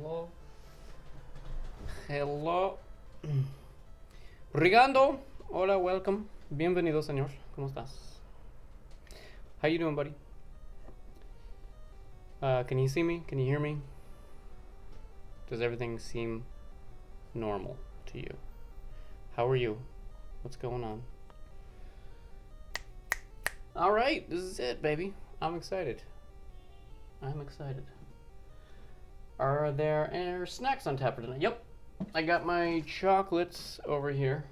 Hello. Hello. Rigando. Hola, welcome. Bienvenido, señor. ¿Cómo estás? How you doing, buddy? Can you see me? Can you hear me? Does everything seem normal to you? How are you? What's going on? All right, this is it, baby. I'm excited. I'm excited. Are there snacks on tap for tonight? Yep. I got my chocolates over here.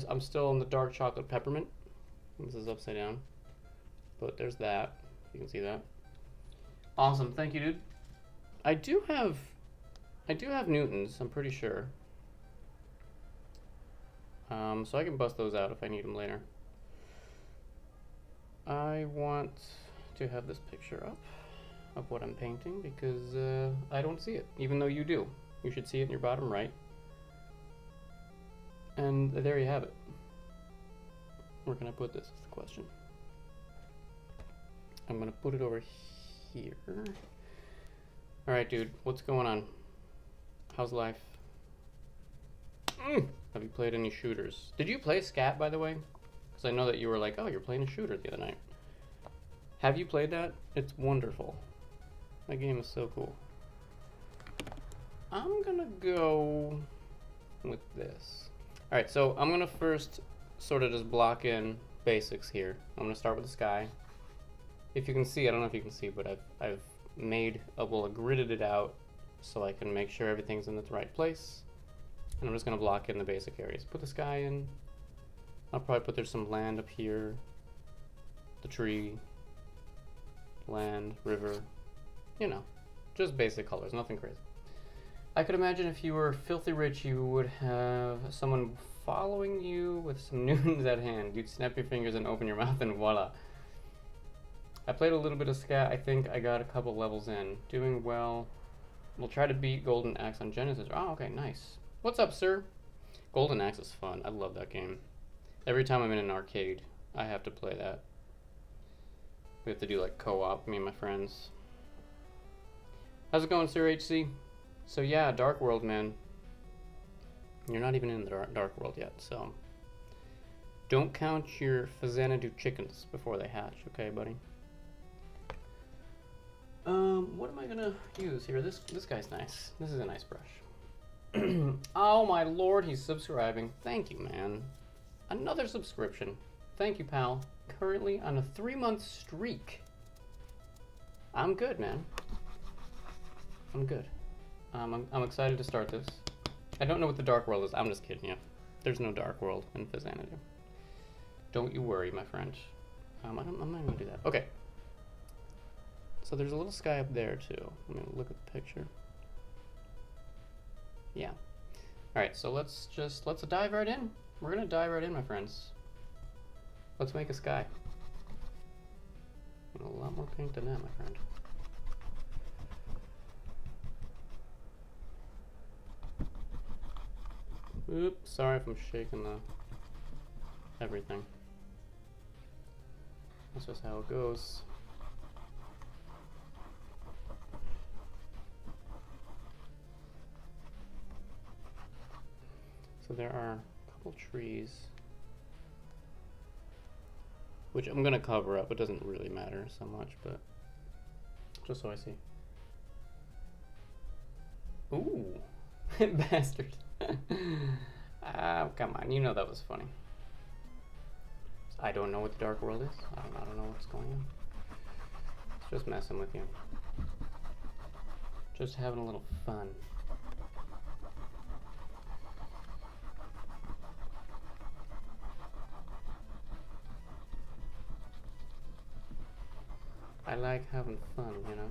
I'm still in the dark chocolate peppermint. This is upside down. But there's that. You can see that. Awesome. Thank you, dude. I do have Newtons, I'm pretty sure. So I can bust those out if I need them later. I want to have this picture up of what I'm painting because I don't see it, even though you do. You should see it in your bottom right. And there you have it. Where can I put this is the question. I'm gonna put it over here. Alright, dude, what's going on? How's life? Have you played any shooters? Did you play Scat, by the way? Because I know that you were like, oh, you're playing a shooter the other night. Have you played that? It's wonderful. That game is so cool. I'm gonna go with this. Alright, so I'm gonna first sort of just block in basics here. I'm gonna start with the sky. If you can see, I don't know if you can see, but I've gridded it out so I can make sure everything's in the right place. And I'm just gonna block in the basic areas. Put the sky in. I'll probably put there's some land up here. The tree. Land, river. You know, just basic colors, nothing crazy. I could imagine if you were filthy rich, you would have someone following you with some Newtons at hand. You'd snap your fingers and open your mouth and voila. I played a little bit of Scat. I think I got a couple levels in. Doing well. We'll try to beat Golden Axe on Genesis. Oh, okay, nice. What's up, sir? Golden Axe is fun. I love that game. Every time I'm in an arcade, I have to play that. We have to do like co-op, me and my friends. How's it going, Sir HC? So yeah, Dark World, man. You're not even in the Dark World yet, so don't count your Xanadu chickens before they hatch, okay, buddy? What am I gonna use here? This guy's nice. This is a nice brush. Oh my lord, he's subscribing. Thank you, man. Another subscription. Thank you, pal. Currently on a 3-month streak. I'm good, man. I'm good. I'm excited to start this. I don't know what the Dark World is. I'm just kidding you. There's no Dark World in Xanadu. Don't you worry, my friend. I'm not gonna do that. Okay. So there's a little sky up there too. Let me look at the picture. Yeah. All right. So let's dive right in. We're gonna dive right in, my friends. Let's make a sky. And a lot more pink than that, my friend. Oops, sorry if I'm shaking the everything. That's just how it goes. So there are a couple trees, which I'm gonna cover up. It doesn't really matter so much, but just so I see. Ooh, bastard. Oh, come on, you know that was funny. I don't know what the Dark World is. I don't know what's going on. It's just messing with you. Just having a little fun. I like having fun, you know?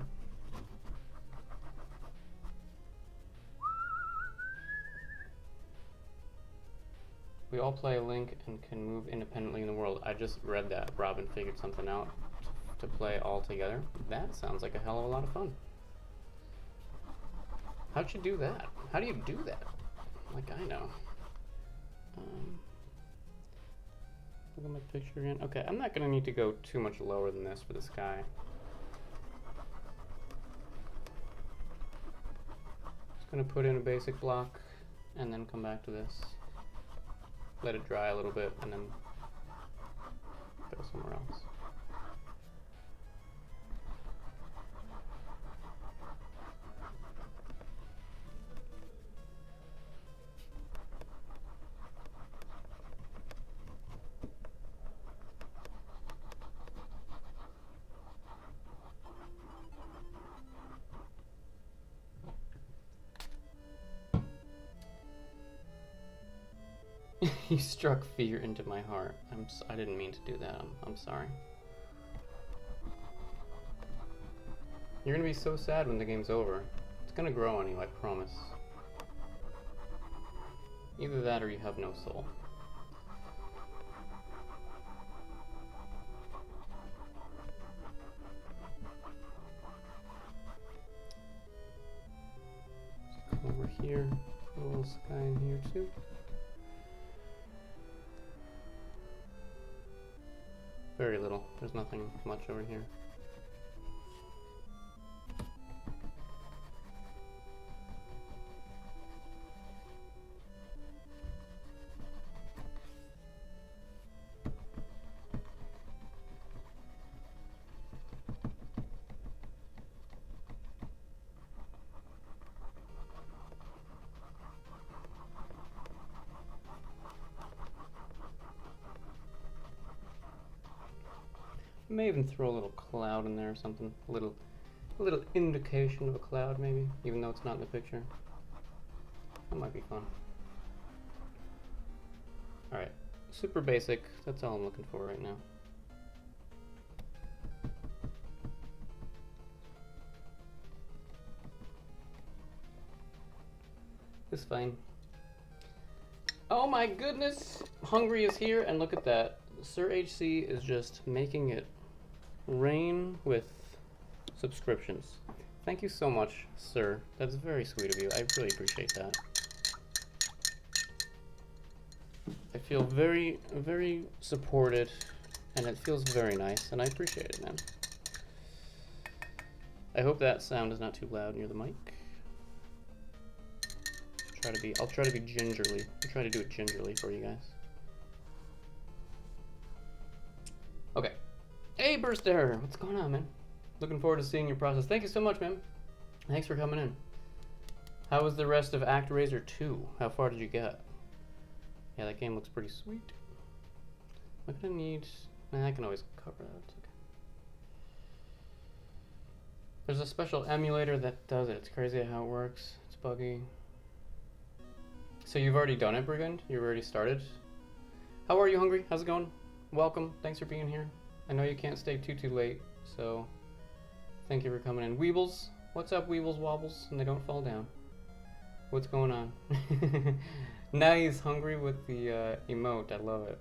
We all play a Link and can move independently in the world. I just read that. Robin figured something out to play all together. That sounds like a hell of a lot of fun. How'd you do that? How do you do that? Like I know. Look at my picture again. Okay, I'm not gonna need to go too much lower than this for the sky. Gonna put in a basic block and then come back to this. Let it dry a little bit and then go somewhere else. You struck fear into my heart. I didn't mean to do that. I'm sorry. You're gonna be so sad when the game's over. It's gonna grow on you, I promise. Either that or you have no soul. Let's come over here. A little sky in here too. Very little. There's nothing much over here. May even throw a little cloud in there or something. A little indication of a cloud maybe, even though it's not in the picture. That might be fun. Alright, super basic. That's all I'm looking for right now. It's fine. Oh my goodness! Hungry is here, and look at that. Sir HC is just making it rain with subscriptions. Thank you so much, sir. That's very sweet of you. I really appreciate that. I feel very, very supported, and it feels very nice, and I appreciate it, man. I hope that sound is not too loud near the mic. I'll try to be gingerly. I'll try to do it gingerly for you guys. Okay. Hey, Burster! What's going on, man? Looking forward to seeing your process. Thank you so much, man. Thanks for coming in. How was the rest of ActRaiser 2? How far did you get? Yeah, that game looks pretty sweet. What do I need? I can always cover that. It's okay. There's a special emulator that does it. It's crazy how it works. It's buggy. So you've already done it, Brigand? You've already started? How are you, Hungry? How's it going? Welcome. Thanks for being here. I know you can't stay too late, so thank you for coming in. Weebles, what's up, Weebles Wobbles? And they don't fall down. What's going on? Nice, Hungry with the emote. I love it.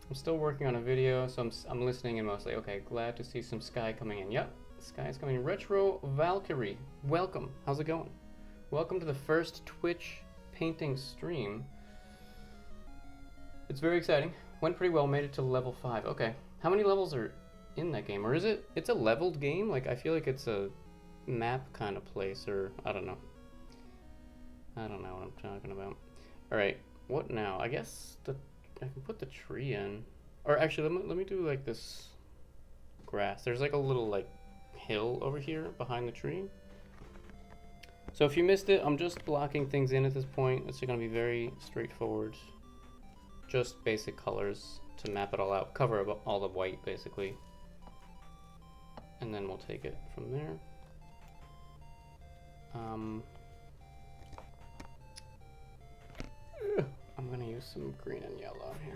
I'm still working on a video, so I'm listening in mostly. Okay, glad to see some Sky coming in. Yep, Sky is coming in. Retro Valkyrie, welcome. How's it going? Welcome to the first Twitch painting stream. It's very exciting. Went pretty well, made it to level 5. Okay. How many levels are in that game? Or is it's a leveled game? Like, I feel like it's a map kind of place, or I don't know. I don't know what I'm talking about. Alright, what now? I guess I can put the tree in. Or actually, let me do like this grass. There's like a little like hill over here behind the tree. So if you missed it, I'm just blocking things in at this point. It's going to be very straightforward. Just basic colors to map it all out. Cover all the white, basically. And then we'll take it from there. I'm going to use some green and yellow here.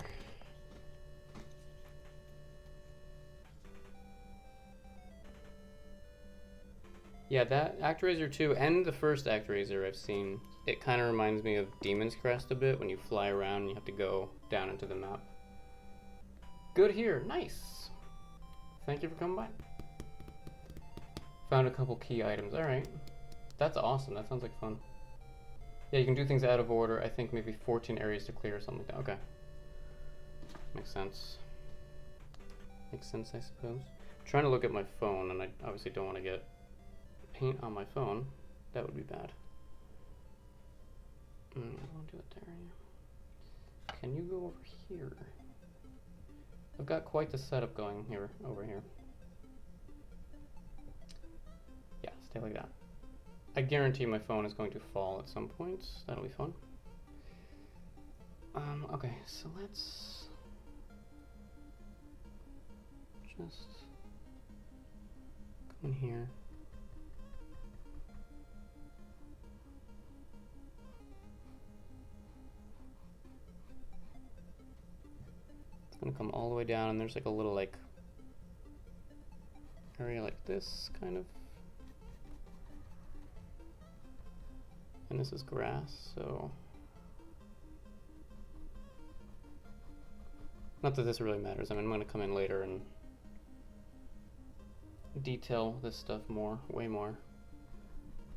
Yeah, that ActRaiser 2 and the first ActRaiser I've seen, it kind of reminds me of Demon's Crest a bit when you fly around and you have to go down into the map. Good here, nice. Thank you for coming by. Found a couple key items, alright. That's awesome, that sounds like fun. Yeah, you can do things out of order. I think maybe 14 areas to clear or something like that. Okay. Makes sense. Makes sense, I suppose. I'm trying to look at my phone and I obviously don't want to get paint on my phone. That would be bad. I won't do it there. Can you go over here? I've got quite the setup going here, over here. Yeah, stay like that. I guarantee my phone is going to fall at some point. That'll be fun. Okay, so let's just come in here. It's gonna come all the way down, and there's like a little like area like this kind of. And this is grass, so not that this really matters. I mean, I'm going to come in later and detail this stuff more, way more.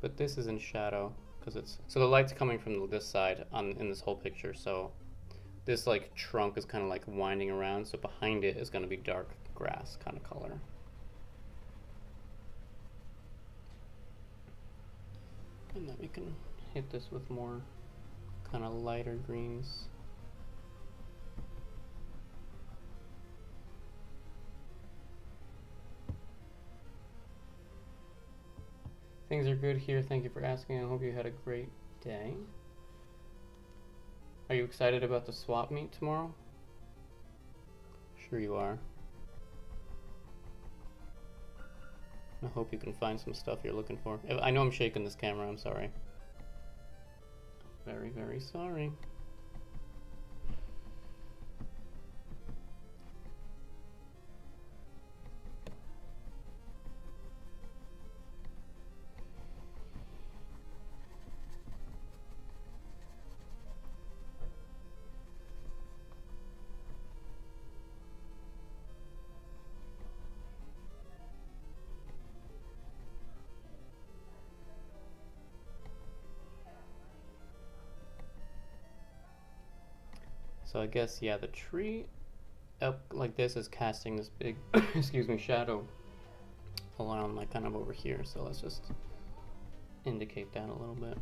But this is in shadow because it's so the light's coming from this side in this whole picture. So this like trunk is kind of like winding around. So behind it is going to be dark grass kind of color. And then we can hit this with more kind of lighter greens. Things are good here. Thank you for asking. I hope you had a great day. Are you excited about the swap meet tomorrow? Sure you are. I hope you can find some stuff you're looking for. I know I'm shaking this camera, I'm sorry. Very, very sorry. So I guess, yeah, the tree up like this is casting this big, excuse me, shadow around like kind of over here. So let's just indicate that a little bit.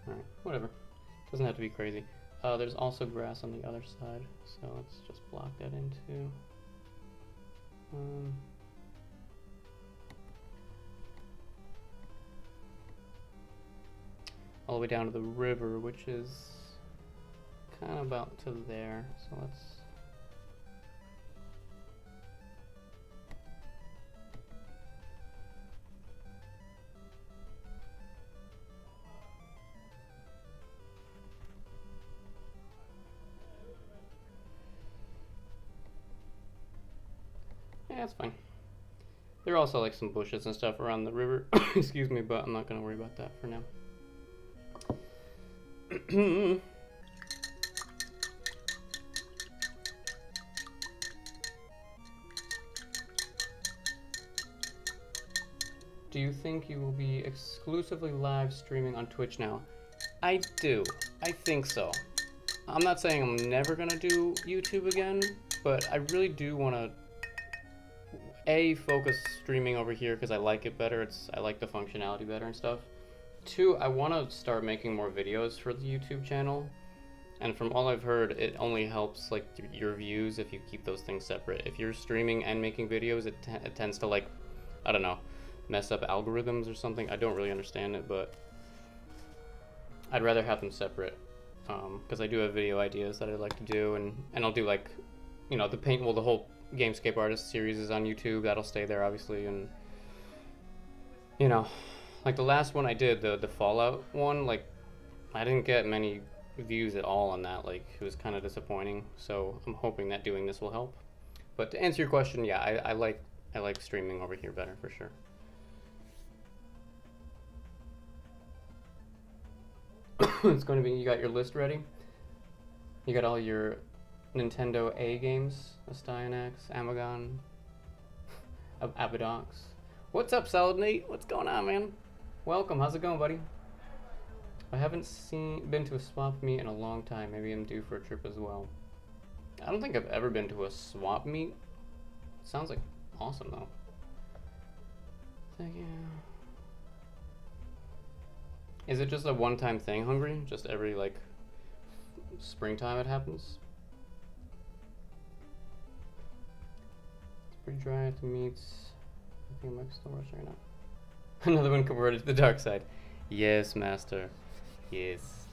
All right, whatever. Doesn't have to be crazy. There's also grass on the other side, so let's just block that in too. All the way down to the river, which is kind of about to there. So let's. Yeah, that's fine. There are also like some bushes and stuff around the river, excuse me, but I'm not going to worry about that for now. Do you think you will be exclusively live streaming on Twitch now? I do. I think so. I'm not saying I'm never going to do YouTube again, but I really do want to focus streaming over here because I like it better. I like the functionality better and stuff. 2, I want to start making more videos for the YouTube channel, and from all I've heard, it only helps like your views if you keep those things separate. If you're streaming and making videos, it tends to, like, I don't know, mess up algorithms or something. I don't really understand it, but I'd rather have them separate because I do have video ideas that I'd like to do, and I'll do, like, you know, the whole GameScape artist series is on YouTube. That'll stay there, obviously, and you know, like the last one I did, the Fallout one, like I didn't get many views at all on that. Like, it was kind of disappointing. So I'm hoping that doing this will help. But to answer your question, yeah, I like streaming over here better for sure. It's going to be, you got your list ready? You got all your Nintendo A games, Astyanax, Amagon, Abidox. What's up, Solid Nate? What's going on, man? Welcome. How's it going, buddy? I haven't been to a swap meet in a long time. Maybe I'm due for a trip as well. I don't think I've ever been to a swap meet. Sounds like awesome though. Thank you. Is it just a one-time thing, Hungry? Just every like springtime it happens? It's pretty dry at the meets. I think I'm still rushing right now. Another one converted to the dark side. Yes, master. Yes.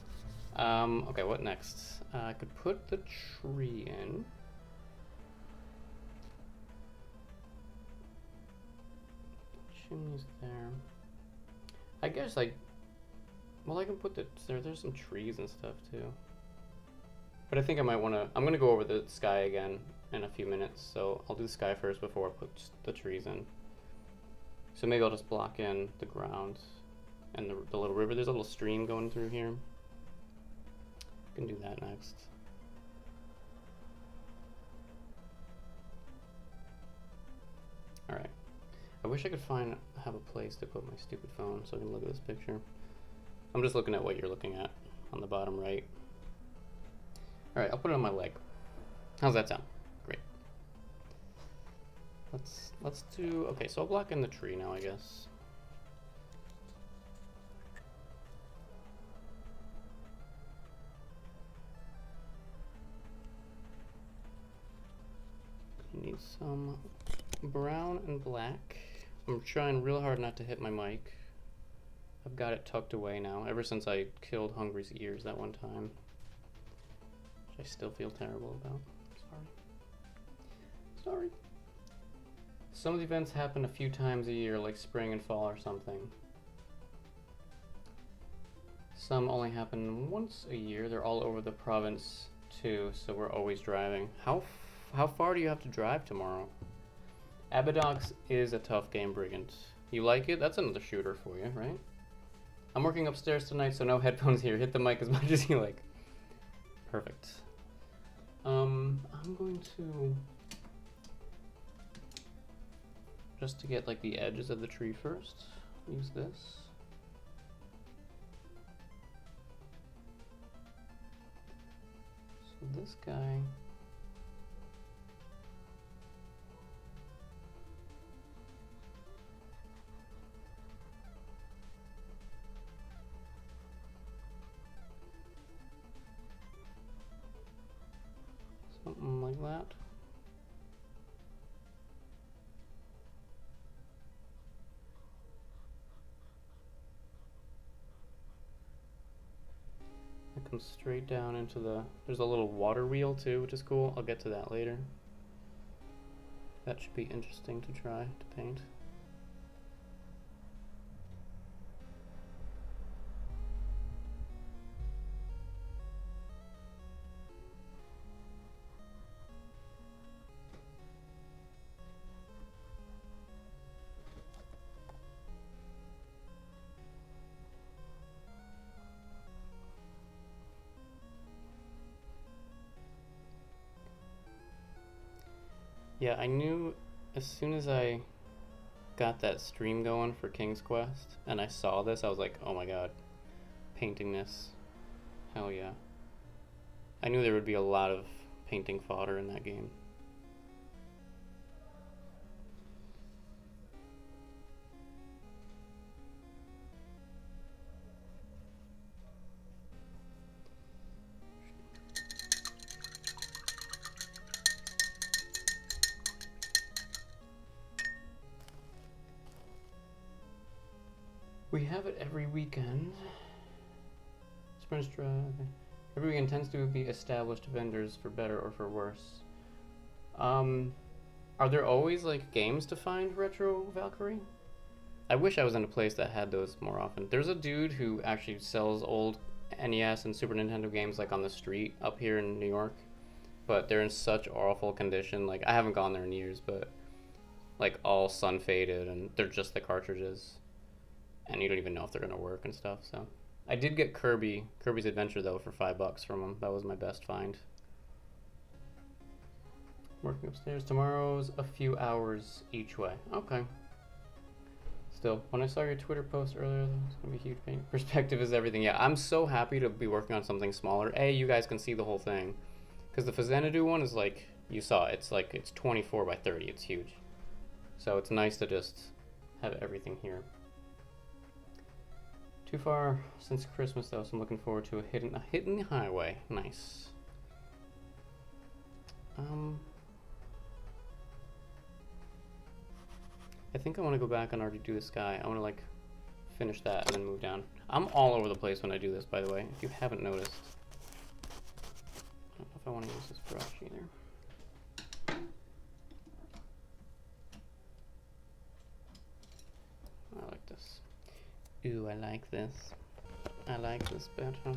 Okay, what next? I could put the tree in. Chimney's there. I guess well, I can put there's some trees and stuff too. But I think I might want to, I'm going to go over the sky again in a few minutes. So I'll do the sky first before I put the trees in. So maybe I'll just block in the ground and the little river. There's a little stream going through here. I can do that next. Alright. I wish I could have a place to put my stupid phone so I can look at this picture. I'm just looking at what you're looking at on the bottom right. Alright, I'll put it on my leg. How's that sound? Great. Let's do, okay, so I'll block in the tree now, I guess. Need some brown and black. I'm trying real hard not to hit my mic. I've got it tucked away now, ever since I killed Hungry's ears that one time. Which I still feel terrible about. Sorry. Some of the events happen a few times a year, like spring and fall or something. Some only happen once a year. They're all over the province too, so we're always driving. How far do you have to drive tomorrow? Abadox is a tough game, Brigand. You like it? That's another shooter for you, right? I'm working upstairs tonight, so no headphones here. Hit the mic as much as you like. Perfect. I'm going to... just to get like the edges of the tree first, use this. So this guy... something like that. It comes straight down into there's a little water wheel too, which is cool. I'll get to that later. That should be interesting to try to paint. Yeah, I knew as soon as I got that stream going for King's Quest and I saw this, I was like, oh my god, painting this. Hell yeah. I knew there would be a lot of painting fodder in that game. We have it every weekend. Sprint Drive. Okay. Every weekend tends to be established vendors for better or for worse. Are there always like games to find Retro Valkyrie? I wish I was in a place that had those more often. There's a dude who actually sells old NES and Super Nintendo games like on the street up here in New York, but they're in such awful condition. Like I haven't gone there in years, but like all sun faded and they're just the cartridges. And you don't even know if they're gonna work and stuff. So I did get Kirby's Adventure though for $5 from him. That was my best find. Working upstairs tomorrow's a few hours each way. Okay. Still, when I saw your Twitter post earlier, it's gonna be a huge pain. Perspective is everything. Yeah, I'm so happy to be working on something smaller. A, you guys can see the whole thing. Because the Xanadu one is like, you saw, it's 24 by 30. It's huge. So it's nice to just have everything here. Too far since Christmas though, so I'm looking forward to a hidden highway. Nice. I think I want to go back and already do the sky. I want to like finish that and then move down. I'm all over the place when I do this, by the way, if you haven't noticed. I don't know if I want to use this brush either. I like this. Ooh, I like this. I like this better.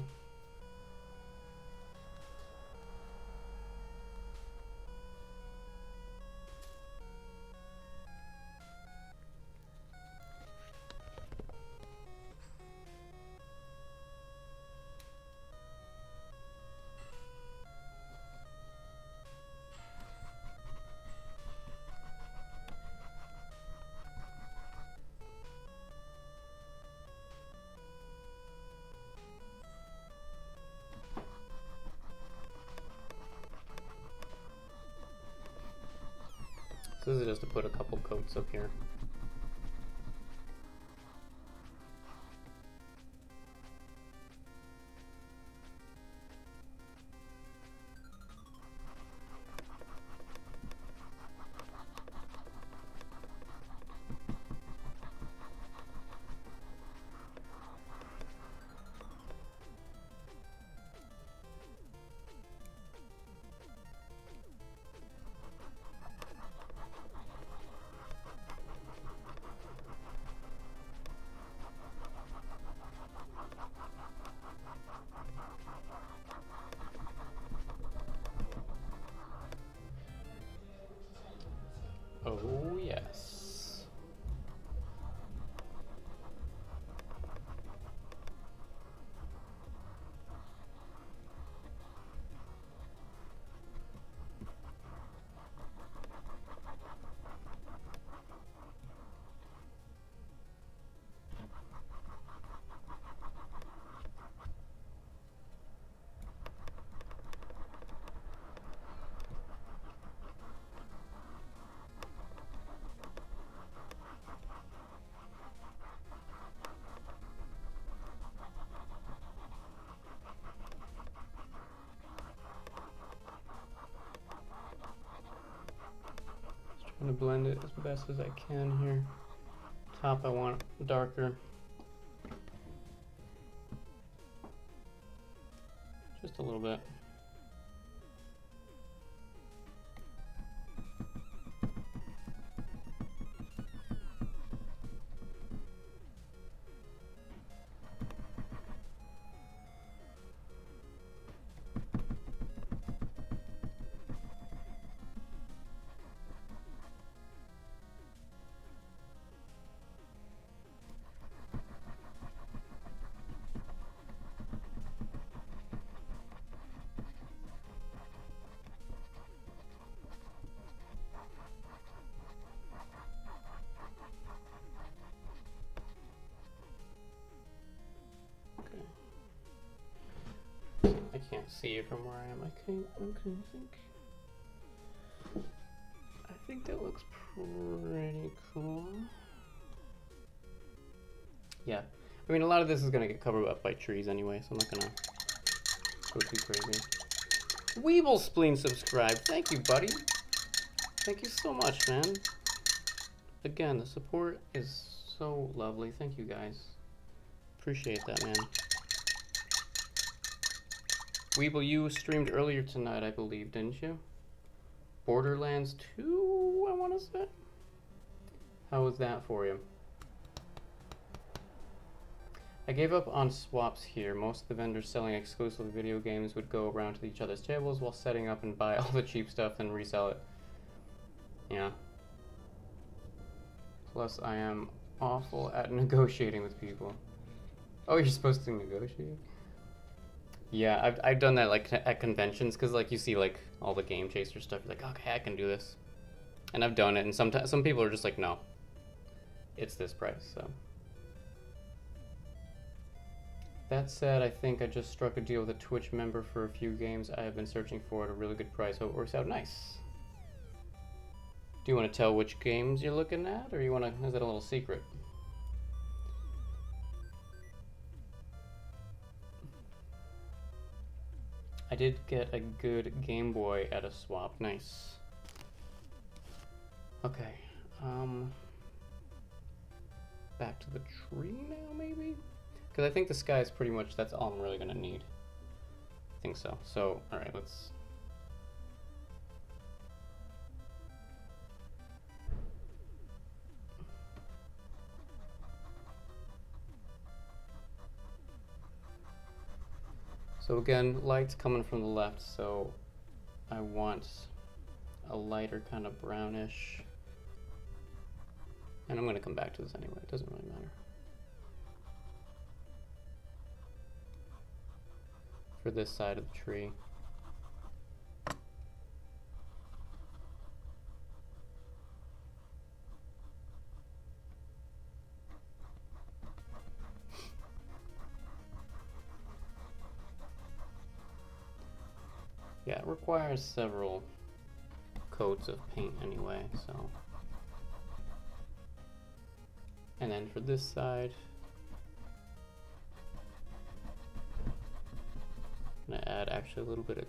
So this is just to put a couple coats up here. Oh, yes. I'm gonna blend it as best as I can here. Top I want darker. Just a little bit. I can't see it from where I am. I think that looks pretty cool. Yeah. I mean, a lot of this is gonna get covered up by trees anyway, so I'm not gonna go too crazy. Weeble Spleen subscribed. Thank you, buddy. Thank you so much, man. Again, the support is so lovely. Thank you, guys. Appreciate that, man. Weeble, you streamed earlier tonight, I believe, didn't you? Borderlands 2, I want to say. How was that for you? I gave up on swaps here. Most of the vendors selling exclusive video games would go around to each other's tables while setting up and buy all the cheap stuff and resell it. Yeah. Plus, I am awful at negotiating with people. Oh, you're supposed to negotiate? Yeah, I've done that like at conventions because like you see like all the Game Chaser stuff. You're like, okay, I can do this, and I've done it. And sometimes some people are just like, no. it's this price, so. That said, I think I just struck a deal with a Twitch member for a few games I have been searching for at a really good price. Hope it works out nice. Do you want to tell which games you're looking at, or you want to, is it a little secret? I did get a good Game Boy at a swap. Nice. Okay. Back to the tree now, maybe? Because I think the sky is pretty much, that's all I'm really going to need. I think so. So, alright, let's... So again, light's coming from the left, so I want a lighter kind of brownish. And I'm going to come back to this anyway, it doesn't really matter. For this side of the tree. Yeah, it requires several coats of paint anyway, so. And then for this side, I'm gonna add actually a little bit of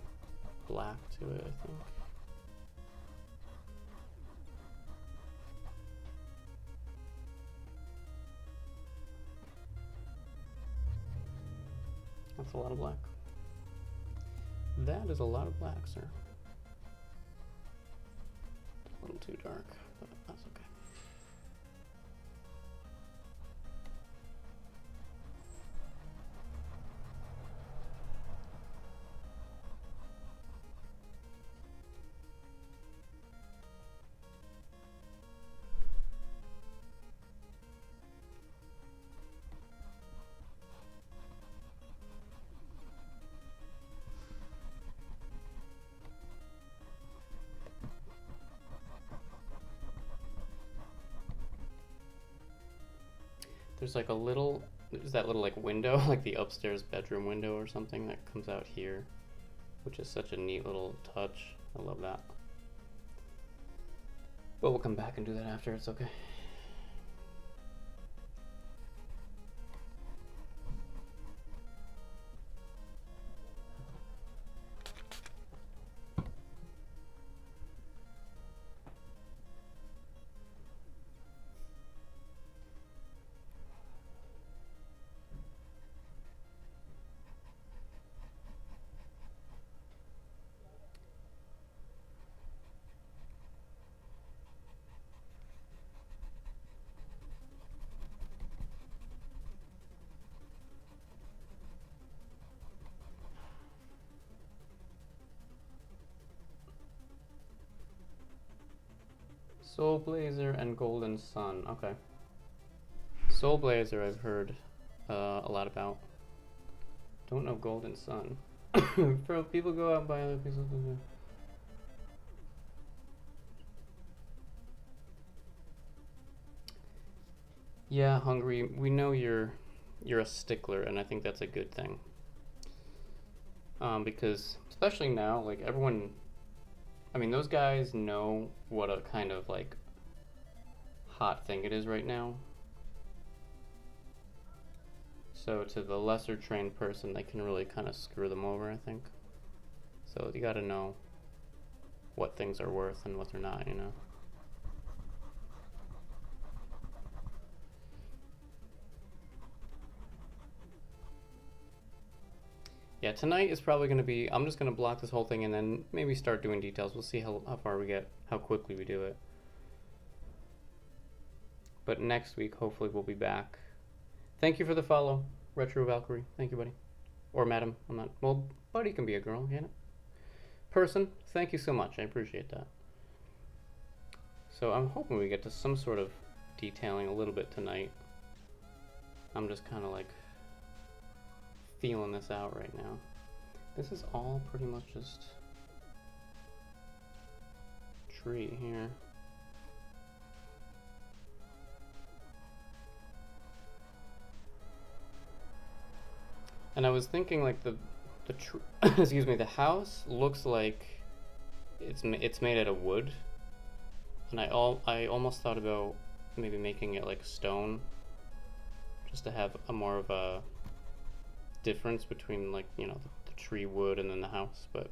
black to it, I think. That's a lot of black. That is a lot of black, sir. A little too dark, but that's okay. There's like a little, there's that little like window, like the upstairs bedroom window or something that comes out here, which is such a neat little touch. I love that. But we'll come back and do that after, it's okay. Soul Blazer and Golden Sun. Okay. Soul Blazer I've heard a lot about. Don't know Golden Sun. People go out and buy other pieces. Yeah, Hungry. We know you're a stickler, and I think that's a good thing. Because especially now, like everyone. I mean, those guys know what a kind of like hot thing it is right now. So to the lesser trained person, they can really kind of screw them over, I think. So you gotta know what things are worth and what they're not, you know. Yeah, tonight is probably going to be, I'm just going to block this whole thing and then maybe start doing details. We'll see how far we get, how quickly we do it. But next week, hopefully we'll be back. Thank you for the follow, Retro Valkyrie. Thank you, buddy. Or madam, I'm not, well, buddy can be a girl, can't it? Person, thank you so much, I appreciate that. So I'm hoping we get to some sort of detailing a little bit tonight. I'm just kind of like feeling this out right now. This is all pretty much just tree here. And I was thinking like the excuse me, the house looks like it's made out of wood, and I almost thought about maybe making it like stone, just to have a more of a difference between, like, you know, the tree wood and then the house. But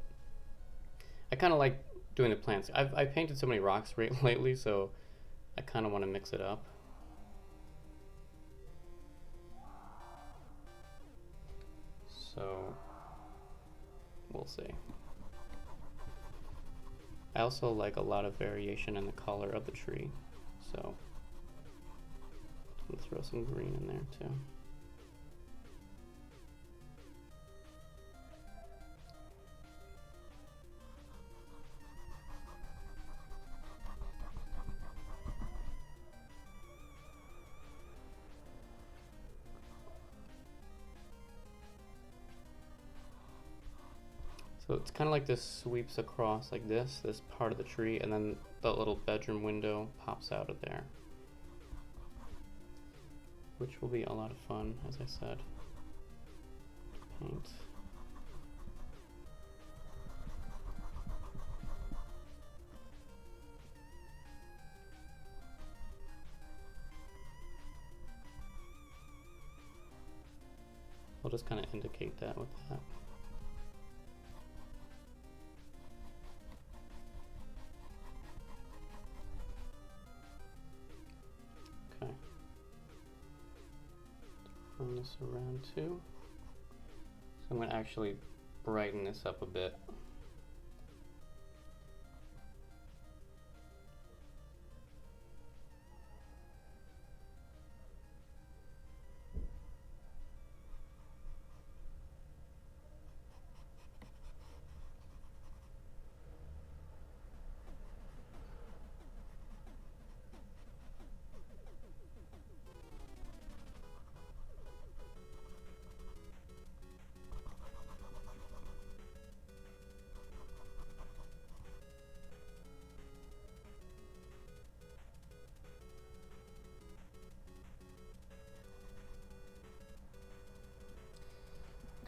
I kind of like doing the plants. I painted so many rocks lately, so I kind of want to mix it up. So we'll see. I also like a lot of variation in the color of the tree, so I'm gonna throw some green in there too. So it's kind of like this sweeps across like this part of the tree, and then the little bedroom window pops out of there, which will be a lot of fun, as I said, to paint. I'll just kind of indicate that with that. Okay. Turn this around too. So I'm going to actually brighten this up a bit.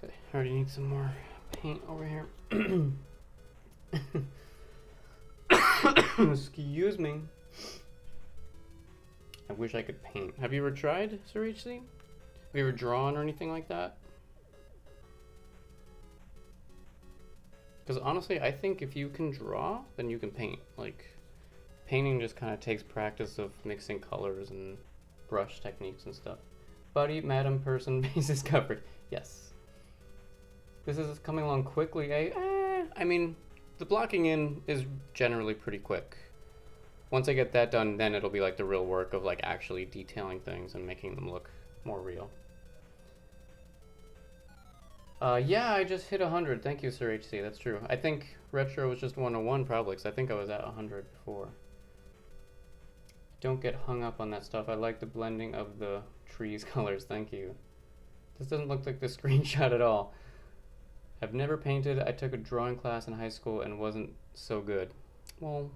I already need some more paint over here. Excuse me. I wish I could paint. Have you ever tried, Sir HC? Have you ever drawn or anything like that? Because honestly, I think if you can draw, then you can paint. Like, painting just kind of takes practice of mixing colors and brush techniques and stuff. Buddy, madam, person, base is covered. Yes. This is coming along quickly. I mean, the blocking in is generally pretty quick. Once I get that done, then it'll be like the real work of like actually detailing things and making them look more real. Yeah, I just hit 100. Thank you, Sir HC. That's true. I think Retro was just 101 probably, because I think I was at 100 before. Don't get hung up on that stuff. I like the blending of the trees' colors. Thank you. This doesn't look like the screenshot at all. I've never painted. I took a drawing class in high school and wasn't so good. Well,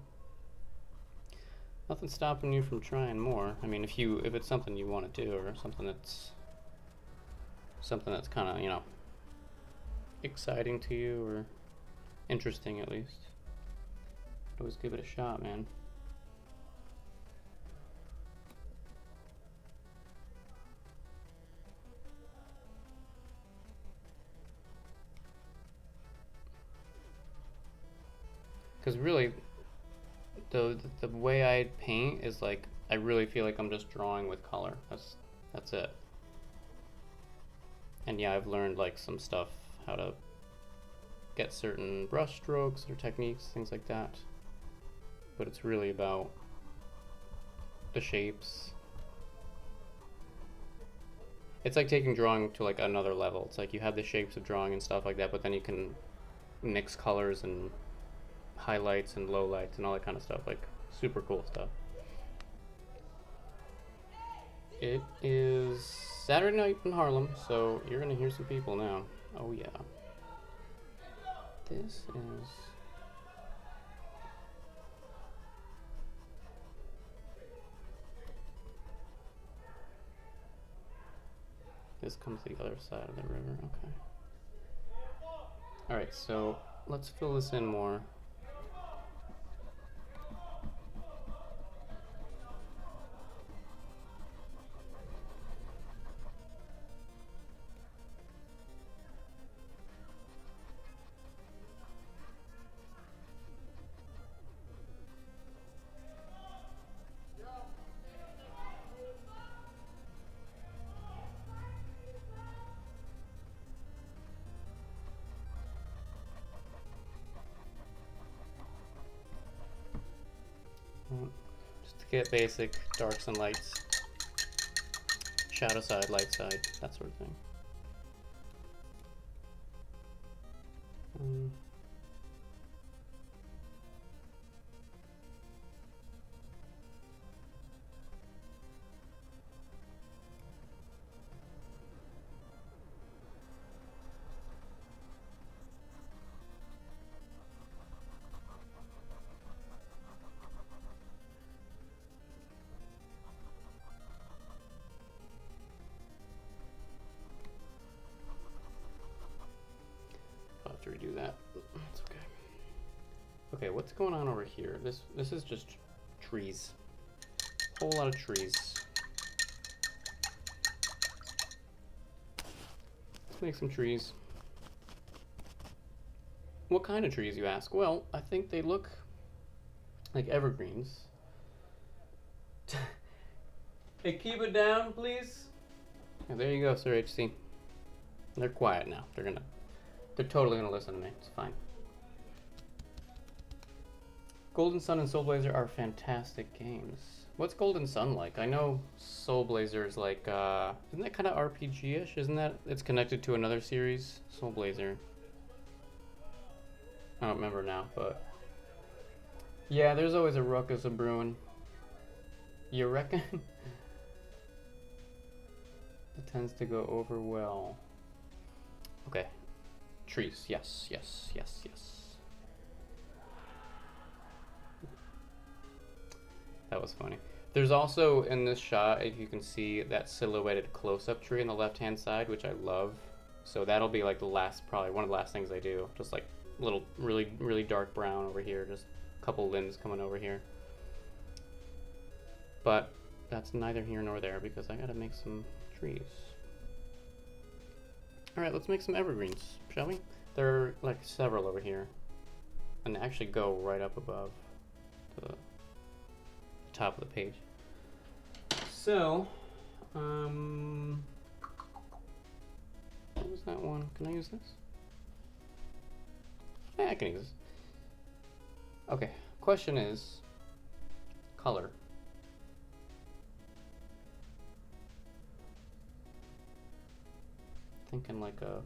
nothing's stopping you from trying more. I mean, if it's something you want to do, or something that's kind of, you know, exciting to you, or interesting at least, always give it a shot, man. Because really, the way I paint is like, I really feel like I'm just drawing with color. That's it. And yeah, I've learned like some stuff, how to get certain brush strokes or techniques, things like that. But it's really about the shapes. It's like taking drawing to like another level. It's like you have the shapes of drawing and stuff like that, but then you can mix colors and highlights and lowlights and all that kind of stuff, like super cool stuff. It is Saturday night in Harlem, so you're gonna hear some people now. Oh yeah. This this comes the other side of the river. Okay. Alright, so let's fill this in more. Just to get basic darks and lights, shadow side, light side, that sort of thing. I'll have to redo that. That's okay. Okay, what's going on over here? This is just trees. Whole lot of trees. Let's make some trees. What kind of trees, you ask? Well, I think they look like evergreens. Hey, keep it down, please. Yeah, there you go, Sir HC. They're quiet now. They're totally gonna listen to me. It's fine. Golden Sun and Soul Blazer are fantastic games. What's Golden Sun like? I know Soul Blazer is like, isn't that kind of RPG-ish? Isn't that, it's connected to another series? Soul Blazer. I don't remember now, but yeah, there's always a ruckus of brewing. You reckon? It tends to go over well. Okay. Trees. Yes, yes, yes, yes. That was funny. There's also, in this shot, if you can see, that silhouetted close-up tree on the left-hand side, which I love. So that'll be like the last, probably one of the last things I do. Just like little, really, really dark brown over here. Just a couple limbs coming over here. But that's neither here nor there because I gotta make some trees. Alright, let's make some evergreens, shall we? There are like several over here. And they actually go right up above the top of the page. So, what was that one? Can I use this? Yeah, I can use this. Okay, question is color. Thinking like a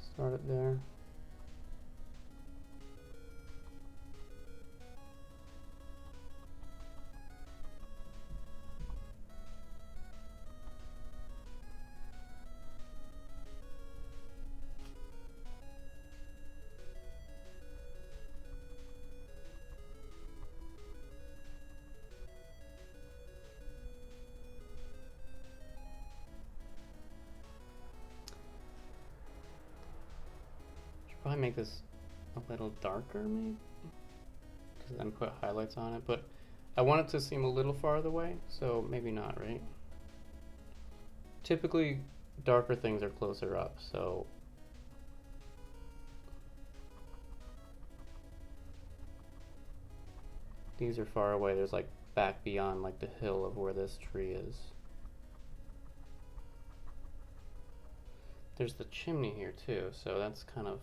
start it there. Probably make this a little darker, maybe, because then put highlights on it. But I want it to seem a little farther away, so maybe not, right? Typically, darker things are closer up, so these are far away. There's like back beyond like the hill of where this tree is. There's the chimney here too, so that's kind of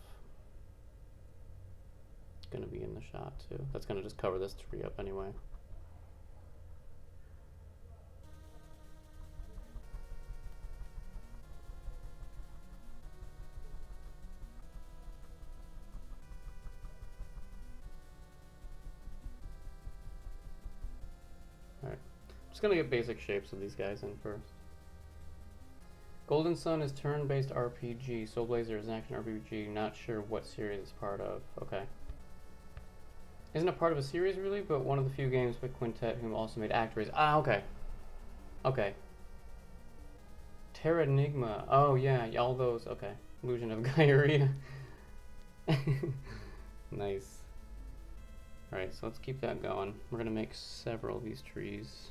going to be in the shot too. That's going to just cover this tree up anyway. Just gonna get basic shapes of these guys in first. Golden Sun is turn-based RPG. Soul Blazer is an action RPG. Not sure what series it's part of. Okay. Isn't it part of a series really, but one of the few games by Quintet whom also made Actors. Ah, okay. Okay. Terranigma. Oh yeah, all those. Okay. Illusion of Gairia. Nice. Alright, so let's keep that going. We're gonna make several of these trees.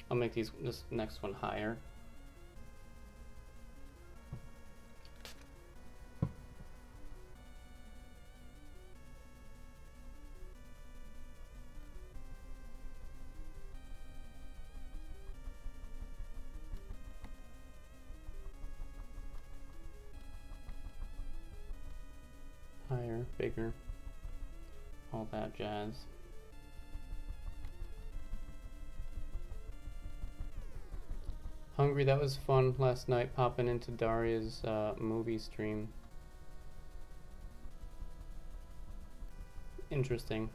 I'll make this next one higher. Higher, bigger, all that jazz. Hungry, that was fun last night, popping into Daria's movie stream. Interesting,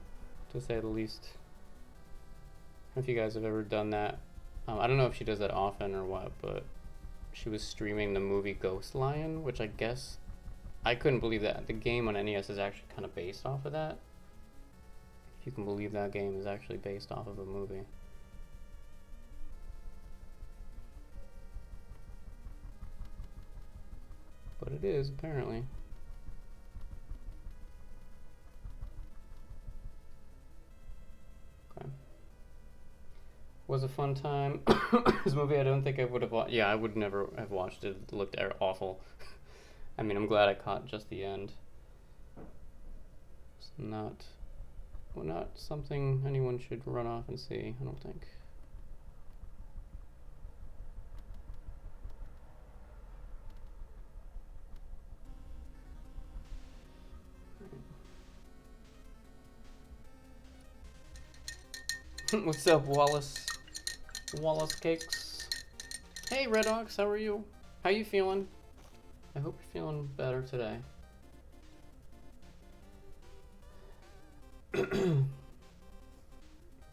to say the least. I don't know if you guys have ever done that. I don't know if she does that often or what, but she was streaming the movie Ghost Lion, which I guess, I couldn't believe that. The game on NES is actually kind of based off of that. If you can believe that game is actually based off of a movie. But it is, apparently. Okay. Was a fun time. This movie I don't think I would have watched. Yeah, I would never have watched it. It looked awful. I mean, I'm glad I caught just the end. It's not something anyone should run off and see, I don't think. What's up, Wallace? Wallace Cakes. Hey, Red Ox, how are you? How you feeling? I hope you're feeling better today.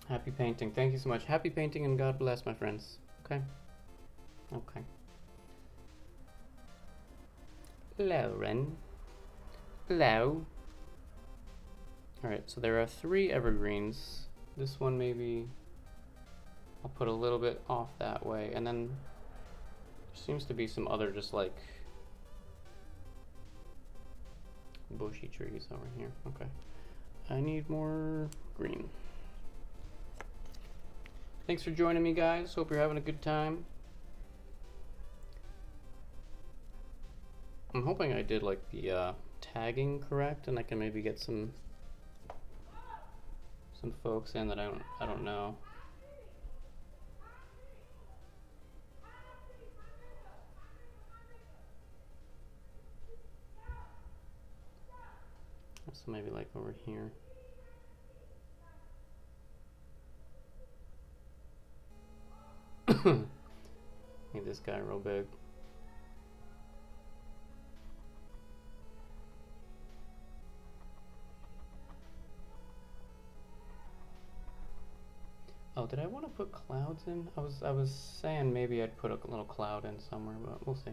Happy painting. Thank you so much. Happy painting and God bless, my friends. Okay? Okay. Hello, Ren. Hello. Alright, so there are 3 evergreens. This one maybe I'll put a little bit off that way, and then there seems to be some other just like bushy trees over here. Okay. I need more green. Thanks for joining me, guys. Hope you're having a good time. I'm hoping I did like the tagging correct, and I can maybe get some folks in that I don't know. So maybe like over here. Make this guy real big. Oh, did I want to put clouds in? I was saying maybe I'd put a little cloud in somewhere, but we'll see.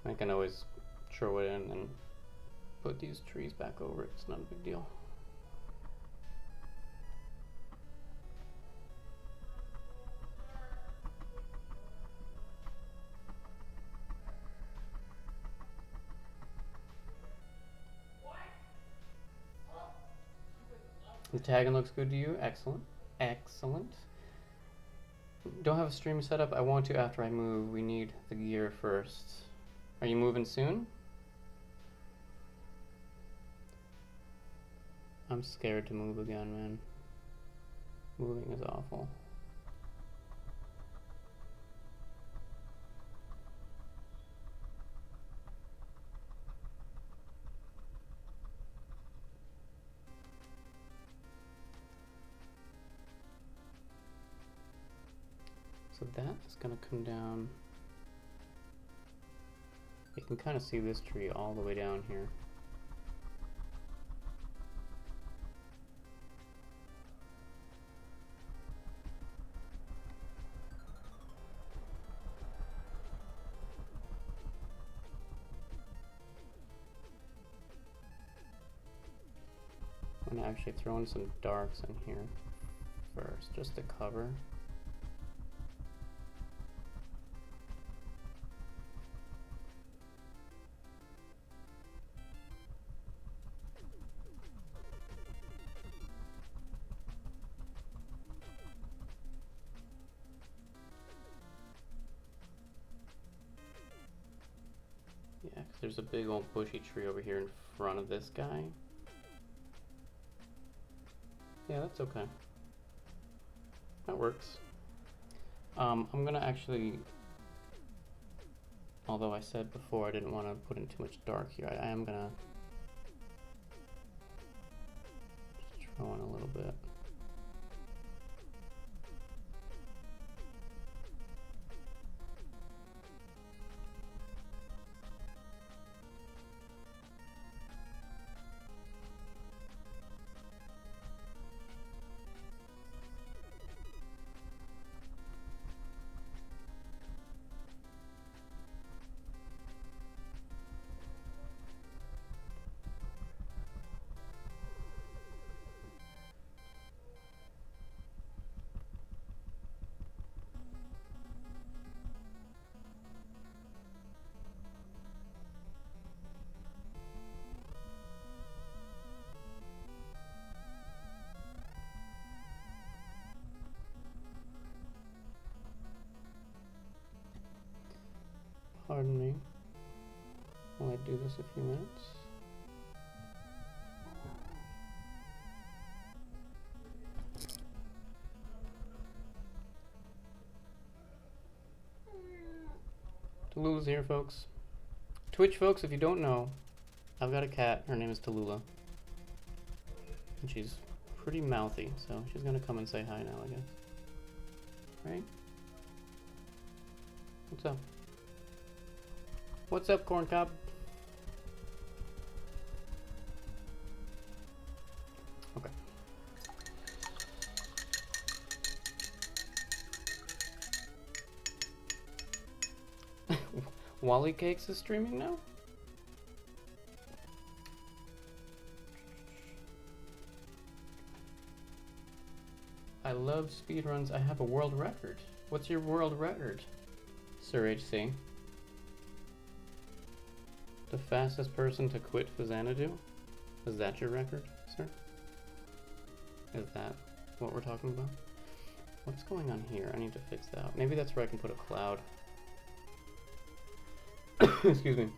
I can always throw it in and put these trees back over it. It's not a big deal. The tagging looks good to you. Excellent. Excellent. Don't have a stream set up. I want to after I move. We need the gear first. Are you moving soon? I'm scared to move again, man. Moving is awful. So that is going to come down. You can kind of see this tree all the way down here. I'm gonna actually throw in some darks in here first, just to cover. Yeah, 'cause there's a big old bushy tree over here in front of this guy. Yeah, that's okay. That works. I'm gonna actually, although I said before I didn't want to put in too much dark here, I am gonna just throw in a little bit. Pardon me while I do this a few minutes. Tallulah's here, folks. Twitch folks, if you don't know, I've got a cat. Her name is Tallulah. And she's pretty mouthy, so she's gonna come and say hi now, I guess. Right? What's up? What's up, corn cob? Okay. Wally Cakes is streaming now? I love speedruns. I have a world record. What's your world record, Sir HC? The fastest person to quit Xanadu? Is that your record, sir? Is that what we're talking about? What's going on here? I need to fix that. Maybe that's where I can put a cloud. Excuse me.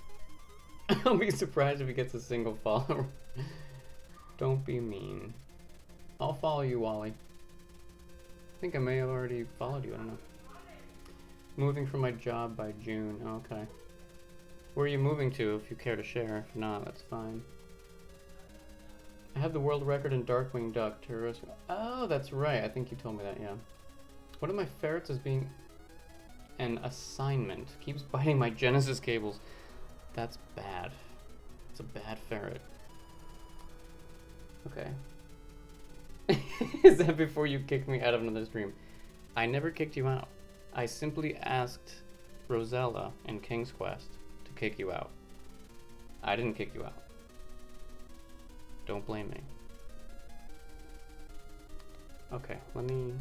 I'll be surprised if he gets a single follower. Don't be mean. I'll follow you, Wally. I think I may have already followed you, I don't know. Moving from my job by June, okay. Where are you moving to, if you care to share? If not, that's fine. I have the world record in Darkwing Duck. Oh, that's right, I think you told me that, yeah. One of my ferrets is being an assignment. Keeps biting my Genesis cables. That's bad. It's a bad ferret. Okay. Is that before you kicked me out of another stream? I never kicked you out. I simply asked Rosella in King's Quest to kick you out. I didn't kick you out. Don't blame me. Okay, let me...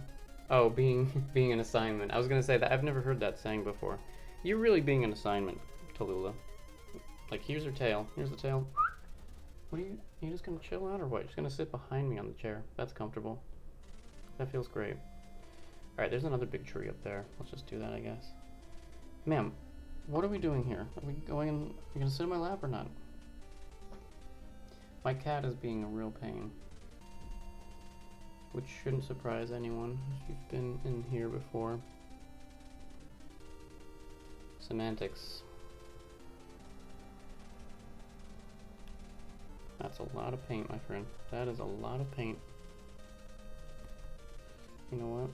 Oh, being an assignment. I was gonna say that I've never heard that saying before. You're really being an assignment, Tallulah. Like, here's her tail. Here's the tail. What are you just gonna chill out or what? You're just gonna sit behind me on the chair. That's comfortable. That feels great. Alright, there's another big tree up there. Let's just do that, I guess. Ma'am, what are we doing here? Are we going in... Are you gonna sit in my lap or not? My cat is being a real pain. Which shouldn't surprise anyone if you've been in here before. Semantics. That's a lot of paint, my friend. That is a lot of paint. You know what?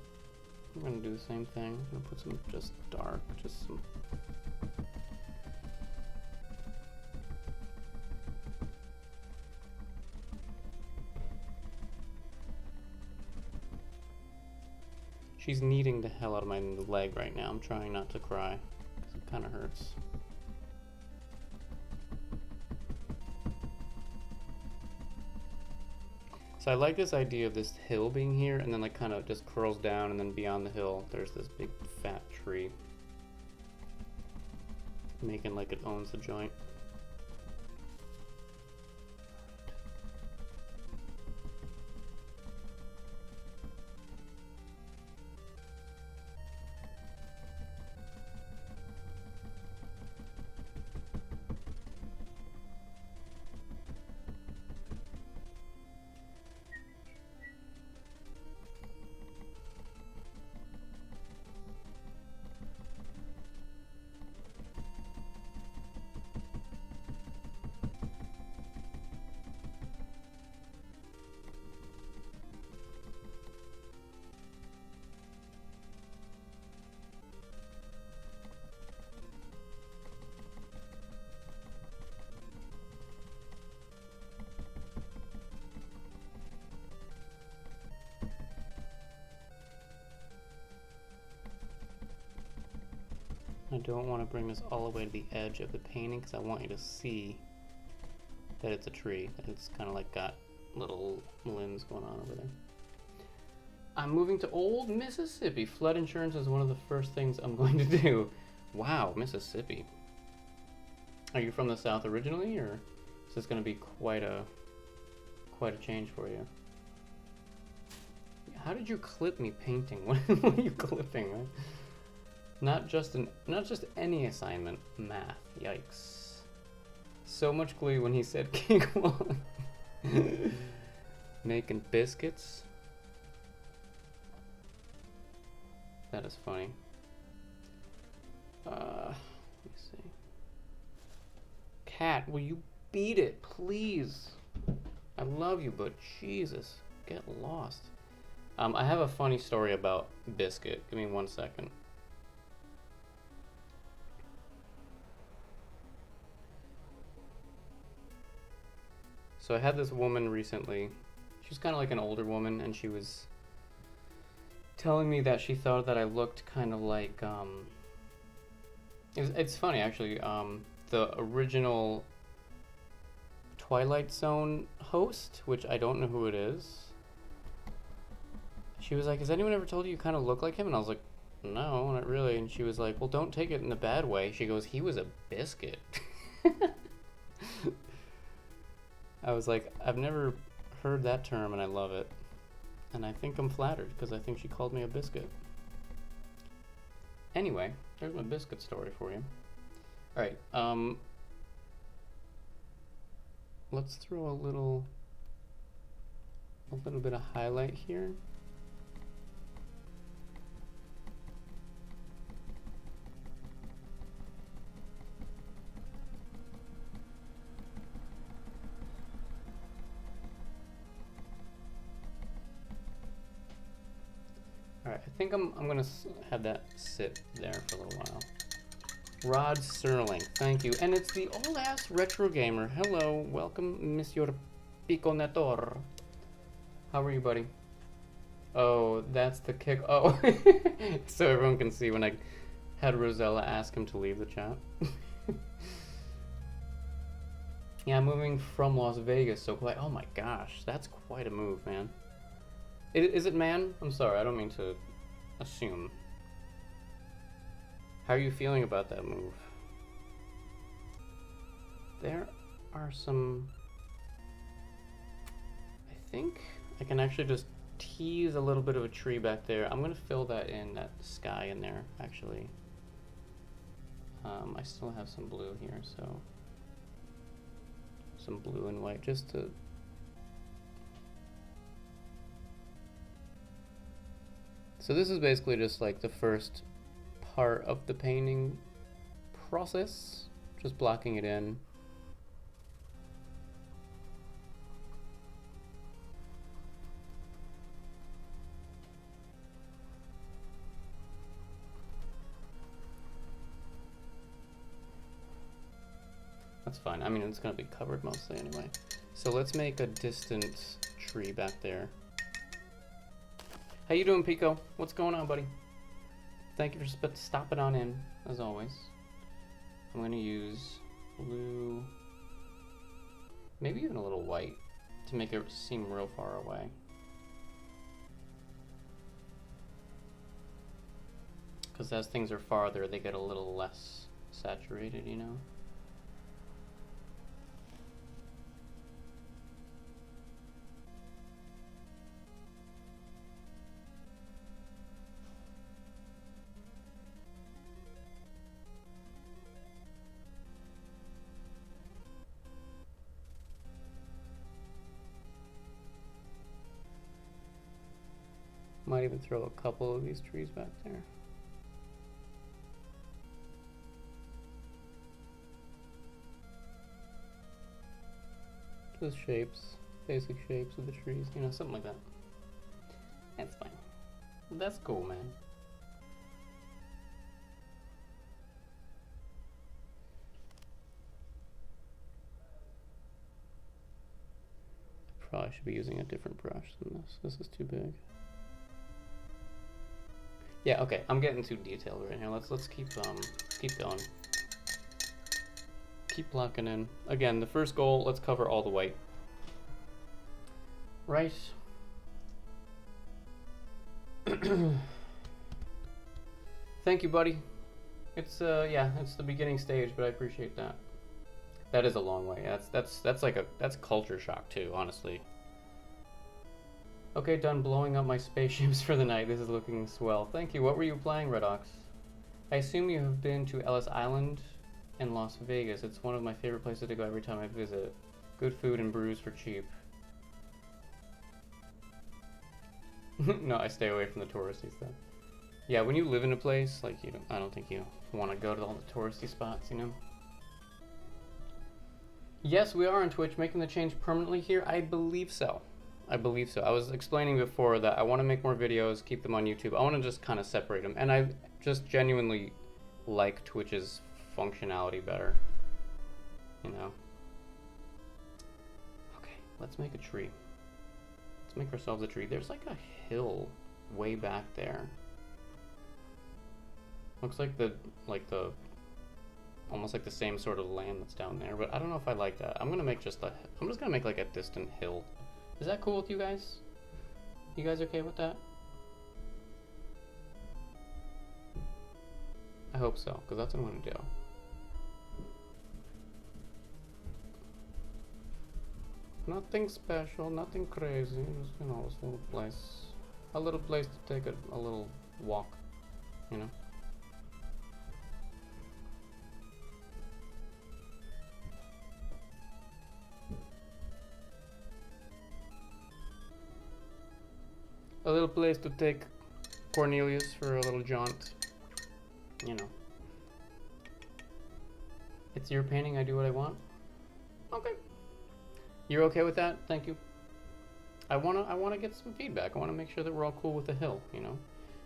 I'm gonna do the same thing. I'm gonna put some just dark, just some... She's kneading the hell out of my leg right now. I'm trying not to cry, because it kind of hurts. So I like this idea of this hill being here and then like kind of just curls down, and then beyond the hill there's this big fat tree. Making like it owns the joint. I don't want to bring this all the way to the edge of the painting because I want you to see that it's a tree, that it's kind of like got little limbs going on over there. I'm moving to old Mississippi. Flood insurance is one of the first things I'm going to do. Wow, Mississippi. Are you from the South originally, or is this going to be quite a change for you? How did you clip me painting? What are you clipping, man? Not just any assignment, math. Yikes. So much glee when he said King Kong. Making biscuits. That is funny. Let me see. Cat, will you beat it, please? I love you, but Jesus, get lost. I have a funny story about Biscuit. Give me 1 second. So I had this woman recently. She was kind of like an older woman, and she was telling me that she thought that I looked kind of like, it's funny actually, the original Twilight Zone host, which I don't know who it is. She was like, has anyone ever told you you kind of look like him? And I was like, no, not really. And she was like, well, don't take it in a bad way. She goes, he was a biscuit. I was like, I've never heard that term, and I love it. And I think I'm flattered, because I think she called me a biscuit. Anyway, there's my biscuit story for you. Alright, let's throw a little bit of highlight here. Alright, I think I'm gonna have that sit there for a little while. Rod Serling, thank you. And it's the old-ass retro gamer. Hello, welcome, Monsieur Piconator. How are you, buddy? Oh, that's the kick. Oh, so everyone can see when I had Rosella ask him to leave the chat. Yeah, I'm moving from Las Vegas, so quite. Oh my gosh, that's quite a move, man. Is it man? I'm sorry, I don't mean to assume. How are you feeling about that move? There are some... I think I can actually just tease a little bit of a tree back there. I'm gonna fill that in, that sky in there, actually. I still have some blue here, so... some blue and white, just to... So this is basically just like the first part of the painting process, just blocking it in. That's fine. I mean, it's going to be covered mostly anyway. So let's make a distant tree back there. How you doing, Pico? What's going on, buddy? Thank you for stopping on in, as always. I'm going to use blue, maybe even a little white. to make it seem real far away. Because as things are farther, they get a little less saturated, you know? Might even throw a couple of these trees back there. Just shapes, basic shapes of the trees, you know, something like that. That's fine. That's cool, man. Probably should be using a different brush than this. This is too big. Yeah, okay, I'm getting too detailed right here. Let's keep going. Keep blocking in. Again, the first goal, let's cover all the white. Right. Thank you, buddy. It's yeah, it's the beginning stage, but I appreciate that. That is a long way. That's culture shock too, honestly. Okay, done blowing up my spaceships for the night. This is looking swell. Thank you. What were you playing, Redox? I assume you have been to Ellis Island and Las Vegas. It's one of my favorite places to go every time I visit. Good food and brews for cheap. No, I stay away from the touristy stuff. Yeah, when you live in a place, like, I don't think you want to go to all the touristy spots, you know? Yes, we are on Twitch, making the change permanently here. I believe so. I believe so. I was explaining before that I want to make more videos, keep them on YouTube. I want to just kind of separate them. And I just genuinely like Twitch's functionality better. You know? Okay, let's make a tree. Let's make ourselves a tree. There's like a hill way back there. Looks like almost like the same sort of land that's down there, but I don't know if I like that. I'm just gonna make like a distant hill. Is that cool with you guys? You guys okay with that? I hope so, because that's what I'm gonna do. Nothing special, nothing crazy, just, you know, a little place to take a little walk, you know? A little place to take Cornelius for a little jaunt, you know. It's your painting, I do what I want. Okay. You're okay with that? Thank you. I wanna get some feedback. I wanna make sure that we're all cool with the hill, you know.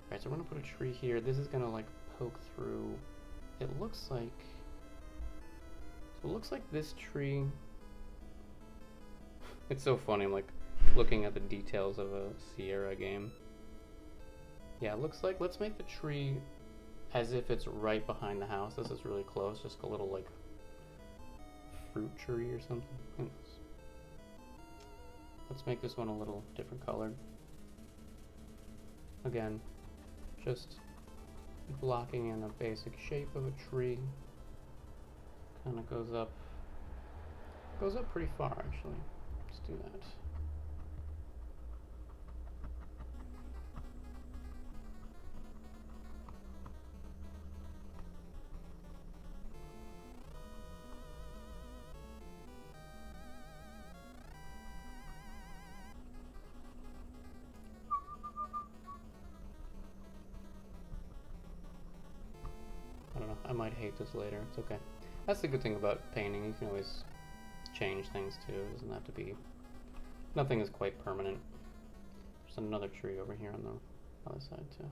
Alright, so we're gonna put a tree here. This is gonna like poke through. It looks like this tree. It's so funny, I'm like looking at the details of a Sierra game. Yeah, it looks like, let's make the tree as if it's right behind the house. This is really close, just a little like fruit tree or something. Who knows? Let's make this one a little different colored. Again, just blocking in a basic shape of a tree. Kind of goes up pretty far actually. Let's do that. I don't know, I might hate this later, it's okay. That's the good thing about painting, you can always change things too, it doesn't have to be, nothing is quite permanent. There's another tree over here on the other side too.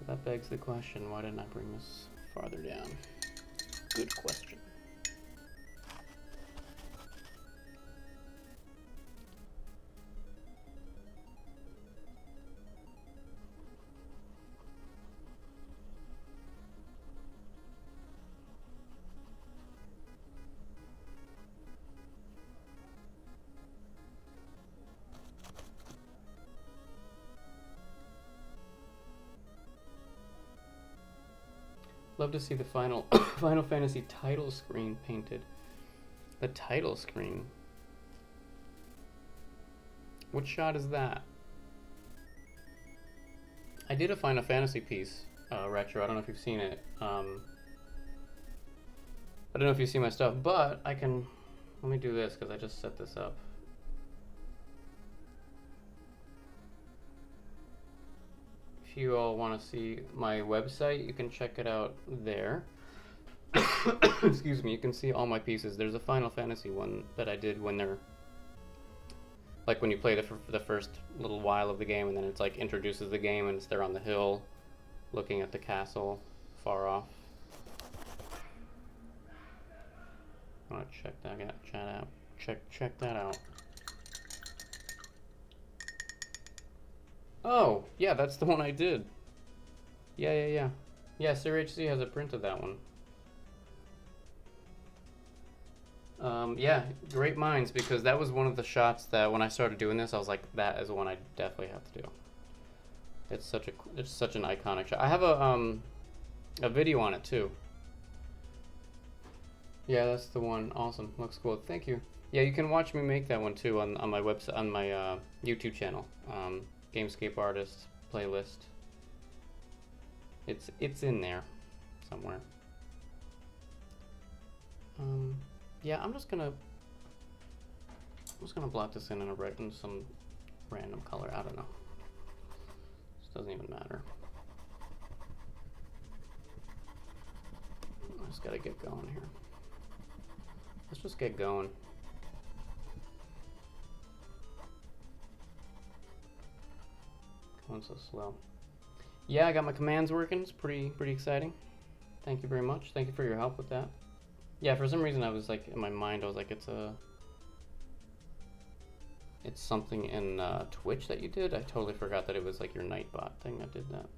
So that begs the question, why didn't I bring this farther down? Good question. Love to see the final Final Fantasy title screen painted. The title screen. What shot is that? I did a Final Fantasy piece, retro. I don't know if you've seen it. I don't know if you see my stuff, but I can. Let me do this because I just set this up. If you all want to see my website, you can check it out there. Excuse me. You can see all my pieces. There's a Final Fantasy one that I did when they're like when you play the first little while of the game, and then it's like introduces the game, and it's there on the hill, looking at the castle far off. I want to check that out. Chat out. Check that out. Oh, yeah, that's the one I did. Yeah. Yeah, Sir HC has a print of that one. Yeah, great minds, because that was one of the shots that when I started doing this, I was like, that is one I definitely have to do. It's such an iconic shot. I have a video on it too. Yeah, that's the one. Awesome. Looks cool. Thank you. Yeah, you can watch me make that one too on my website, on my YouTube channel. GameScape artist playlist. It's in there somewhere. Yeah, I'm just gonna block this in some random color. I don't know. This doesn't even matter. I just gotta get going here. Let's just get going. Going so slow. Yeah, I got my commands working. It's pretty exciting. Thank you very much. Thank you for your help with that. Yeah, for some reason I was like, in my mind I was like, it's something in Twitch that you did. I totally forgot that it was like your Nightbot thing that did that.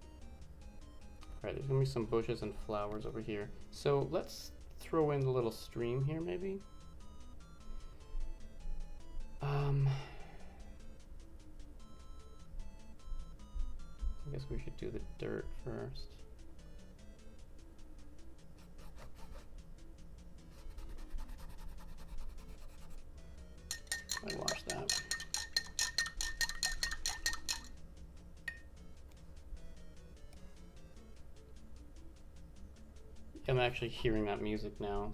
Alright, there's gonna be some bushes and flowers over here. So let's throw in a little stream here maybe. I guess we should do the dirt first. I watched that. I'm actually hearing that music now.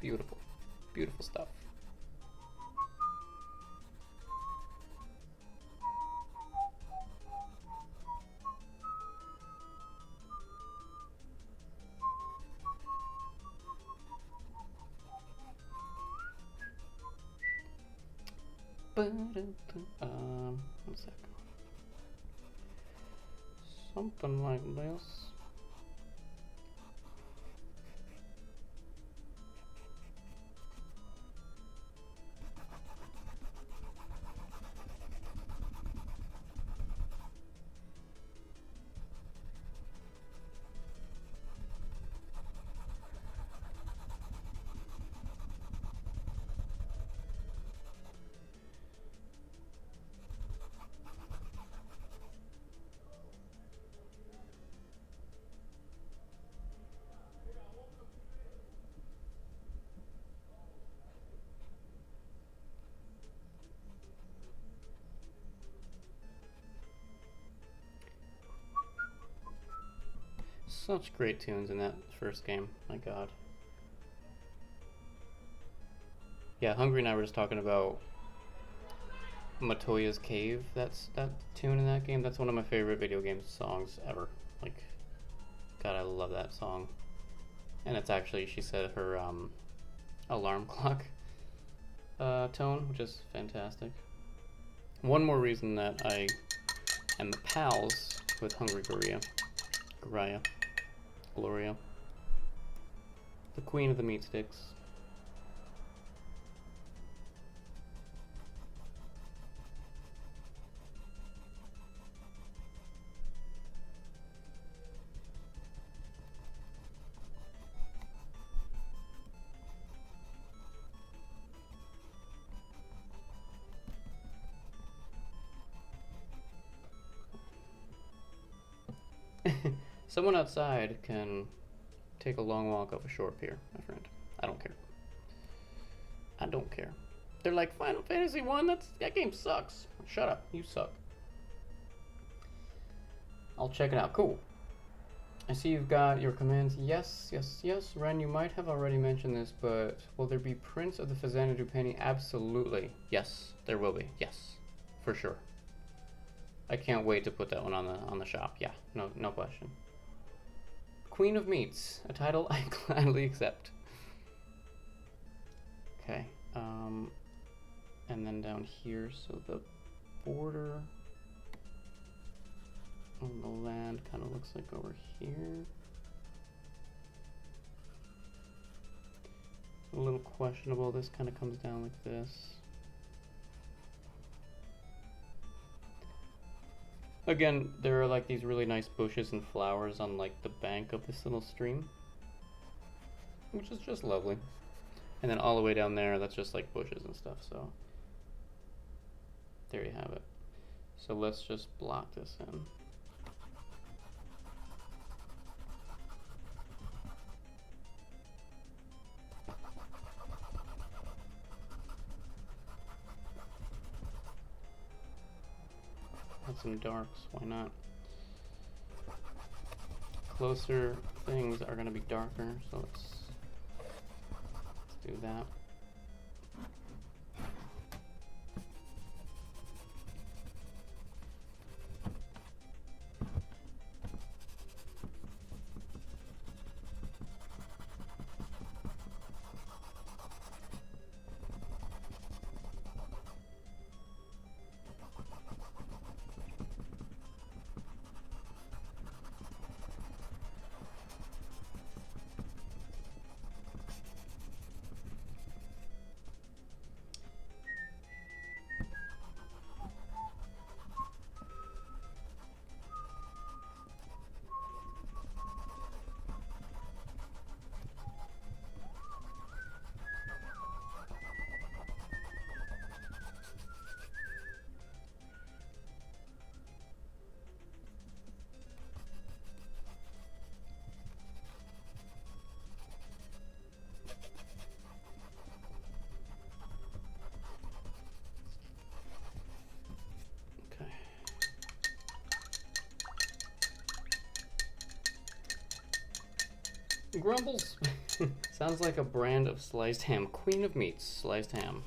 Beautiful, beautiful stuff. One second. Something like this. Such great tunes in that first game, my god. Yeah, Hungry and I were just talking about Matoya's Cave. That's that tune in that game. That's one of my favorite video game songs ever. Like, god, I love that song. And it's actually, she said, her alarm clock tone, which is fantastic. One more reason that I am pals with Hungry Gloria, the queen of the meat sticks. Someone outside can take a long walk up a short pier, my friend. I don't care. I don't care. They're like, Final Fantasy 1, that game sucks. Shut up, you suck. I'll check it out. Cool. I see you've got your commands. Yes, yes, yes. Ren, you might have already mentioned this, but will there be prints of the Xanadu painting? Absolutely. Yes, there will be. Yes, for sure. I can't wait to put that one on the shop. Yeah, no question. Queen of Meats, a title I gladly accept. Okay. And then down here, so the border on the land kind of looks like over here. A little questionable. This kind of comes down like this. Again, there are like these really nice bushes and flowers on like the bank of this little stream, which is just lovely. And then all the way down there, that's just like bushes and stuff, so there you have it. So let's just block this in. Add some darks, why not? Closer things are gonna be darker, so let's do that. Grumbles! Sounds like a brand of sliced ham. Queen of Meats, sliced ham.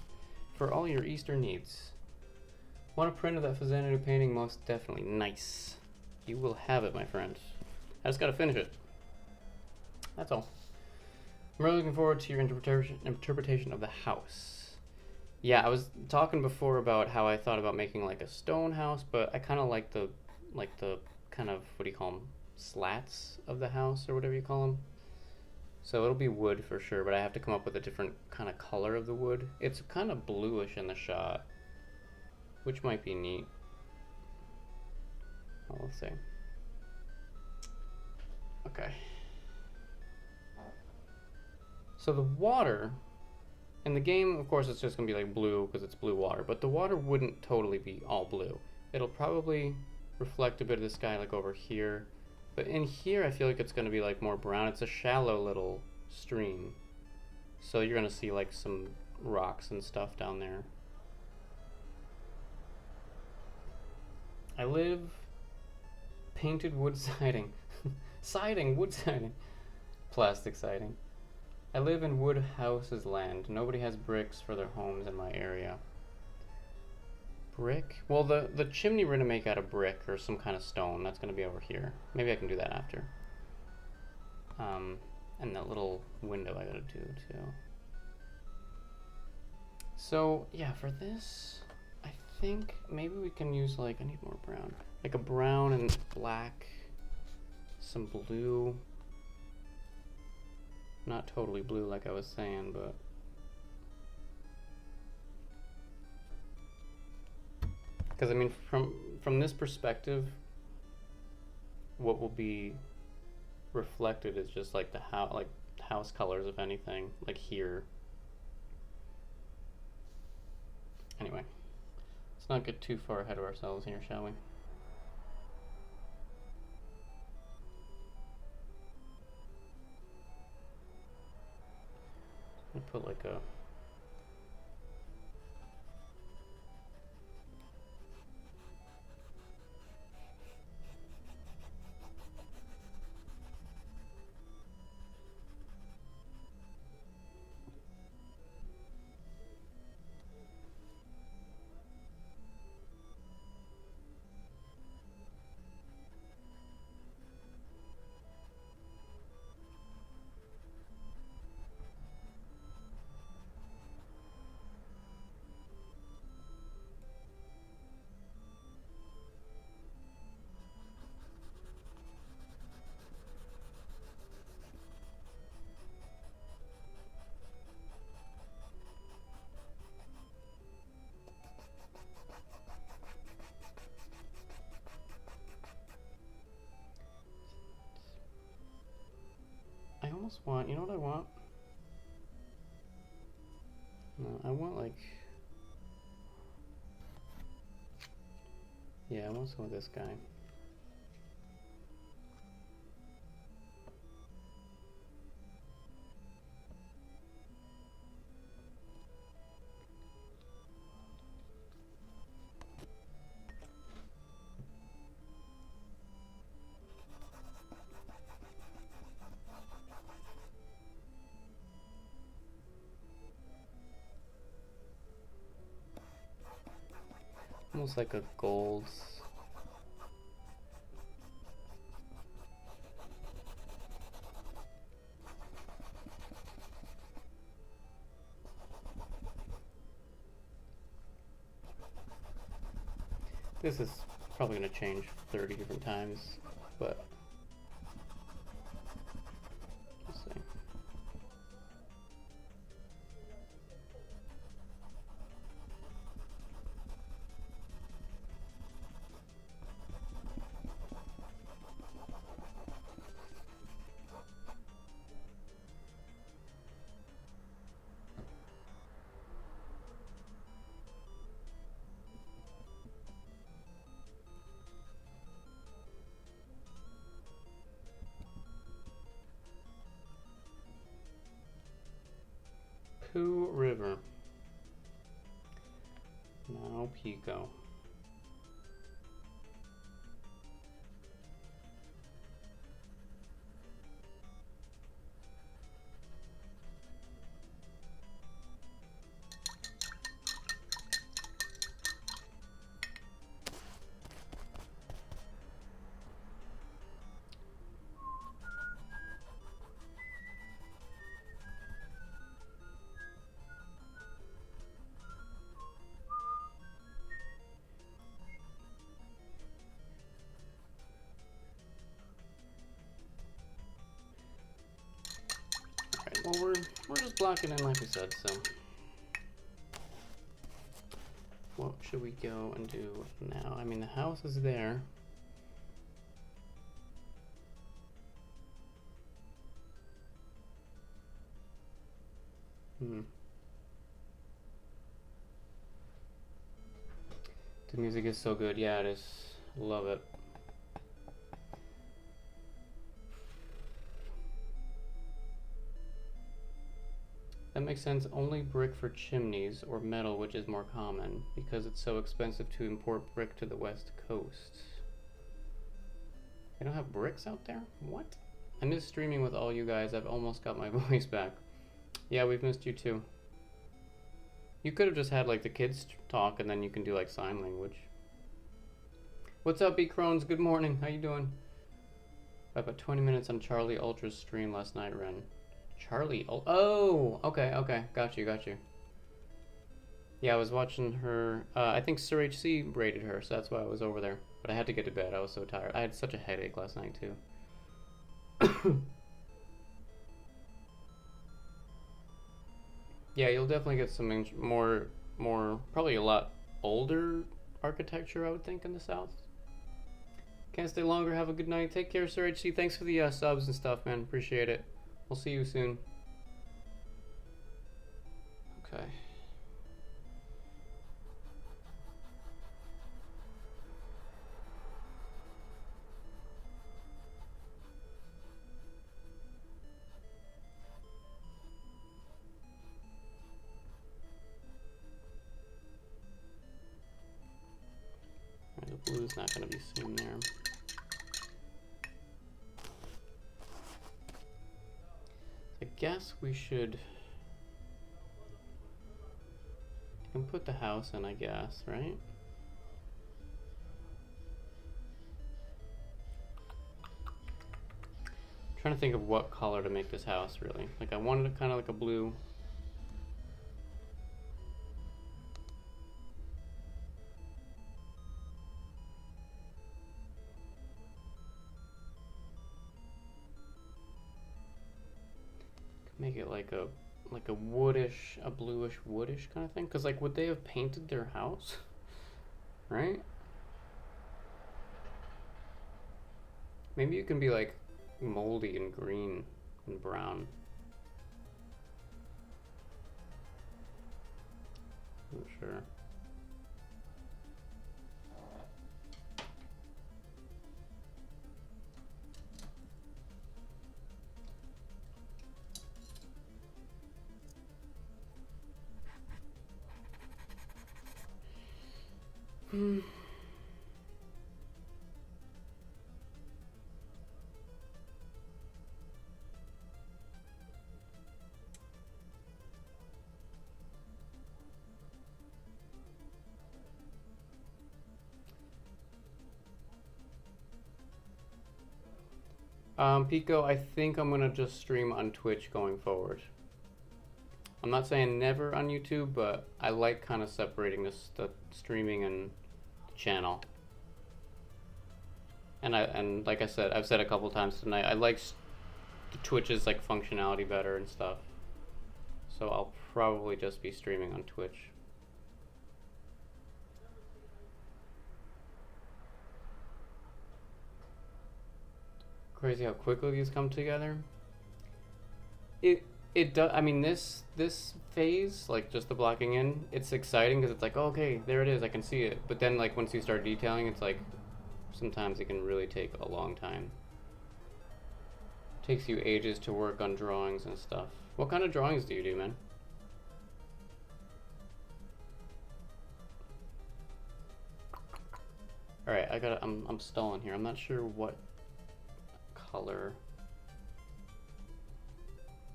For all your Easter needs. Want a print of that Xanadu painting? Most definitely. Nice. You will have it, my friend. I just gotta finish it. That's all. I'm really looking forward to your interpretation of the house. Yeah, I was talking before about how I thought about making like a stone house, but I kind of like the kind of, what do you call them? Slats of the house, or whatever you call them. So it'll be wood for sure, but I have to come up with a different kind of color of the wood. It's kind of bluish in the shot, which might be neat. Well, let's see. Okay. So the water, in the game, of course, it's just going to be like blue because it's blue water, but the water wouldn't totally be all blue. It'll probably reflect a bit of the sky like over here. But in here, I feel like it's going to be like more brown. It's a shallow little stream. So you're going to see like some rocks and stuff down there. I live painted wood siding. Siding, wood siding. Plastic siding. I live in wood houses land. Nobody has bricks for their homes in my area. Brick? Well, the chimney we're going to make out of brick or some kind of stone. That's going to be over here. Maybe I can do that after. And that little window I got to do too. So, yeah, for this, I think maybe we can use like, I need more brown. Like a brown and black, some blue. Not totally blue like I was saying, but because I mean, from this perspective, what will be reflected is just like the house colors, if anything, like here. Anyway, let's not get too far ahead of ourselves here, shall we? I put like a... I almost want, you know what I want? No, I want like... Yeah, I want some of this guy. Almost like a gold. This is probably going to change 30 different times, but let's see. Pooh River. Now Pico. Well, we're just blocking in like we said, so what should we go and do now? I mean, the house is there. The music is so good. Yeah, it is. Love it. That makes sense. Only brick for chimneys, or metal, which is more common, because it's so expensive to import brick to the west coast. They don't have bricks out there? What? I miss streaming with all you guys. I've almost got my voice back. Yeah, we've missed you too. You could have just had like the kids talk and then you can do like sign language. What's up, B Crones? Good morning. How you doing? About 20 minutes on Charlie Ultra's stream last night, Ren. Charlie, oh, okay, got you. Yeah, I was watching her, I think Sir HC rated her, so that's why I was over there. But I had to get to bed, I was so tired. I had such a headache last night, too. Yeah, you'll definitely get some more, probably a lot older architecture, I would think, in the South. Can't stay longer, have a good night. Take care, Sir HC. Thanks for the subs and stuff, man. Appreciate it. We'll see you soon. Okay. blue's not going to be seen there. I guess we should... I can put the house in, I guess, right? I'm trying to think of what color to make this house, really. Like, I wanted it kind of like a blue. Make it like a woodish, a bluish woodish kind of thing. Cause like, would they have painted their house? Right? Maybe you can be like moldy and green and brown. I'm not sure. Pico, I think I'm gonna just stream on Twitch going forward. I'm not saying never on YouTube, but I like kind of separating the streaming and the channel. And like I said, I've said a couple times tonight, I like the Twitch's like functionality better and stuff. So I'll probably just be streaming on Twitch. Crazy how quickly these come together. It does. I mean, this phase, like just the blocking in, it's exciting because it's like, oh, okay, there it is, I can see it. But then like once you start detailing, it's like sometimes it can really take a long time. Takes you ages to work on drawings and stuff. What kind of drawings do you do, man? All right, I'm stalling here. I'm not sure what color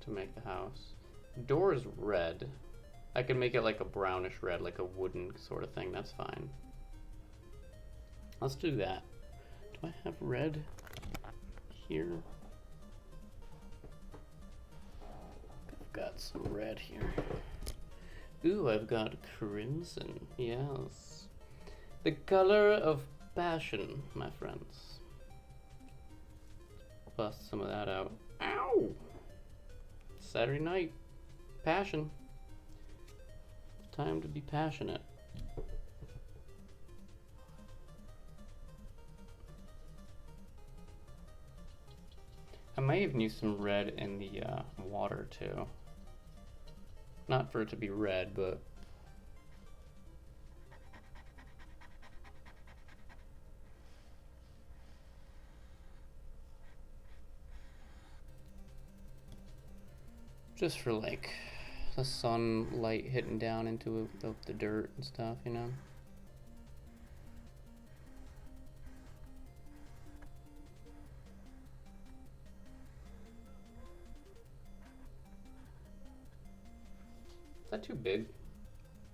to make the house. Door is red. I can make it like a brownish red, like a wooden sort of thing. That's fine. Let's do that. Do I have red here? I've got some red here. Ooh, I've got crimson. Yes. The color of passion, my friends. Bust some of that out. Ow! Saturday night. Passion. Time to be passionate. I may even use some red in the water too. Not for it to be red, but just for like the sunlight hitting down into the dirt and stuff, you know? Is that too big?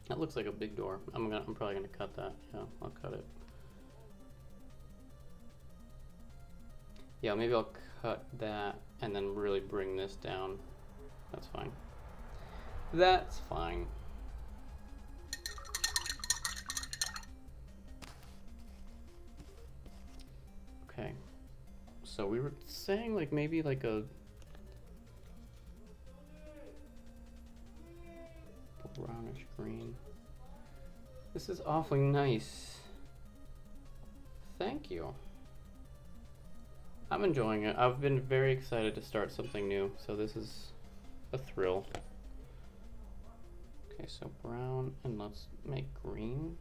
That looks like a big door. I'm probably gonna cut that. Yeah, I'll cut it. Yeah, maybe I'll cut that and then really bring this down. That's fine. That's fine. Okay. So we were saying like maybe like a brownish green. This is awfully nice. Thank you. I'm enjoying it. I've been very excited to start something new, so this is a thrill. Okay, so brown, and let's make green.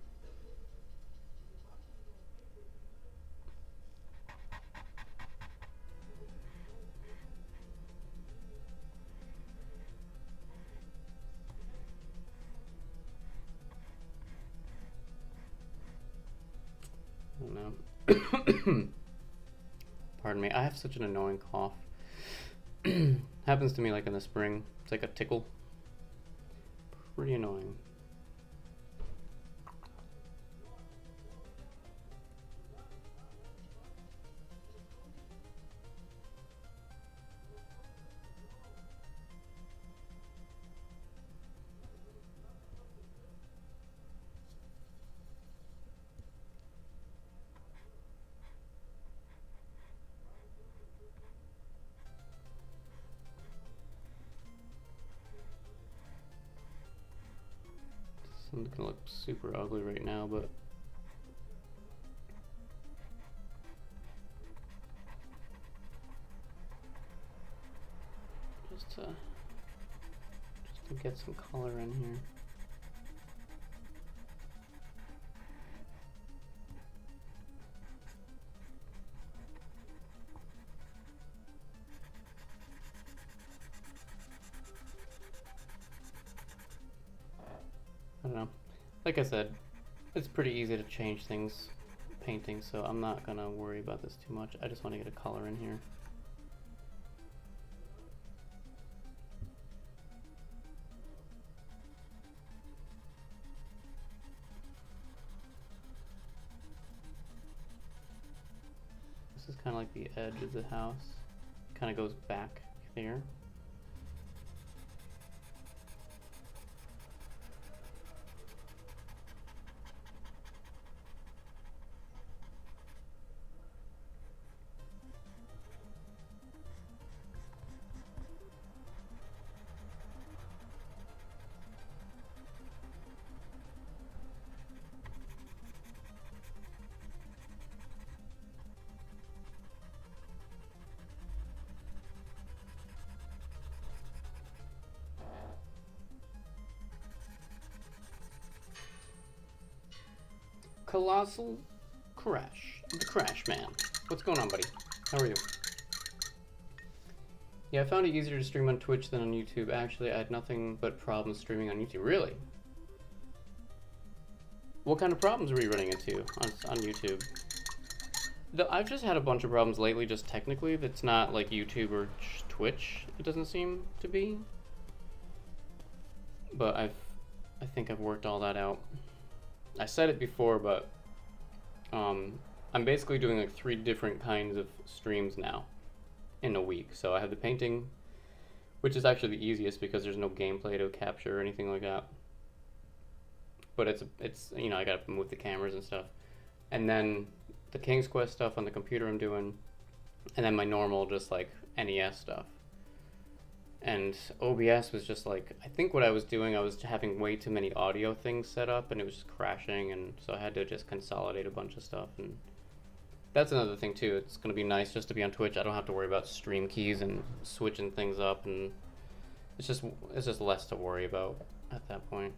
Pardon me, I have such an annoying cough. Happens to me like in the spring. It's like a tickle. Pretty annoying. It's gonna look super ugly right now, but just to get some color in here. I don't know. Like I said, it's pretty easy to change things painting, so I'm not gonna worry about this too much. I just want to get a color in here. This is kind of like the edge of the house. Kind of goes back there. Colossal Crash, the Crash Man. What's going on, buddy? How are you? Yeah, I found it easier to stream on Twitch than on YouTube. Actually, I had nothing but problems streaming on YouTube. Really? What kind of problems were you running into on YouTube? I've just had a bunch of problems lately, just technically. That's not like YouTube or Twitch, it doesn't seem to be. But I think I've worked all that out. I said it before, but I'm basically doing like 3 different kinds of streams now in a week. So I have the painting, which is actually the easiest because there's no gameplay to capture or anything like that. But it's you know, I gotta move the cameras and stuff. And then the King's Quest stuff on the computer I'm doing, and then my normal just like NES stuff. And OBS was just like, I think what I was doing, I was having way too many audio things set up and it was just crashing, and so I had to just consolidate a bunch of stuff. And that's another thing too, it's gonna be nice just to be on Twitch. I don't have to worry about stream keys and switching things up, and it's just less to worry about at that point.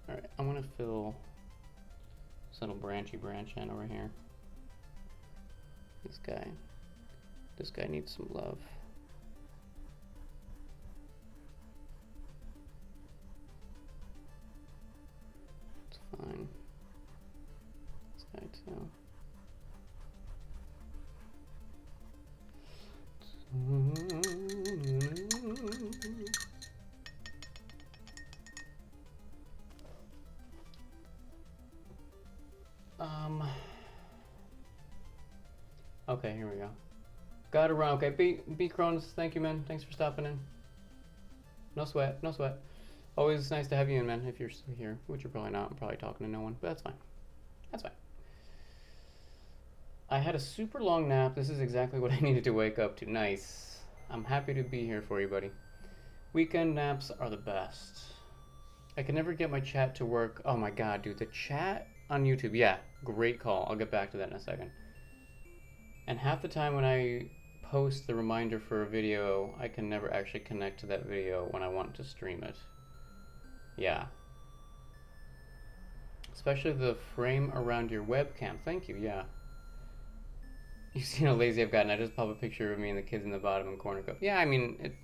Alright, I'm gonna fill this little branch in over here. This guy needs some love. It's fine. This guy too. Okay, here we go. Got to run. Okay, B Crohn's, thank you, man. Thanks for stopping in. No sweat, no sweat. Always nice to have you in, man, if you're still here, which you're probably not. I'm probably talking to no one, but that's fine. That's fine. I had a super long nap. This is exactly what I needed to wake up to. Nice. I'm happy to be here for you, buddy. Weekend naps are the best. I can never get my chat to work. Oh my god, dude, the chat on YouTube. Yeah, great call. I'll get back to that in a second. And half the time when I post the reminder for a video, I can never actually connect to that video when I want to stream it. Yeah. Especially the frame around your webcam. Thank you, yeah. You've seen how lazy I've gotten. I just pop a picture of me and the kids in the bottom corner. Go, yeah, I mean,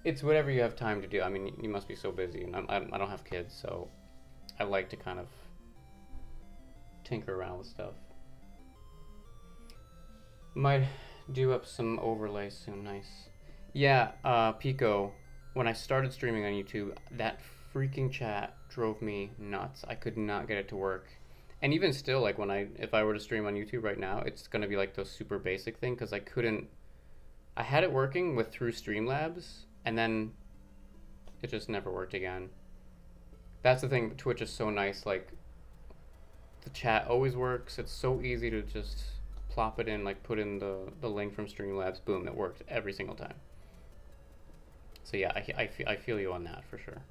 it's whatever you have time to do. I mean, you must be so busy, and I don't have kids, so I like to kind of tinker around with stuff. Might do up some overlays soon. Nice. Yeah, Pico, when I started streaming on YouTube, that freaking chat drove me nuts. I could not get it to work. And even still, like if I were to stream on YouTube right now, it's gonna be like those super basic thing because I had it working through Streamlabs, and then it just never worked again. That's the thing. Twitch is so nice. Like, the chat always works. It's so easy to just plop it in, like put in the link from Streamlabs. Boom, it worked every single time. So yeah, I feel you on that for sure.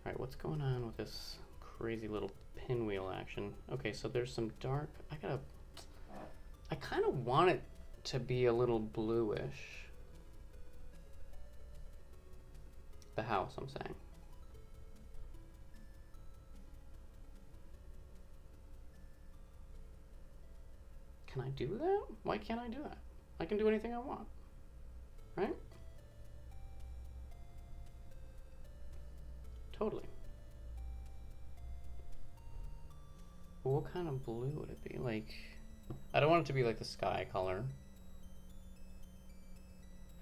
All right, what's going on with this crazy little pinwheel action? Okay, so there's some dark. I kind of want it to be a little bluish. The house, I'm saying. Can I do that? Why can't I do that? I can do anything I want, right? Totally. But what kind of blue would it be? Like, I don't want it to be like the sky color.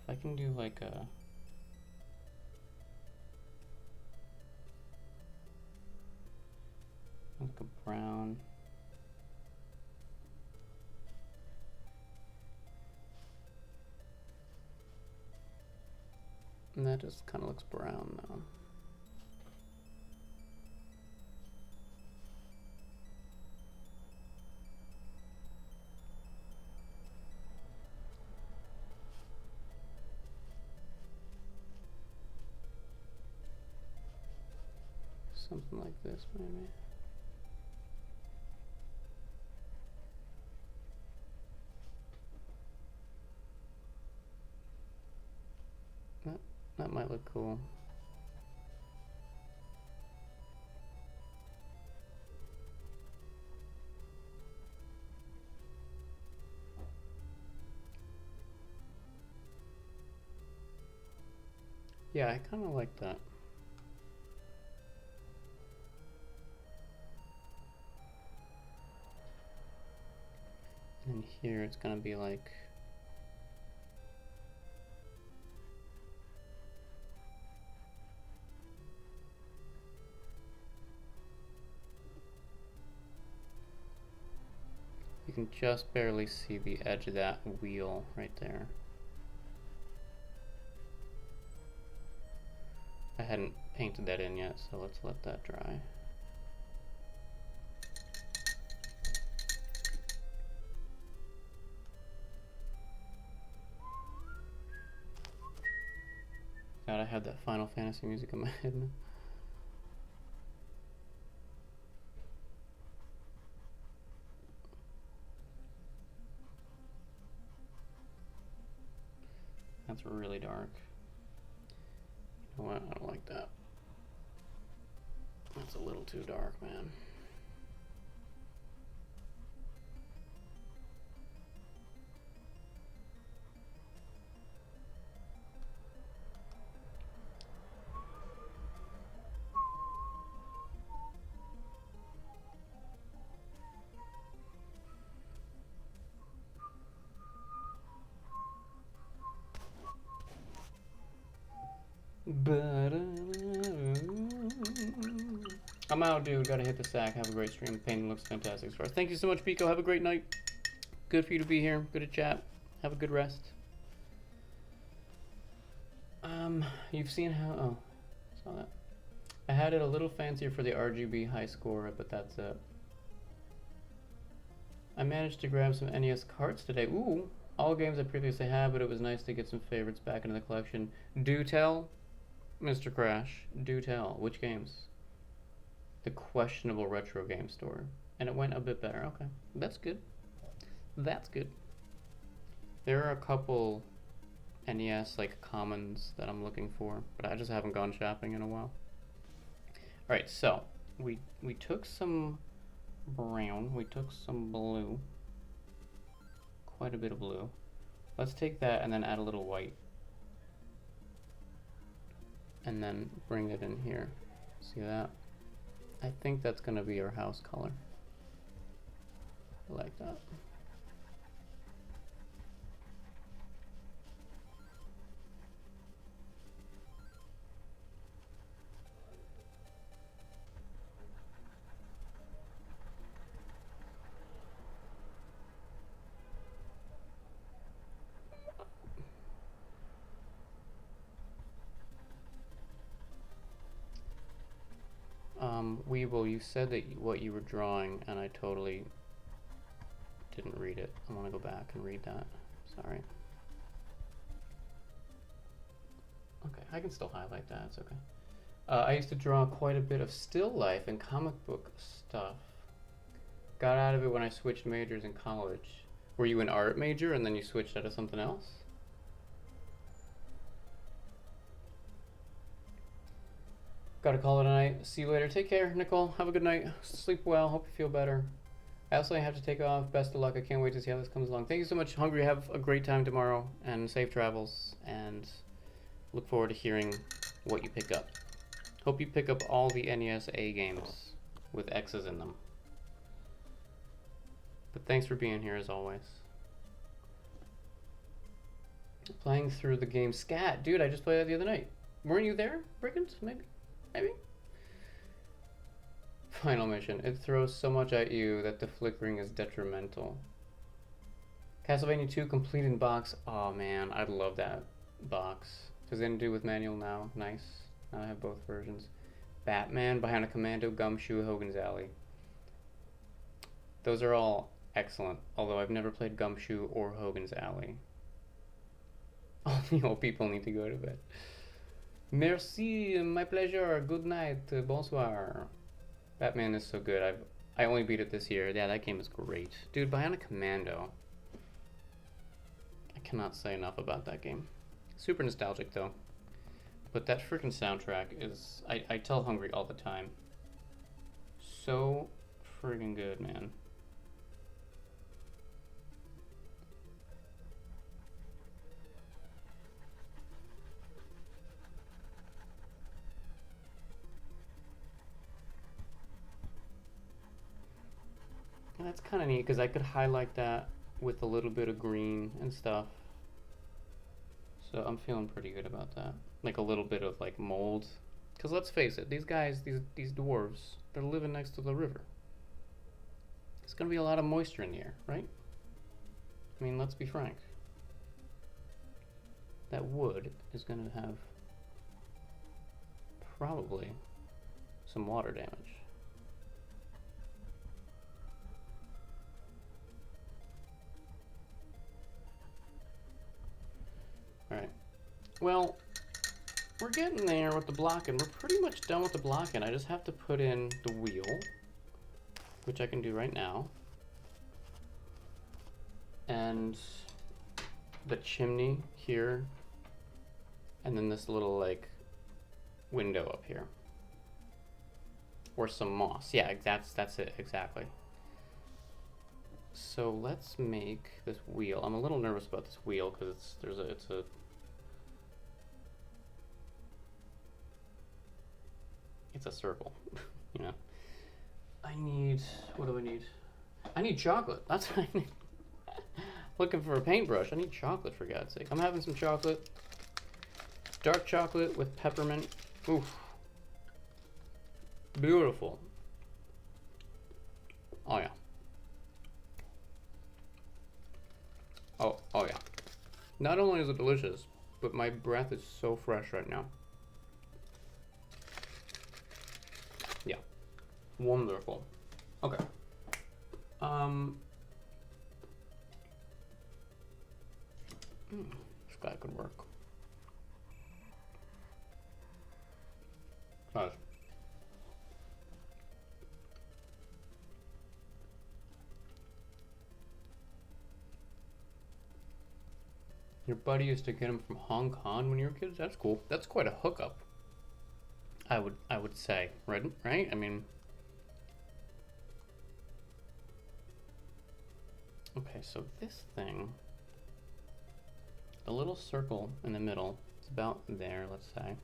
If I can do like a brown. And that just kind of looks brown though. Something like this, maybe. That might look cool. Yeah, I kind of like that. And then here it's gonna be like you can just barely see the edge of that wheel right there. I hadn't painted that in yet, so let's let that dry. God, I have that Final Fantasy music in my head now. That's really dark. You know what? I don't like that. That's a little too dark, man. I'm out, dude. Gotta hit the sack. Have a great stream. Painting looks fantastic as far as. Thank you so much, Pico. Have a great night. Good for you to be here. Good to chat. Have a good rest. You've seen how... Oh, saw that. I had it a little fancier for the RGB high score, but that's it. I managed to grab some NES carts today. Ooh, all games I previously had, but it was nice to get some favorites back into the collection. Do tell, Mr. Crash. Do tell. Which games? The questionable retro game store. And it went a bit better. Okay, that's good. That's good. There are a couple NES like commons that I'm looking for, but I just haven't gone shopping in a while. All right, so we took some brown, we took some blue, quite a bit of blue. Let's take that and then add a little white, and then bring it in here. See that? I think that's gonna be our house color. I like that. Weeble, you said that what you were drawing, and I totally didn't read it. I want to go back and read that. Sorry. Okay, I can still highlight that. It's okay. I used to draw quite a bit of still life and comic book stuff. Got out of it when I switched majors in college. Were you an art major and then you switched out of something else? Gotta call it a night. See you later. Take care, Nicole. Have a good night. Sleep well. Hope you feel better. I also have to take off. Best of luck. I can't wait to see how this comes along. Thank you so much, Hungry. Have a great time tomorrow and safe travels. And look forward to hearing what you pick up. Hope you pick up all the NES A games with X's in them. But thanks for being here as always. Playing through the game Scat. Dude, I just played that the other night. Weren't you there, Brickens? Maybe? Final mission. It throws so much at you that the flickering is detrimental. Castlevania 2 complete in box. Oh man, I'd love that box. Does it do with manual now? Nice. Now I have both versions. Batman, Bionic Commando, Gumshoe, Hogan's Alley. Those are all excellent, although I've never played Gumshoe or Hogan's Alley. All the old people need to go to bed. Merci, my pleasure. Good night. Bonsoir. Batman is so good. I only beat it this year. Yeah, that game is great. Dude, Bionic Commando. I cannot say enough about that game. Super nostalgic though. But that freaking soundtrack is, I tell Hungry all the time. So friggin' good, man. And that's kind of neat because I could highlight that with a little bit of green and stuff. So I'm feeling pretty good about that. Like a little bit of like mold. Because let's face it, these guys, these dwarves, they're living next to the river. There's going to be a lot of moisture in the air, right? I mean, let's be frank. That wood is going to have probably some water damage. Alright. Well, we're getting there with the blocking. We're pretty much done with the blocking. I just have to put in the wheel, which I can do right now. And the chimney here. And then this little, like, window up here. Or some moss. Yeah, that's it, exactly. So let's make this wheel. I'm a little nervous about this wheel because it's a circle, you know. I need, what do I need? I need chocolate. That's what I need. Looking for a paintbrush. I need chocolate, for God's sake. I'm having some chocolate. Dark chocolate with peppermint. Oof. Beautiful. Oh yeah. Oh yeah. Not only is it delicious, but my breath is so fresh right now. Yeah. Wonderful. Okay. This guy could work. Nice. Your buddy used to get him from Hong Kong when you were kids? That's cool. That's quite a hookup. I would say, right? I mean, okay, so this thing, the little circle in the middle, it's about there, let's say.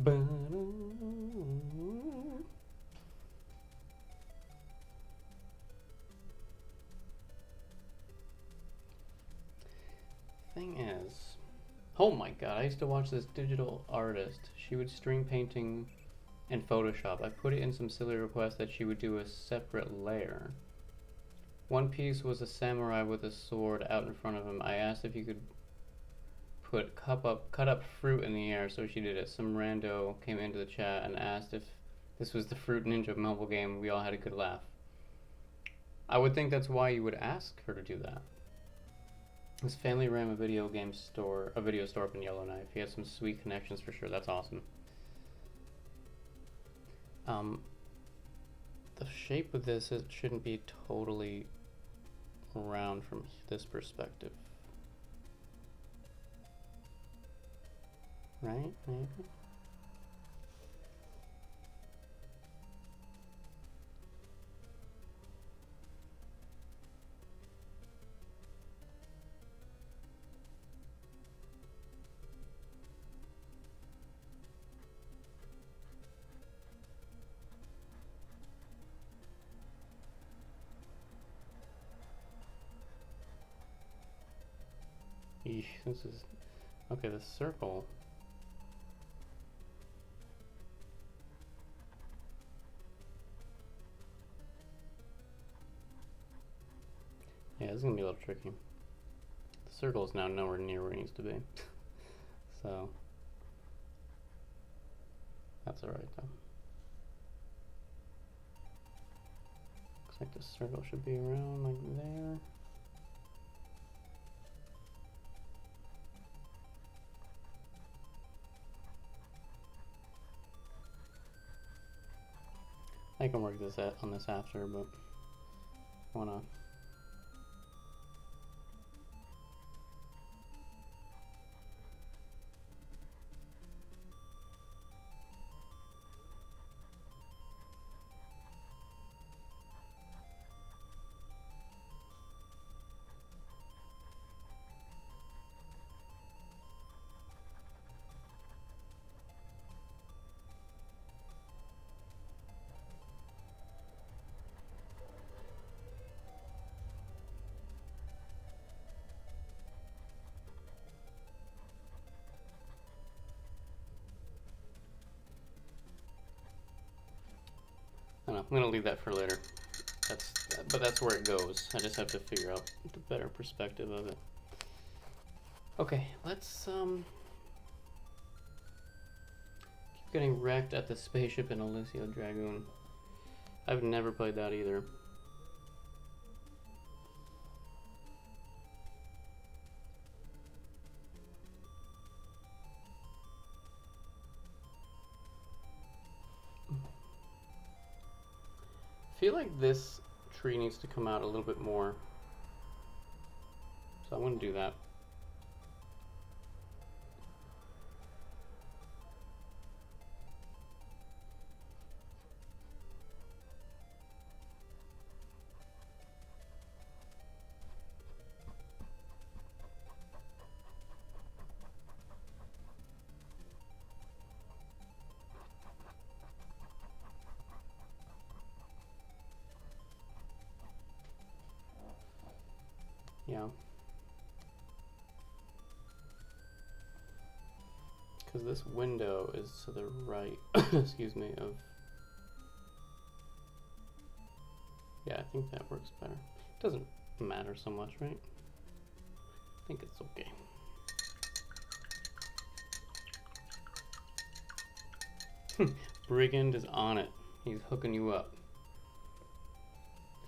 Thing is, oh my god, I used to watch this digital artist. She would stream painting in Photoshop. I put it in some silly request that she would do a separate layer. One piece was a samurai with a sword out in front of him. I asked if you could cut up fruit in the air, so she did it. Some rando came into the chat and asked if this was the Fruit Ninja mobile game. We all had a good laugh. I would think that's why you would ask her to do that. His family ran a video store up in Yellowknife. He had some sweet connections for sure. That's awesome. The shape of this, it shouldn't be totally round from this perspective. Right? Maybe? Eesh, this is... Okay, the circle... Yeah, this is gonna be a little tricky. The circle is now nowhere near where it needs to be. So... That's alright though. Looks like the circle should be around like there. I can work this on this after, but I wanna. I don't know, I'm gonna leave that for later. But that's where it goes. I just have to figure out the better perspective of it. Okay, let's keep getting wrecked at the spaceship in Elysia Dragoon. I've never played that either. I feel like this tree needs to come out a little bit more, so I'm going to do that. Yeah. Because this window is to the right, excuse me, of... Yeah, I think that works better. It doesn't matter so much, right? I think it's okay. Brigand is on it. He's hooking you up.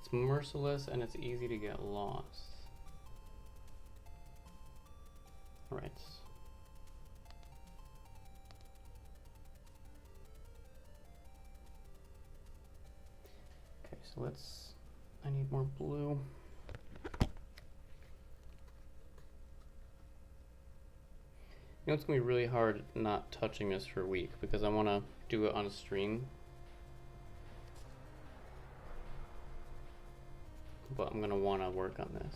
It's merciless and it's easy to get lost. Alright. Okay, so I need more blue. You know, it's gonna be really hard not touching this for a week because I wanna do it on a stream. But I'm gonna wanna work on this.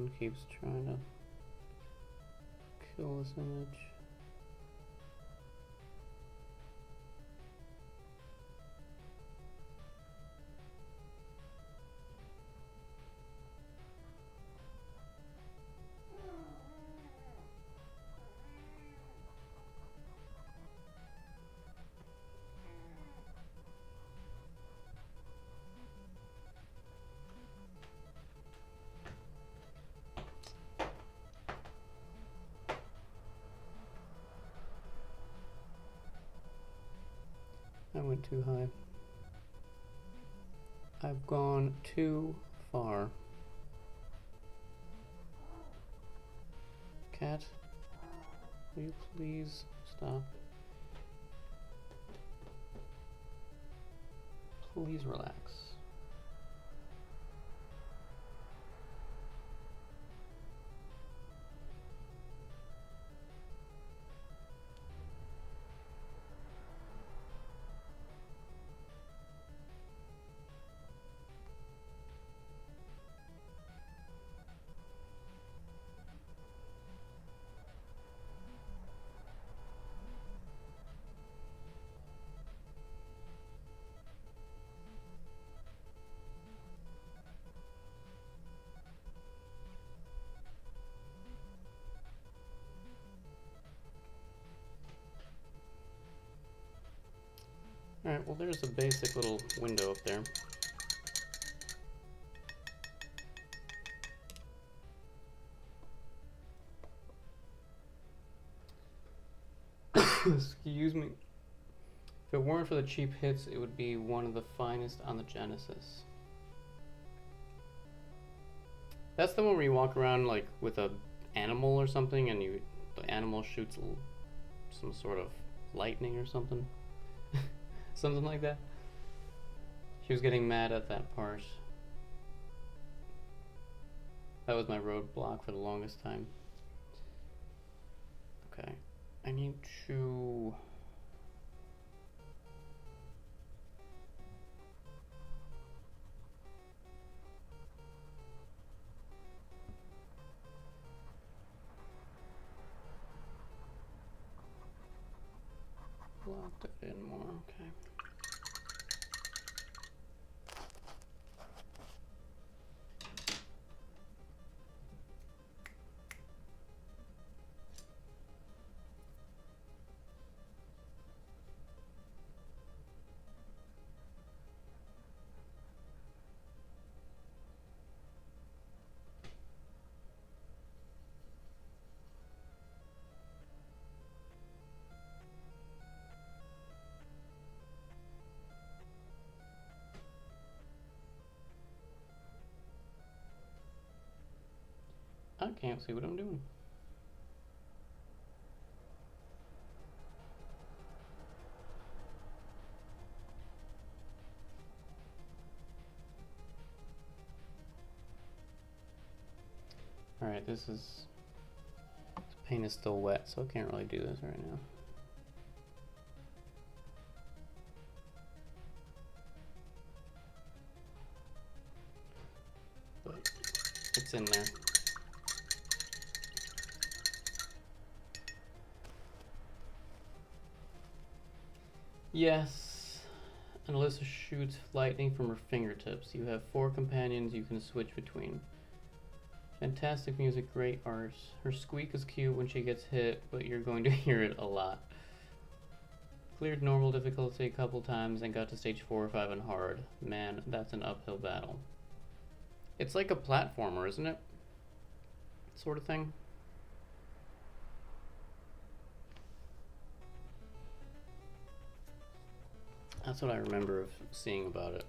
One keeps trying to kill this image. I went too high. I've gone too far. Cat, will you please stop? Please relax. Alright, well there's a basic little window up there. Excuse me. If it weren't for the cheap hits, it would be one of the finest on the Genesis. That's the one where you walk around like with a animal or something and the animal shoots some sort of lightning or something. Something like that. She was getting mad at that part. That was my roadblock for the longest time. Okay. I need to... block that in more, okay. I can't see what I'm doing. Alright, this paint is still wet, so I can't really do this right now. But it's in there. Yes, and Alyssa shoots lightning from her fingertips. You have 4 companions you can switch between. Fantastic music, great art. Her squeak is cute when she gets hit, but you're going to hear it a lot. Cleared normal difficulty a couple times and got to stage 4 or 5 on hard. Man, that's an uphill battle. It's like a platformer, isn't it? Sort of thing. That's what I remember of seeing about it.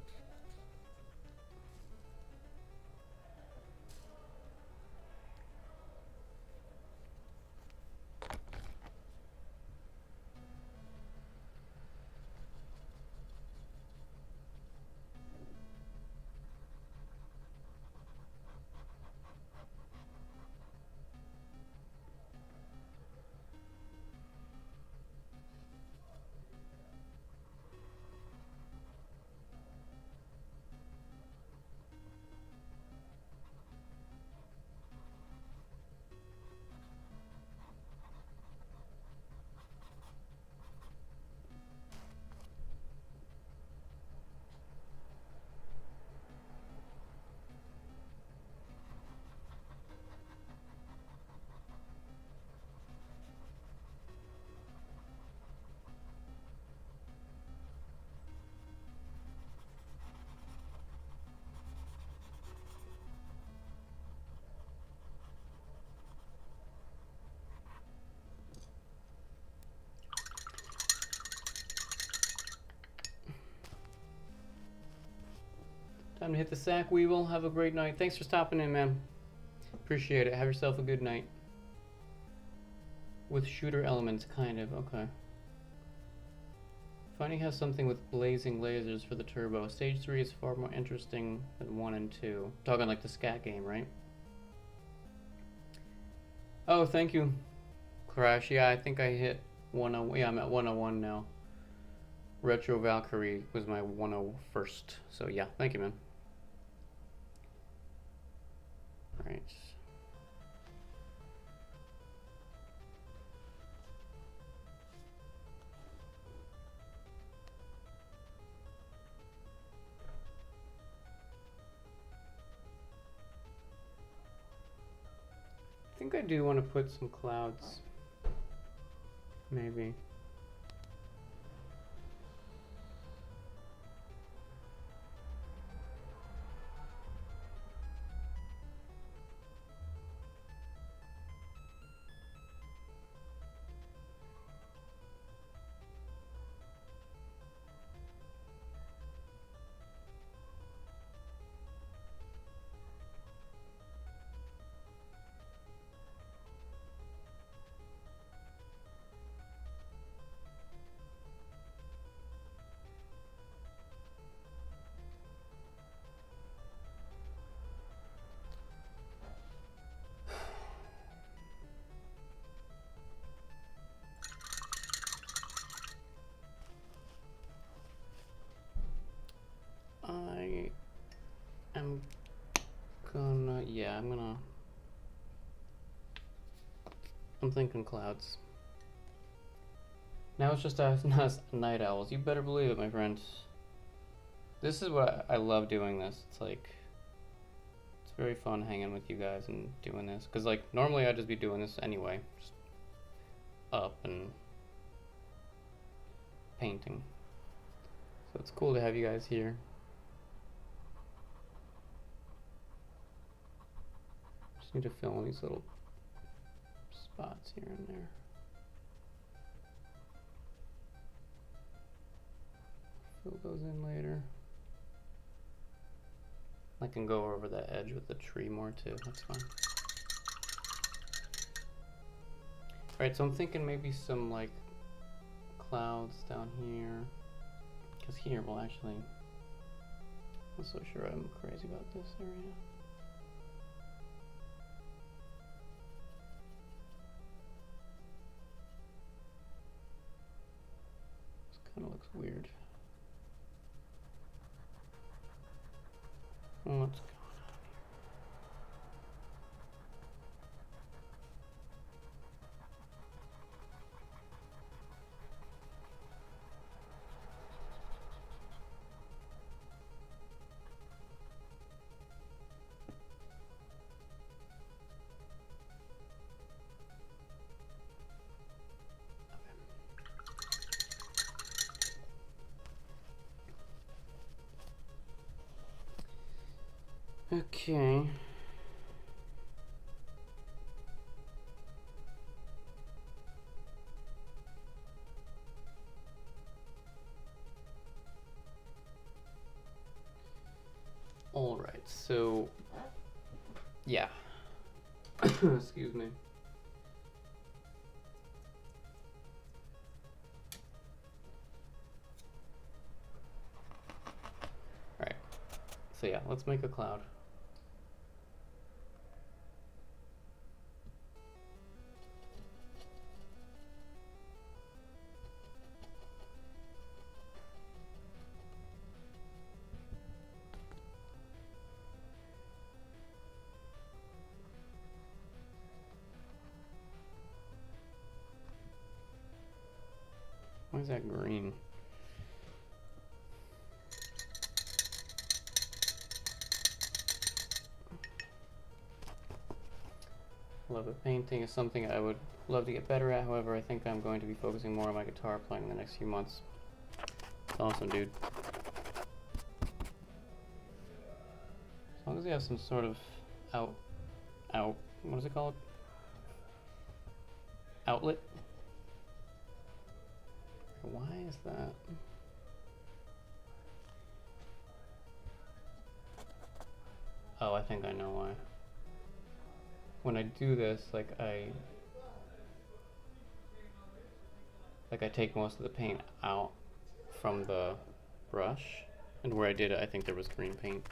Time to hit the sack, Weevil. Have a great night. Thanks for stopping in, man. Appreciate it. Have yourself a good night. With shooter elements, kind of. Okay. Funny has something with blazing lasers for the turbo. Stage 3 is far more interesting than 1 and 2. Talking like the scat game, right? Oh, thank you, Crash. Yeah, I think I hit 101. Yeah, I'm at 101 now. Retro Valkyrie was my 101st. So yeah, thank you, man. Right. I think I do want to put some clouds. Maybe. I am gonna, yeah, I'm thinking clouds. Now it's just us night owls. You better believe it, my friend. This is what I love doing this. It's like, it's very fun hanging with you guys and doing this. Because like, normally I'd just be doing this anyway. Just up and painting. So it's cool to have you guys here. Just need to fill in these little spots here and there. Fill those in later. I can go over that edge with the tree more too, that's fine. Alright, so I'm thinking maybe some like clouds down here. Because here, well actually, I'm not so sure I'm crazy about this area. This kind of looks weird. What's going on here? Okay. All right, so yeah. Excuse me. All right. So yeah, let's make a cloud. Why is that green? Love it. Painting is something I would love to get better at. However, I think I'm going to be focusing more on my guitar playing in the next few months. Awesome, dude. As long as you have some sort of what is it called? Outlet? Why is that? Oh, I think I know why. When I do this, like I take most of the paint out from the brush, and where I did it, I think there was green paint.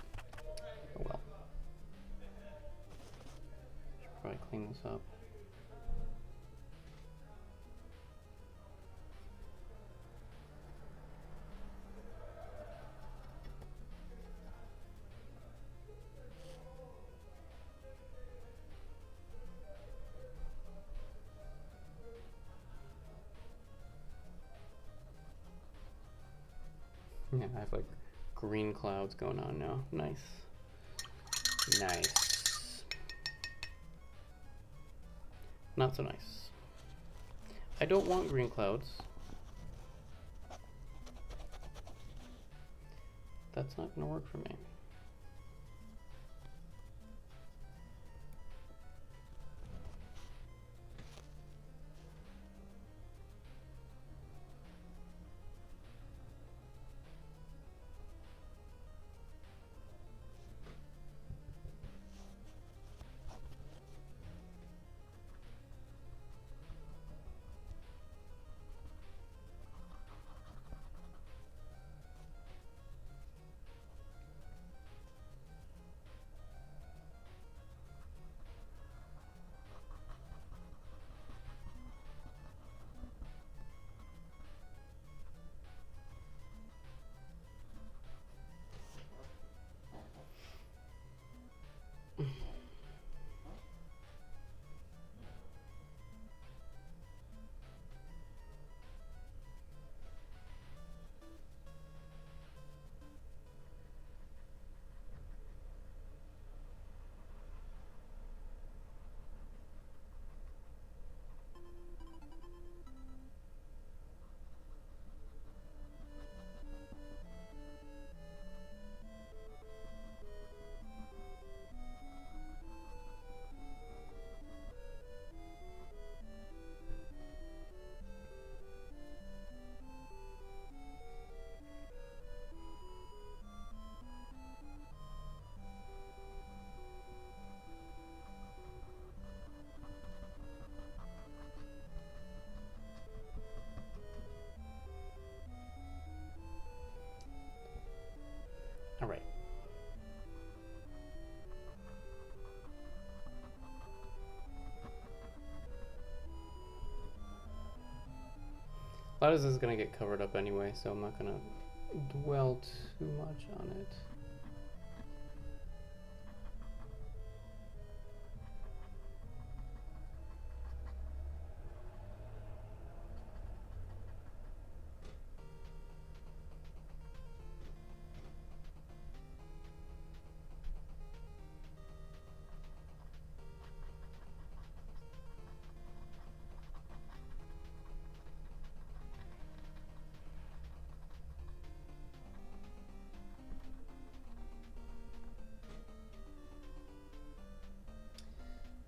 Oh well. Should probably clean this up. Yeah, I have like green clouds going on now. Nice. Nice. Not so nice. I don't want green clouds. That's not gonna work for me. All right. A lot of this is gonna get covered up anyway, so I'm not gonna dwell too much on it.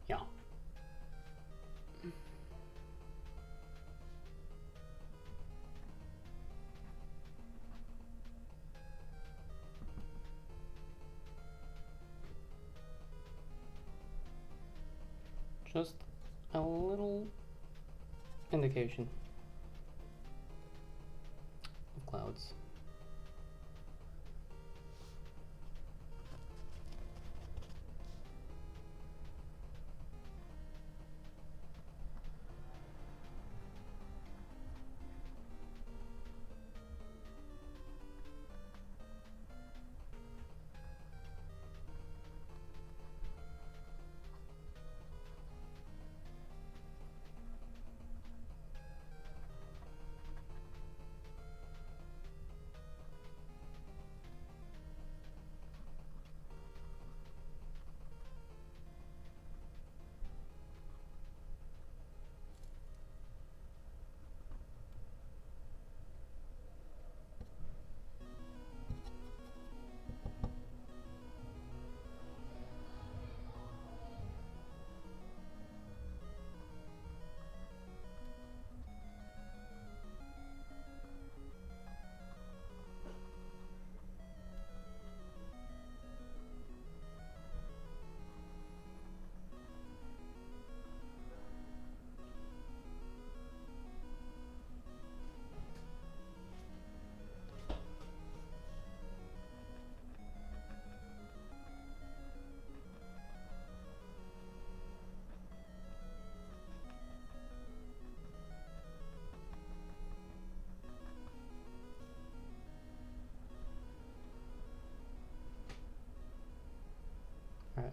Yeah. Just a little indication of clouds.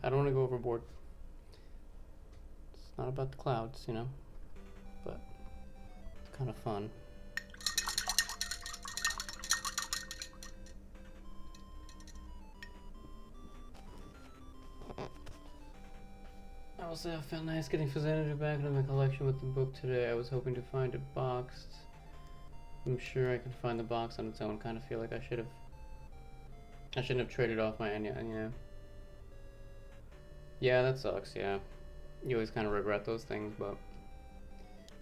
I don't want to go overboard. It's not about the clouds, you know, but it's kind of fun. I will say I felt nice getting Xanadu back into my collection with the book today. I was hoping to find it boxed. I'm sure I can find the box on its own. Kind of feel like I shouldn't have traded off my Anya, yeah. Yeah, that sucks, yeah. You always kind of regret those things, but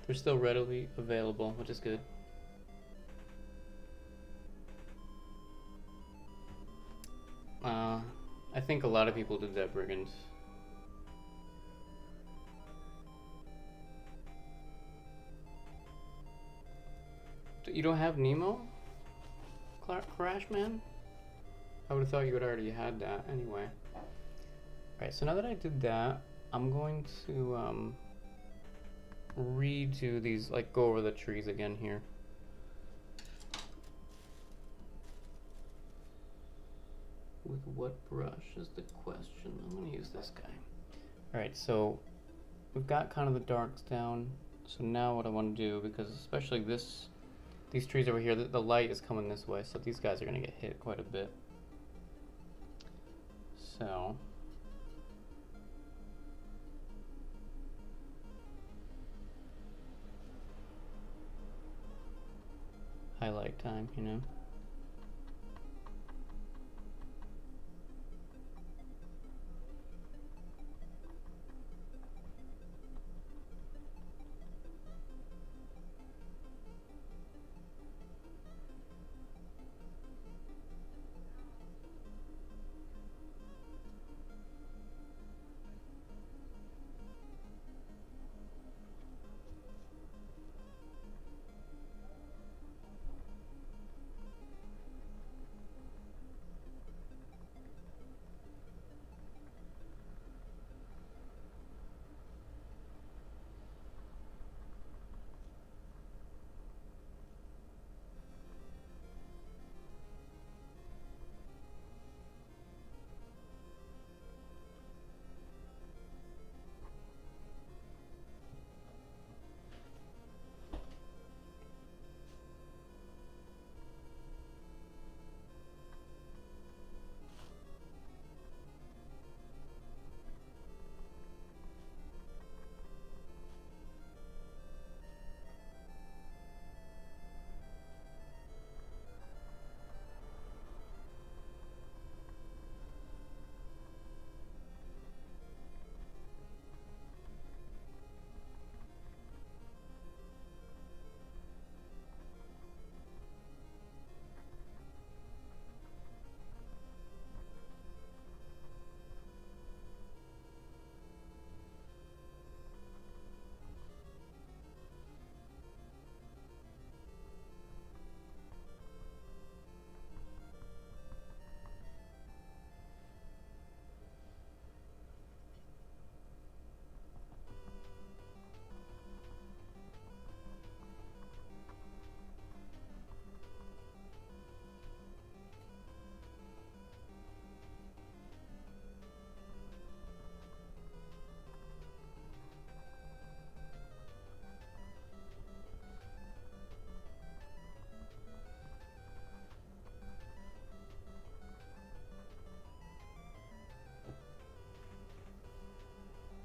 they're still readily available, which is good. I think a lot of people did that, Brigands. You don't have Nemo? Crash Man? I would have thought you would already had that anyway. Alright, so now that I did that, I'm going to redo these, like go over the trees again here. With what brush is the question? I'm going to use this guy. Alright, so we've got kind of the darks down. So now what I want to do, because especially these trees over here, the light is coming this way, so these guys are going to get hit quite a bit. So highlight time, you know.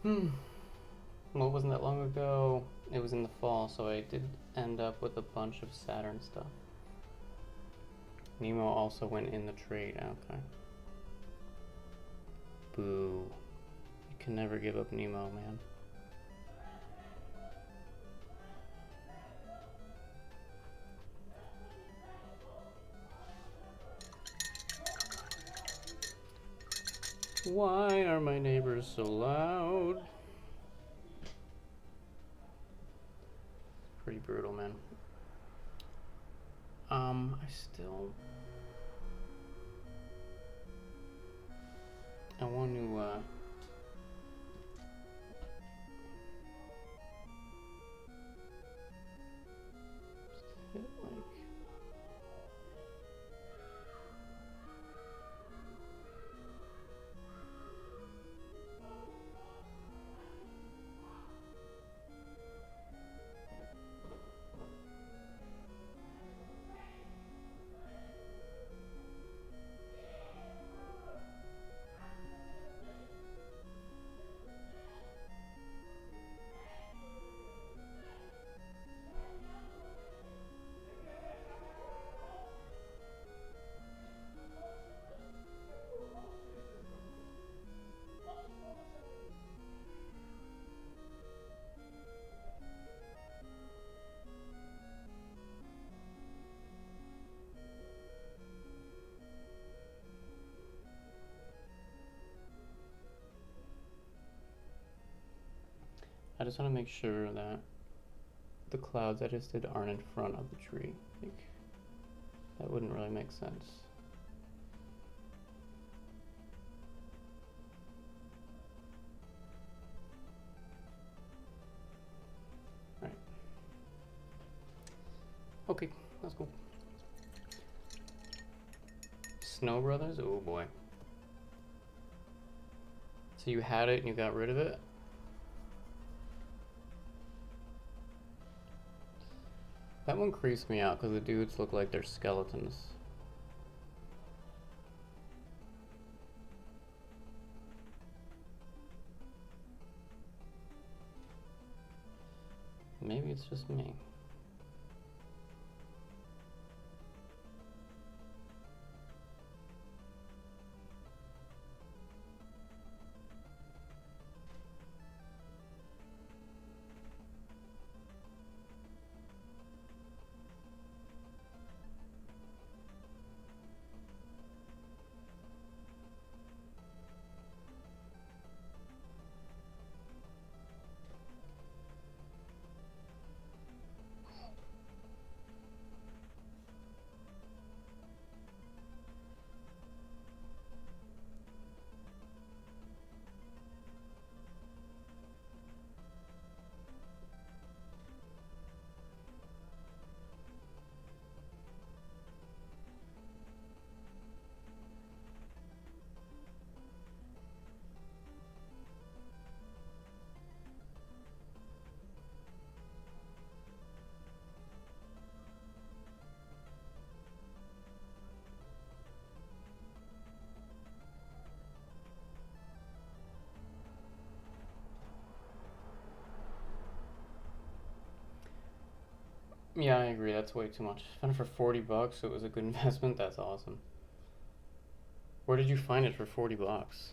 Well, it wasn't that long ago. It was in the fall, so I did end up with a bunch of Saturn stuff. Nemo also went in the trade. Okay. Boo. You can never give up Nemo, man. Why are my neighbors so loud? Pretty brutal, man. I want to hit like I just want to make sure that the clouds I just did aren't in front of the tree. Like, that wouldn't really make sense. Alright. Okay, that's cool. Snow Brothers? Oh boy. So you had it and you got rid of it? That one creeps me out because the dudes look like they're skeletons. Maybe it's just me. Yeah, I agree. That's way too much. Found it for 40 bucks, so it was a good investment. That's awesome. Where did you find it for 40 bucks?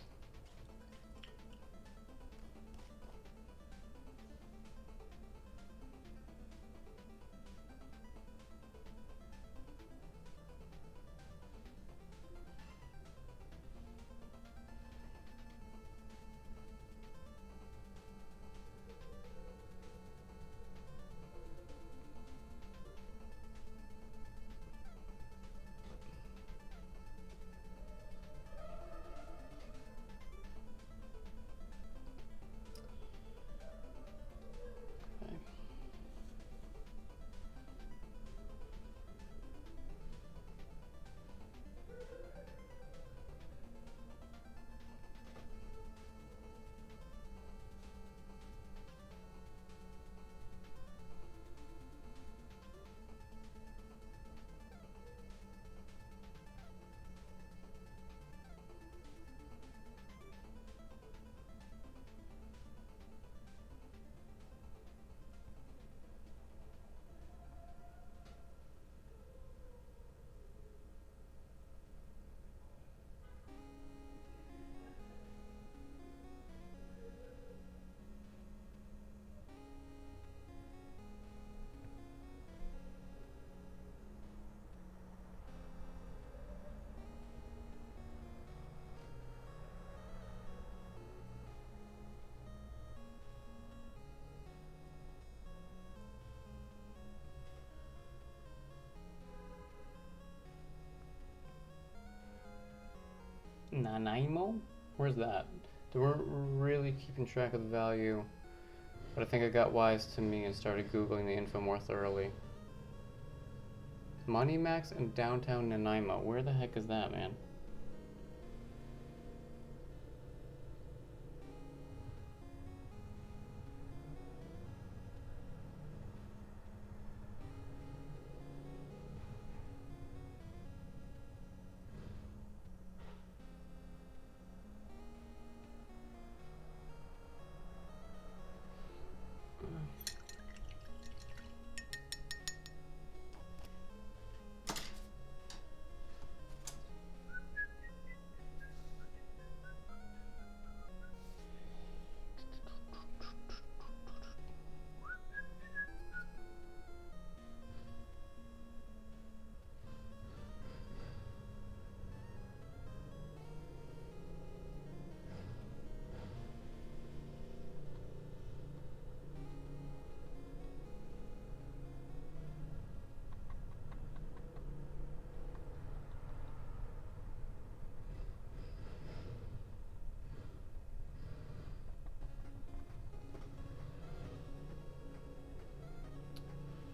Nanaimo? Where's that? They weren't really keeping track of the value, but I think it got wise to me and started Googling the info more thoroughly. Money Max in downtown Nanaimo. Where the heck is that, man?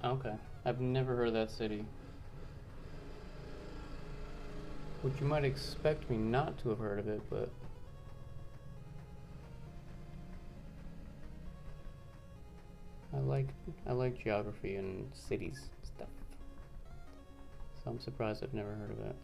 Okay. I've never heard of that city. Which you might expect me not to have heard of it, but... I like geography and cities stuff. So I'm surprised I've never heard of it.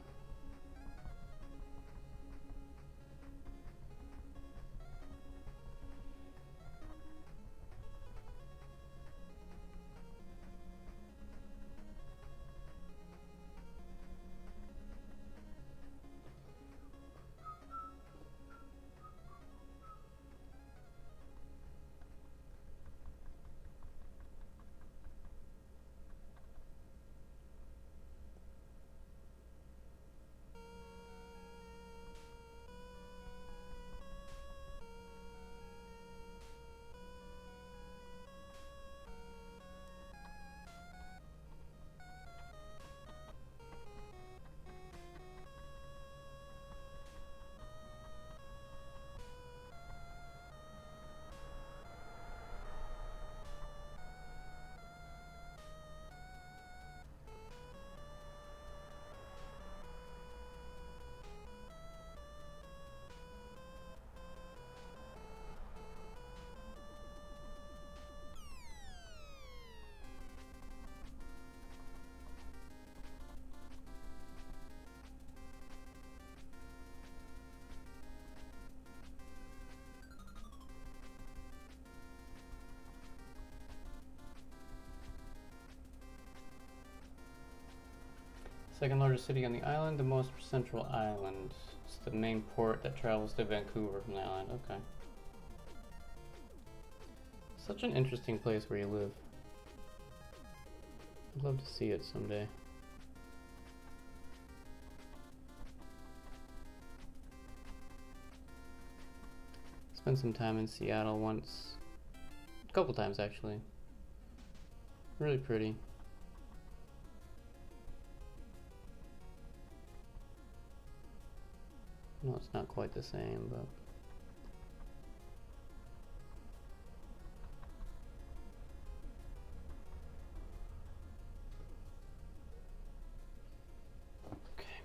Second largest city on the island, the most central island. It's the main port that travels to Vancouver from the island. Okay. Such an interesting place where you live. I'd love to see it someday. Spent some time in Seattle once. A couple times actually. Really pretty. No, it's not quite the same, but... Okay.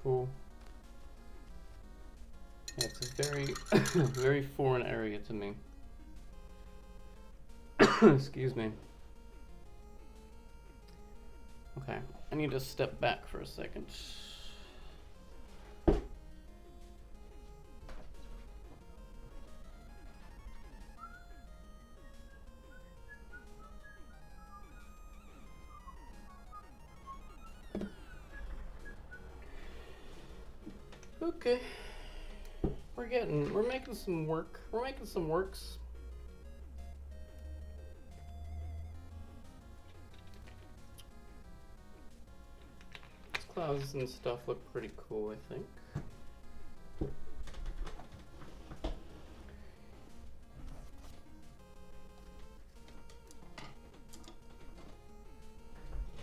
Cool. Yeah, it's a very, very foreign area to me. Excuse me. Okay, I need to step back for a second. Okay. We're making some work. We're making some works. These clouds and stuff look pretty cool, I think.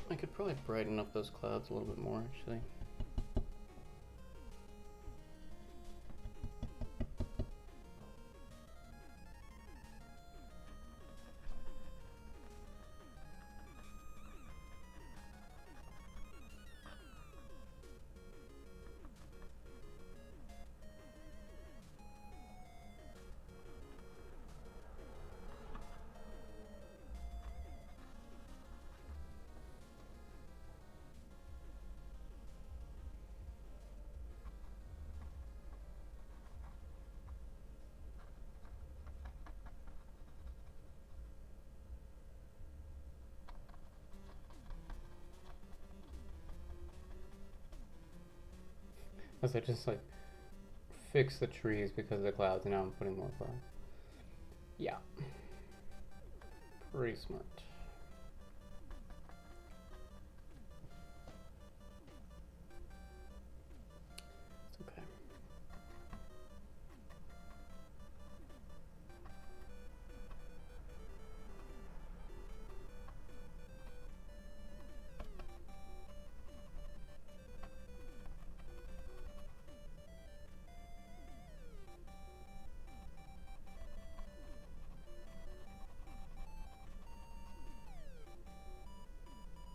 I could probably brighten up those clouds a little bit more, actually. As I just like fix the trees because of the clouds, and now I'm putting more clouds. Yeah. Pretty smart. It's okay.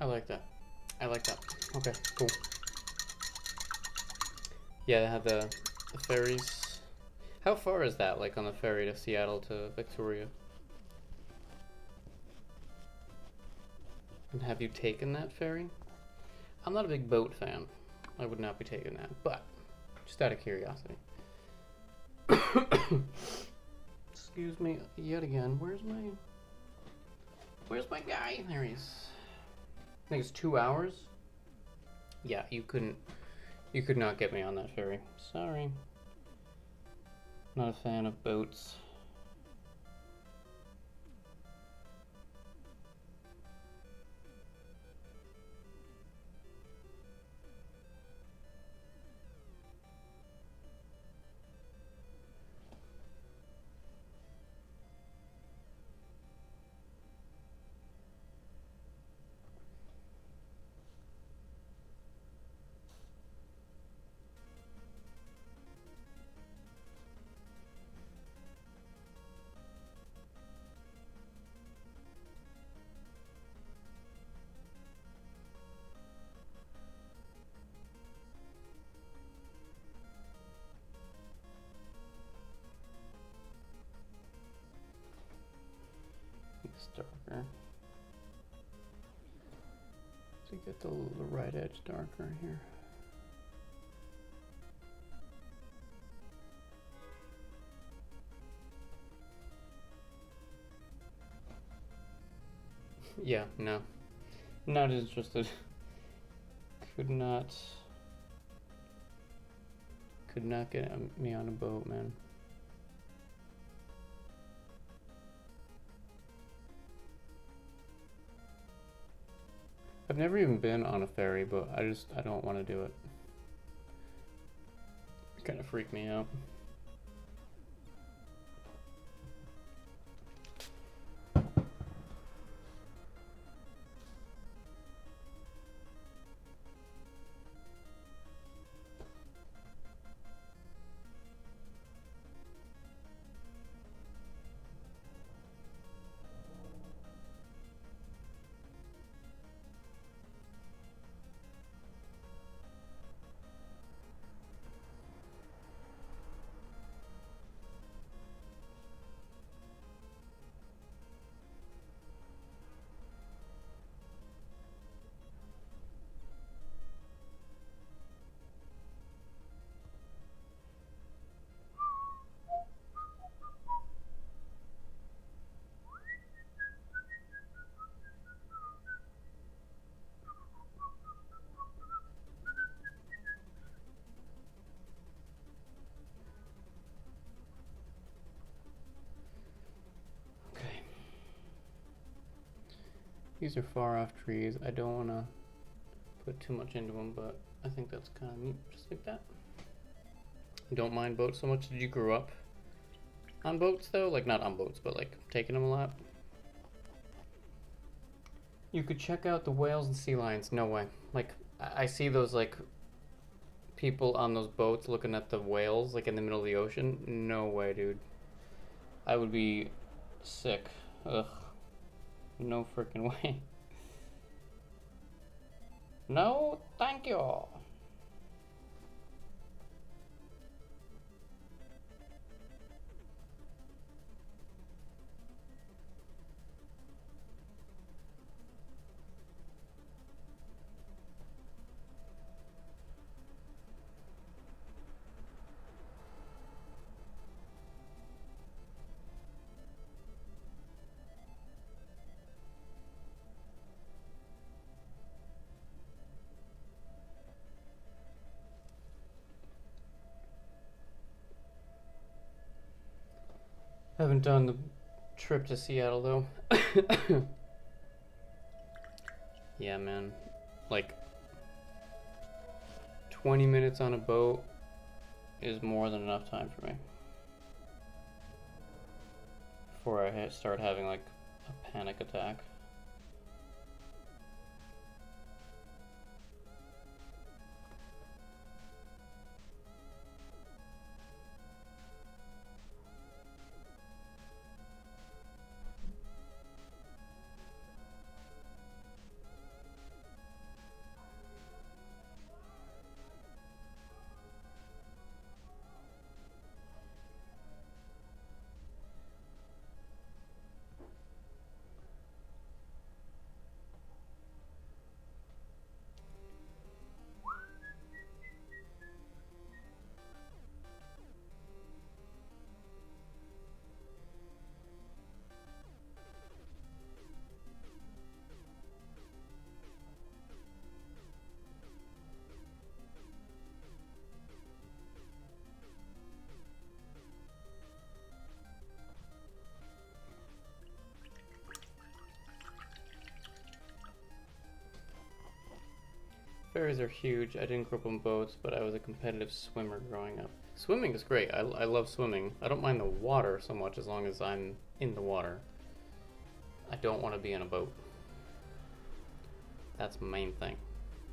I like that. I like that. Okay, cool. Yeah, they have the ferries. How far is that, like, on the ferry to Seattle to Victoria? And have you taken that ferry? I'm not a big boat fan. I would not be taking that, but just out of curiosity. Excuse me yet again. Where's my guy? There he is. I think it's 2 hours. Yeah, you could not get me on that ferry. Sorry. Not a fan of boats. It's darker. To get the right edge darker here. Yeah, no. Not interested. Could not get me on a boat, man. I've never even been on a ferry, but I don't want to do it. It kind of freaked me out. These are far off trees. I don't want to put too much into them, but I think that's kind of neat, just like that. Don't mind boats so much. Did you grow up on boats though? Like not on boats, but like taking them a lot? You could check out the whales and sea lions. No way. Like I see those like people on those boats looking at the whales like in the middle of the ocean. No way, dude. I would be sick. Ugh. No freaking way. No, thank you. Haven't done the trip to Seattle though. Yeah, man. Like 20 minutes on a boat is more than enough time for me before I start having like a panic attack. ferries are huge. I didn't grow up on boats, but I was a competitive swimmer growing up. Swimming is great. I love swimming. I don't mind the water so much as long as I'm in the water. I don't want to be in a boat. That's my main thing.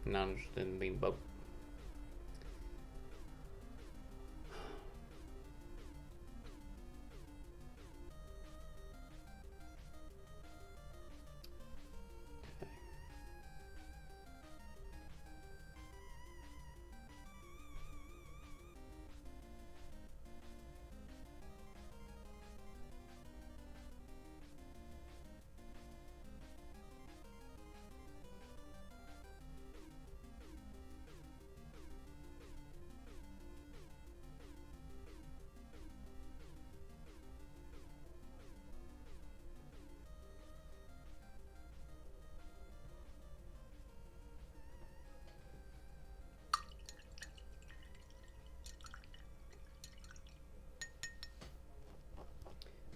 I'm not interested in being a boat.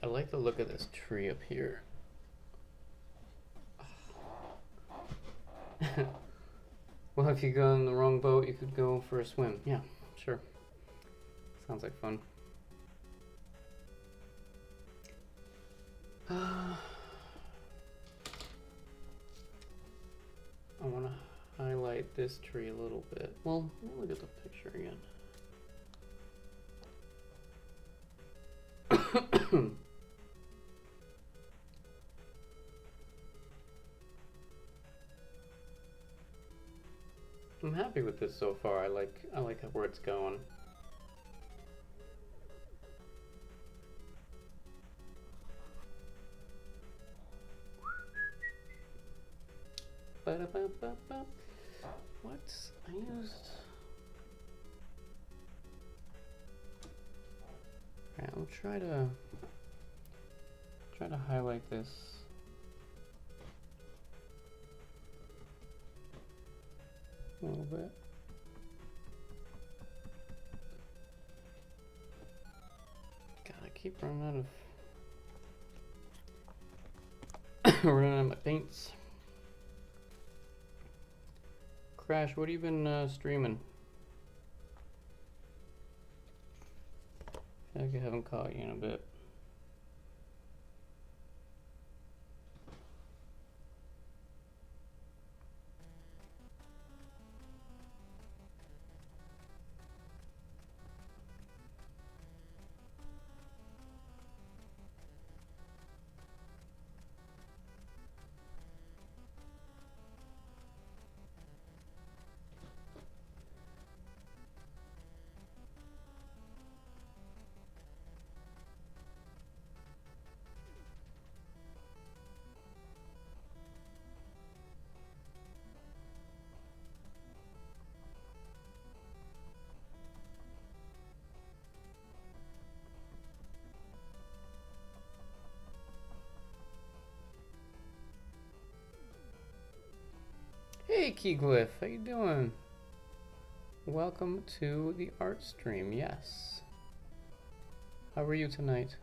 I like the look of this tree up here. Well, if you go in the wrong boat, you could go for a swim. Yeah, sure. Sounds like fun. I want to highlight this tree a little bit. Well, let me look at the picture again. I'm happy with this so far. I like where it's going. What? I used... Alright, I'll try to highlight this. A little bit. God, I keep running out of running out of my paints. Crash, what have you been streaming? I feel like I haven't caught you in a bit. Hey Keyglyph, how you doing? Welcome to the art stream, yes. How are you tonight?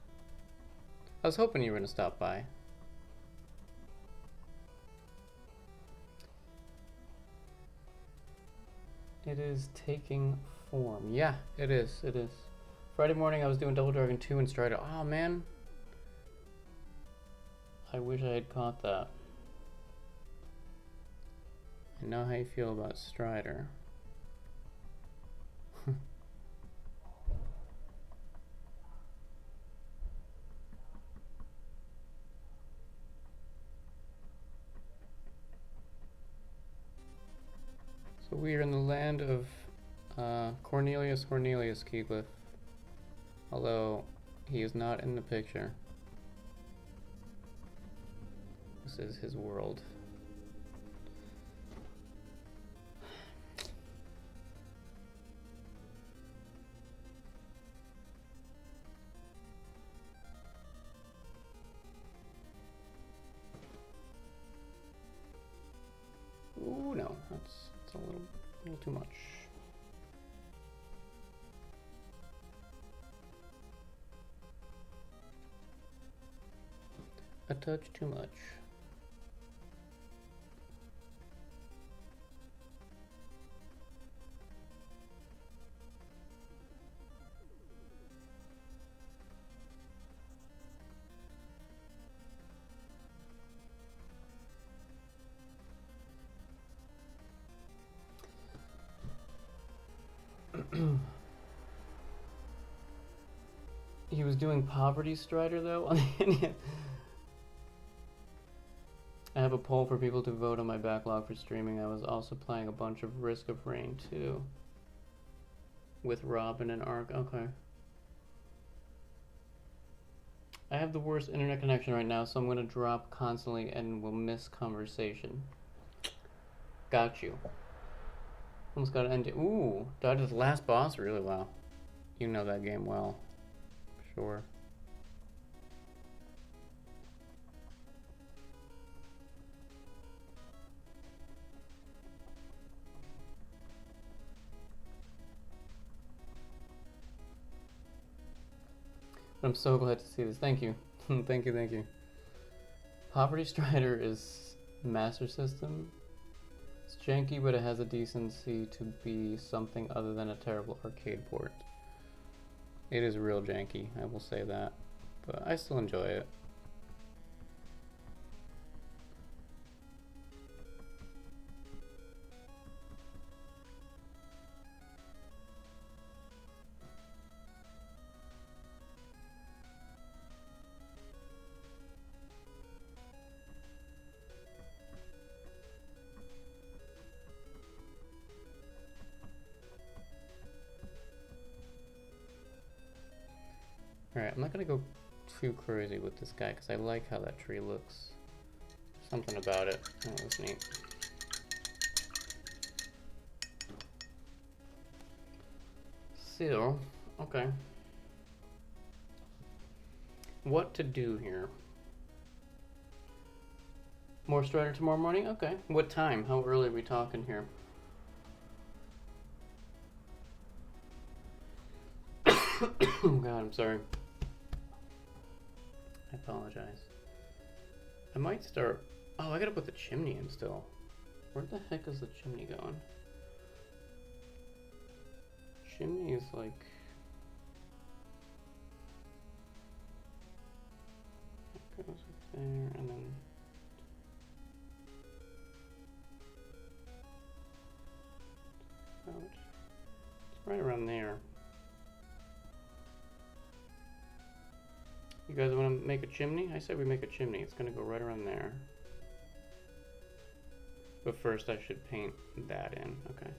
I was hoping you were gonna stop by. It is taking form. Yeah, it is, it is. Friday morning I was doing Double Dragon 2 and Strider. Oh man. I wish I had caught that. I know how you feel about Strider. So we are in the land of Cornelius Keyglyph. Although he is not in the picture. This is his world. Ooh, no, that's a little too much. A touch too much. He was doing Poverty Strider though on the Indian. I have a poll for people to vote on my backlog for streaming. I was also playing a bunch of Risk of Rain 2 with Robin and Ark. Okay. I have the worst internet connection right now, so I'm gonna drop constantly and will miss conversation. Got you. Almost got to end it. Ooh, dodged his last boss really well. You know that game well. Sure. I'm so glad to see this. Thank you. Thank you, thank you. Poverty Strider is Master System. It's janky, but it has a decency to be something other than a terrible arcade port. It is real janky, I will say that. But I still enjoy it. Alright, I'm not gonna go too crazy with this guy because I like how that tree looks. Something about it. Oh, that's neat. So, okay. What to do here? More Strider tomorrow morning? Okay. What time? How early are we talking here? Oh god, I'm sorry. I apologize. I might start... Oh, I gotta put the chimney in still. Where the heck is the chimney going? Chimney is like... It goes up there and then... It's right around there. You guys want to make a chimney? I said we make a chimney. It's going to go right around there. But first I should paint that in. Okay.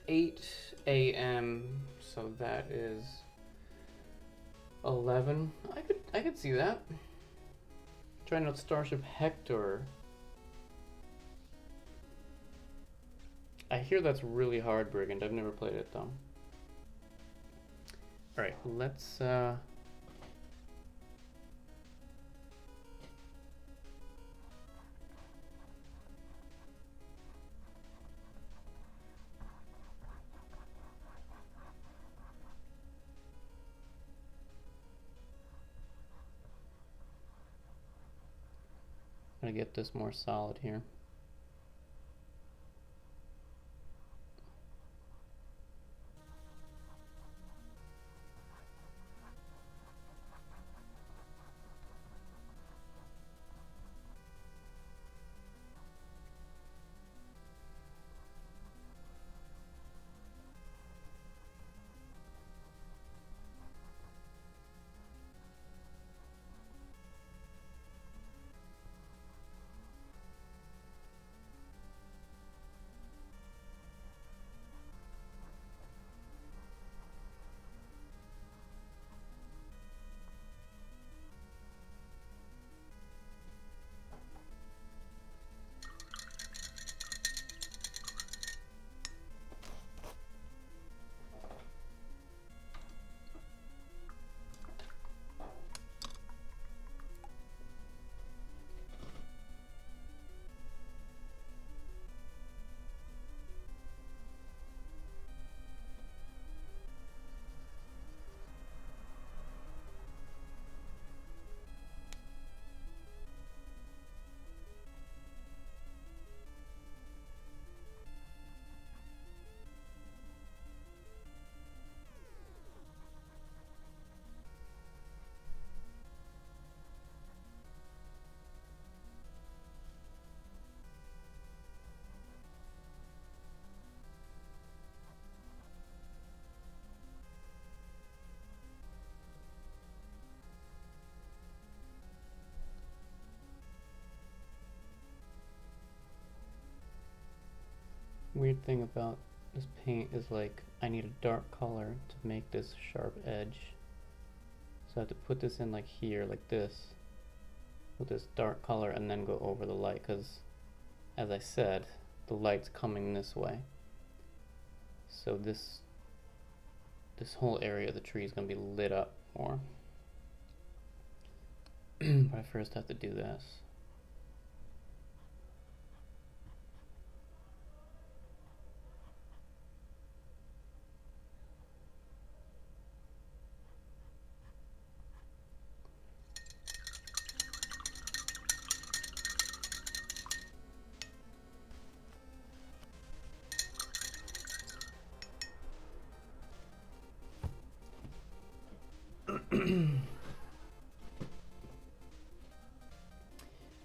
8 a.m. So that is 11. I could see that. Trying out Starship Hector. I hear that's really hard, Brigand. I've never played it though. Alright, let's gonna get this more solid here. weird thing about this paint is like I need a dark color to make this sharp edge. So I have to put this in like here, like this, with this dark color, and then go over the light, because as I said, the light's coming this way. So this whole area of the tree is going to be lit up more. But I first have to do this.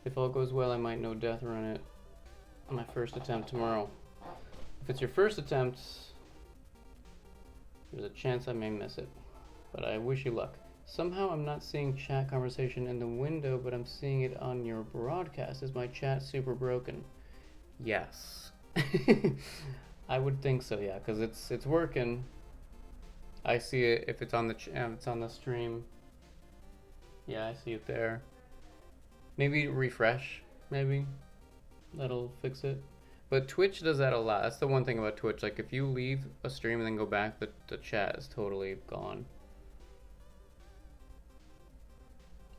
If all goes well, I might know death run it on my first attempt tomorrow. If it's your first attempt, there's a chance I may miss it, but I wish you luck. Somehow I'm not seeing chat conversation in the window, but I'm seeing it on your broadcast. Is my chat super broken? Yes. I would think so, yeah, because it's working. I see it if it's on the stream. Yeah, I see it there. Maybe refresh, maybe that'll fix it. But Twitch does that a lot. That's the one thing about Twitch. Like if you leave a stream and then go back, the chat is totally gone.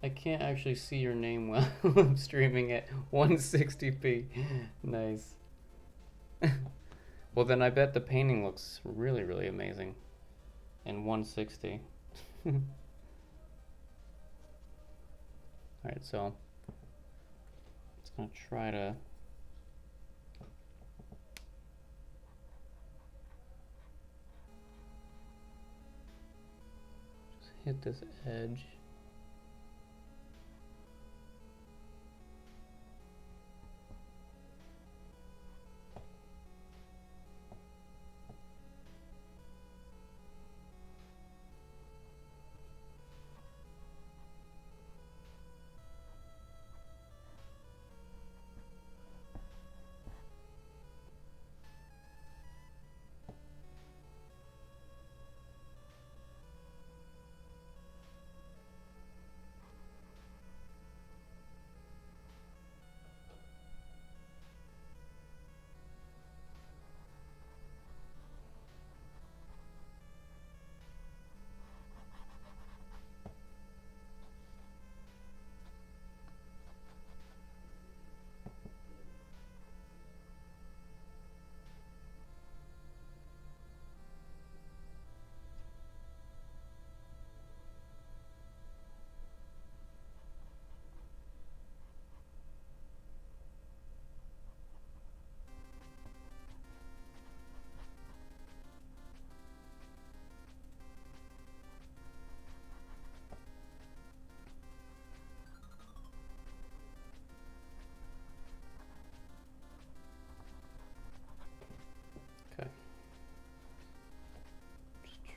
I can't actually see your name while I'm streaming at 160p. Nice. Well, then I bet the painting looks really, really amazing in 160. Alright, so it's gonna try to just hit this edge.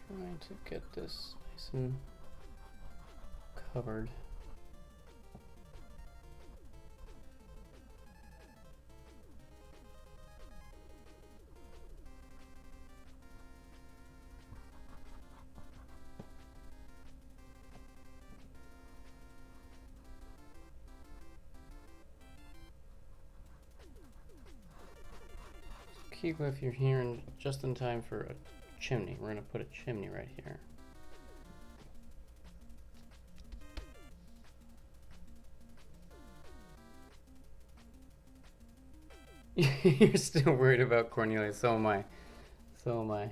Trying to get this nice and covered. Keep if you're here and just in time for a chimney. We're gonna put a chimney right here. You're still worried about Cornelia. So am I. So am I.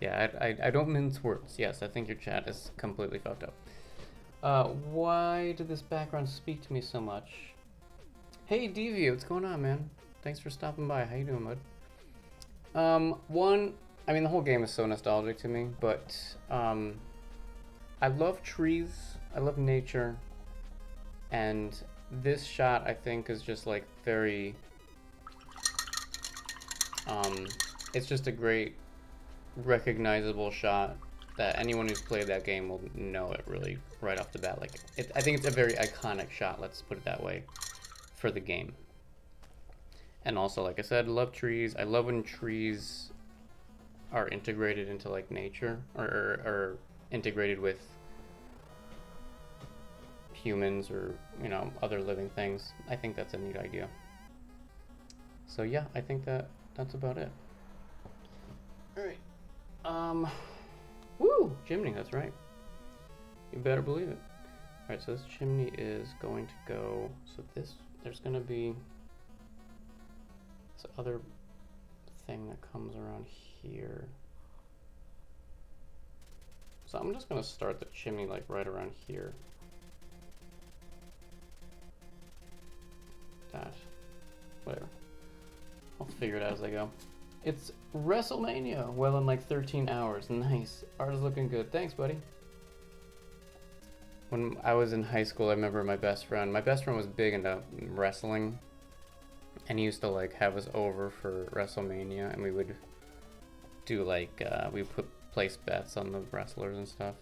Yeah, I don't mince words. Yes, I think your chat is completely fucked up. Why did this background speak to me so much? Hey Devi, what's going on, man? Thanks for stopping by. How you doing, bud? I mean, the whole game is so nostalgic to me, but I love trees, I love nature, and this shot I think is just like very, it's just a great recognizable shot that anyone who's played that game will know it really right off the bat. Like, I think it's a very iconic shot, let's put it that way, for the game. And also, like I said, love trees. I love when trees are integrated into like nature, or integrated with humans, or you know, other living things. I think that's a neat idea. So yeah, I think that's about it. All right. Woo! Chimney, that's right. You better believe it. All right, so this chimney is going to go. So there's gonna be this other thing that comes around here. So I'm just gonna start the chimney like right around here. That, whatever. I'll figure it out as I go. It's WrestleMania. Well, in like 13 hours. Nice. Art is looking good. Thanks, buddy. When I was in high school, I remember my best friend was big into wrestling, and he used to like have us over for WrestleMania, and we would do like we put place bets on the wrestlers and stuff.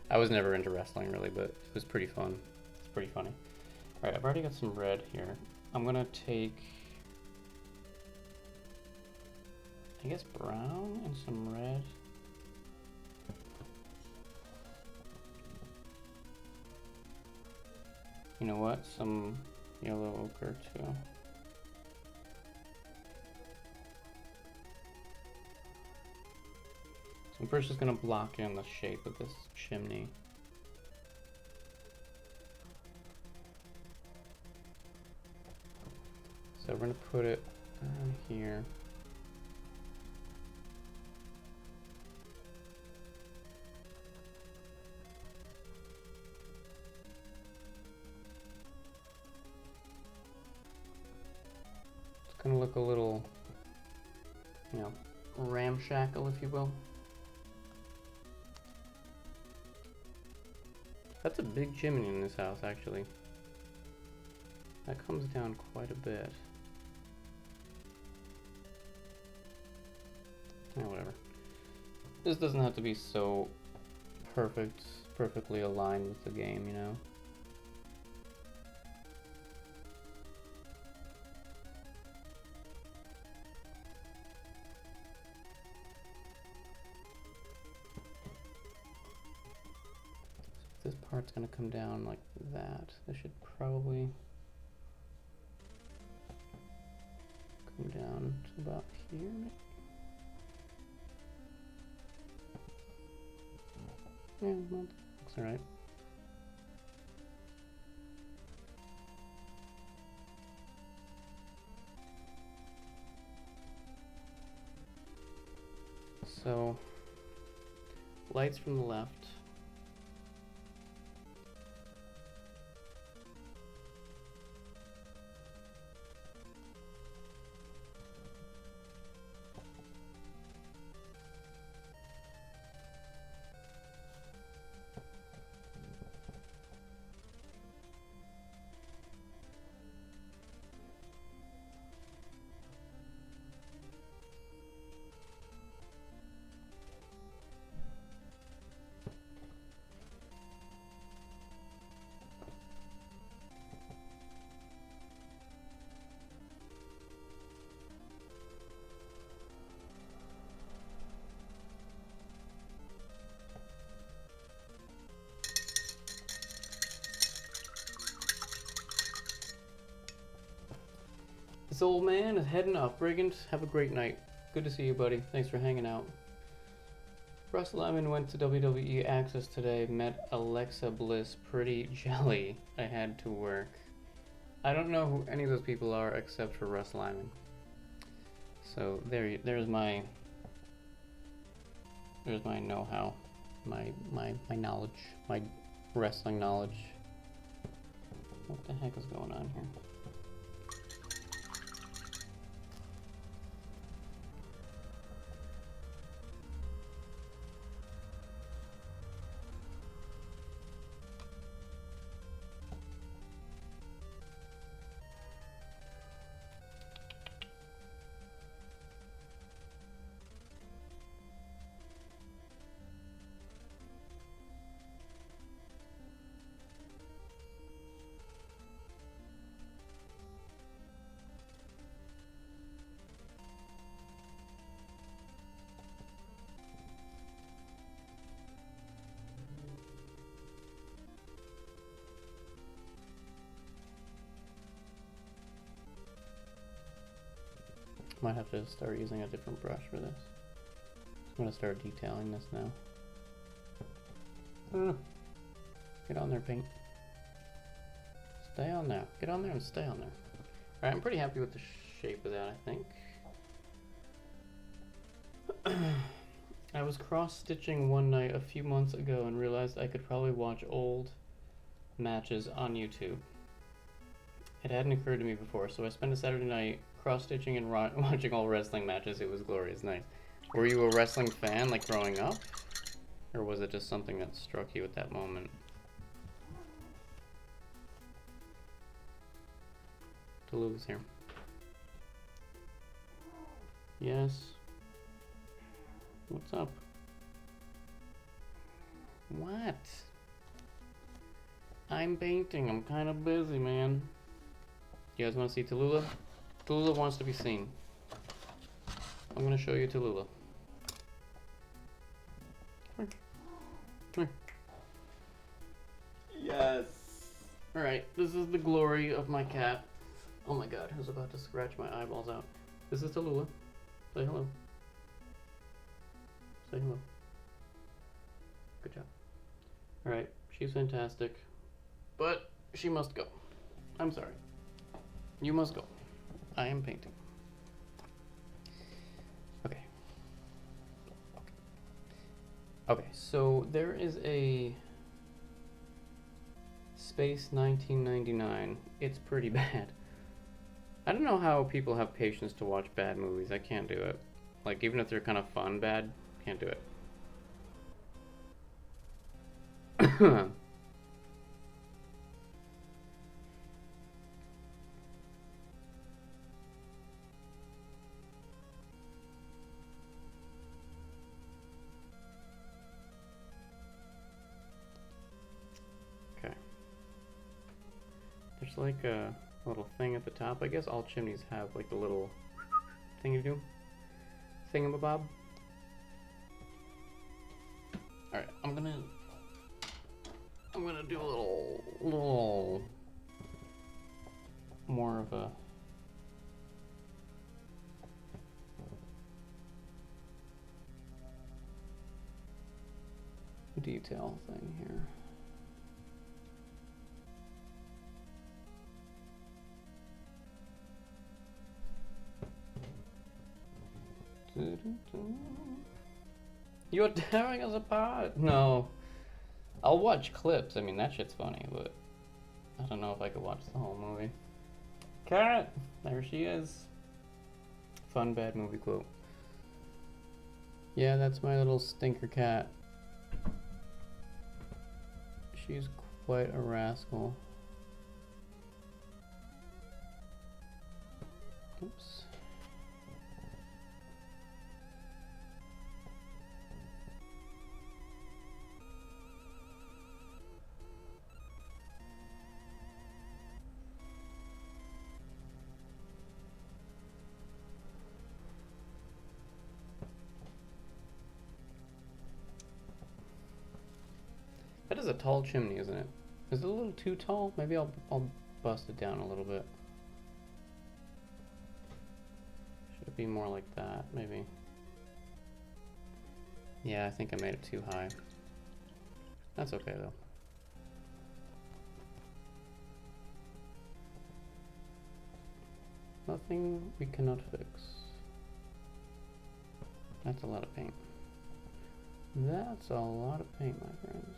I was never into wrestling really, but it was pretty fun. It's pretty funny. All right, I've already got some red here. I'm gonna take, I guess, brown and some red. You know what? Some yellow ochre too. So I'm first just gonna block in the shape of this chimney. So we're gonna put it on here. It's gonna look a little, you know, ramshackle, if you will. That's a big chimney in this house, actually. That comes down quite a bit. Whatever. This doesn't have to be so perfectly aligned with the game, you know? So this part's gonna come down like that. This should probably come down to about here. Yeah, well, looks alright. So, lights from the left. This old man is heading off. Brigand, have a great night. Good to see you, buddy. Thanks for hanging out. Russ Lyman went to WWE Access today. Met Alexa Bliss. Pretty jelly. I had to work. I don't know who any of those people are except for Russ Lyman. So there's my know-how, my knowledge, my wrestling knowledge. What the heck is going on here? might have to start using a different brush for this. I'm gonna start detailing this now. Get on there, paint. Stay on there. Get on there and stay on there. Alright, I'm pretty happy with the shape of that, I think. I was cross-stitching one night a few months ago and realized I could probably watch old matches on YouTube. It hadn't occurred to me before, so I spent a Saturday night cross-stitching and watching old wrestling matches. It was glorious. Nice. Were you a wrestling fan, like, growing up? Or was it just something that struck you at that moment? Tallulah's here. Yes. What's up? What? I'm painting. I'm kind of busy, man. You guys want to see Tallulah? Tallulah wants to be seen. I'm going to show you Tallulah. Come here. Yes. Alright, this is the glory of my cat. Oh my god, who's about to scratch my eyeballs out? This is Tallulah. Say hello. Say hello. Good job. Alright, she's fantastic. But she must go. I'm sorry. You must go. I am painting. Okay. Okay, so there is a Space 1999. It's pretty bad. I don't know how people have patience to watch bad movies. I can't do it. Like, even if they're kind of fun bad, can't do it. Okay. There's like a little thing at the top. I guess all chimneys have like the little thing you do. Thingamabob. Alright, I'm gonna do a little more of a detail thing here. You're tearing us apart! No. I'll watch clips. I mean, that shit's funny, but I don't know if I could watch the whole movie. Carrot! There she is. Fun bad movie quote. Yeah, that's my little stinker cat. She's quite a rascal. Oops. That is a tall chimney, isn't it? Is it a little too tall? Maybe I'll bust it down a little bit. Should it be more like that, maybe? Yeah, I think I made it too high. That's okay, though. Nothing we cannot fix. That's a lot of paint. That's a lot of paint, my friends.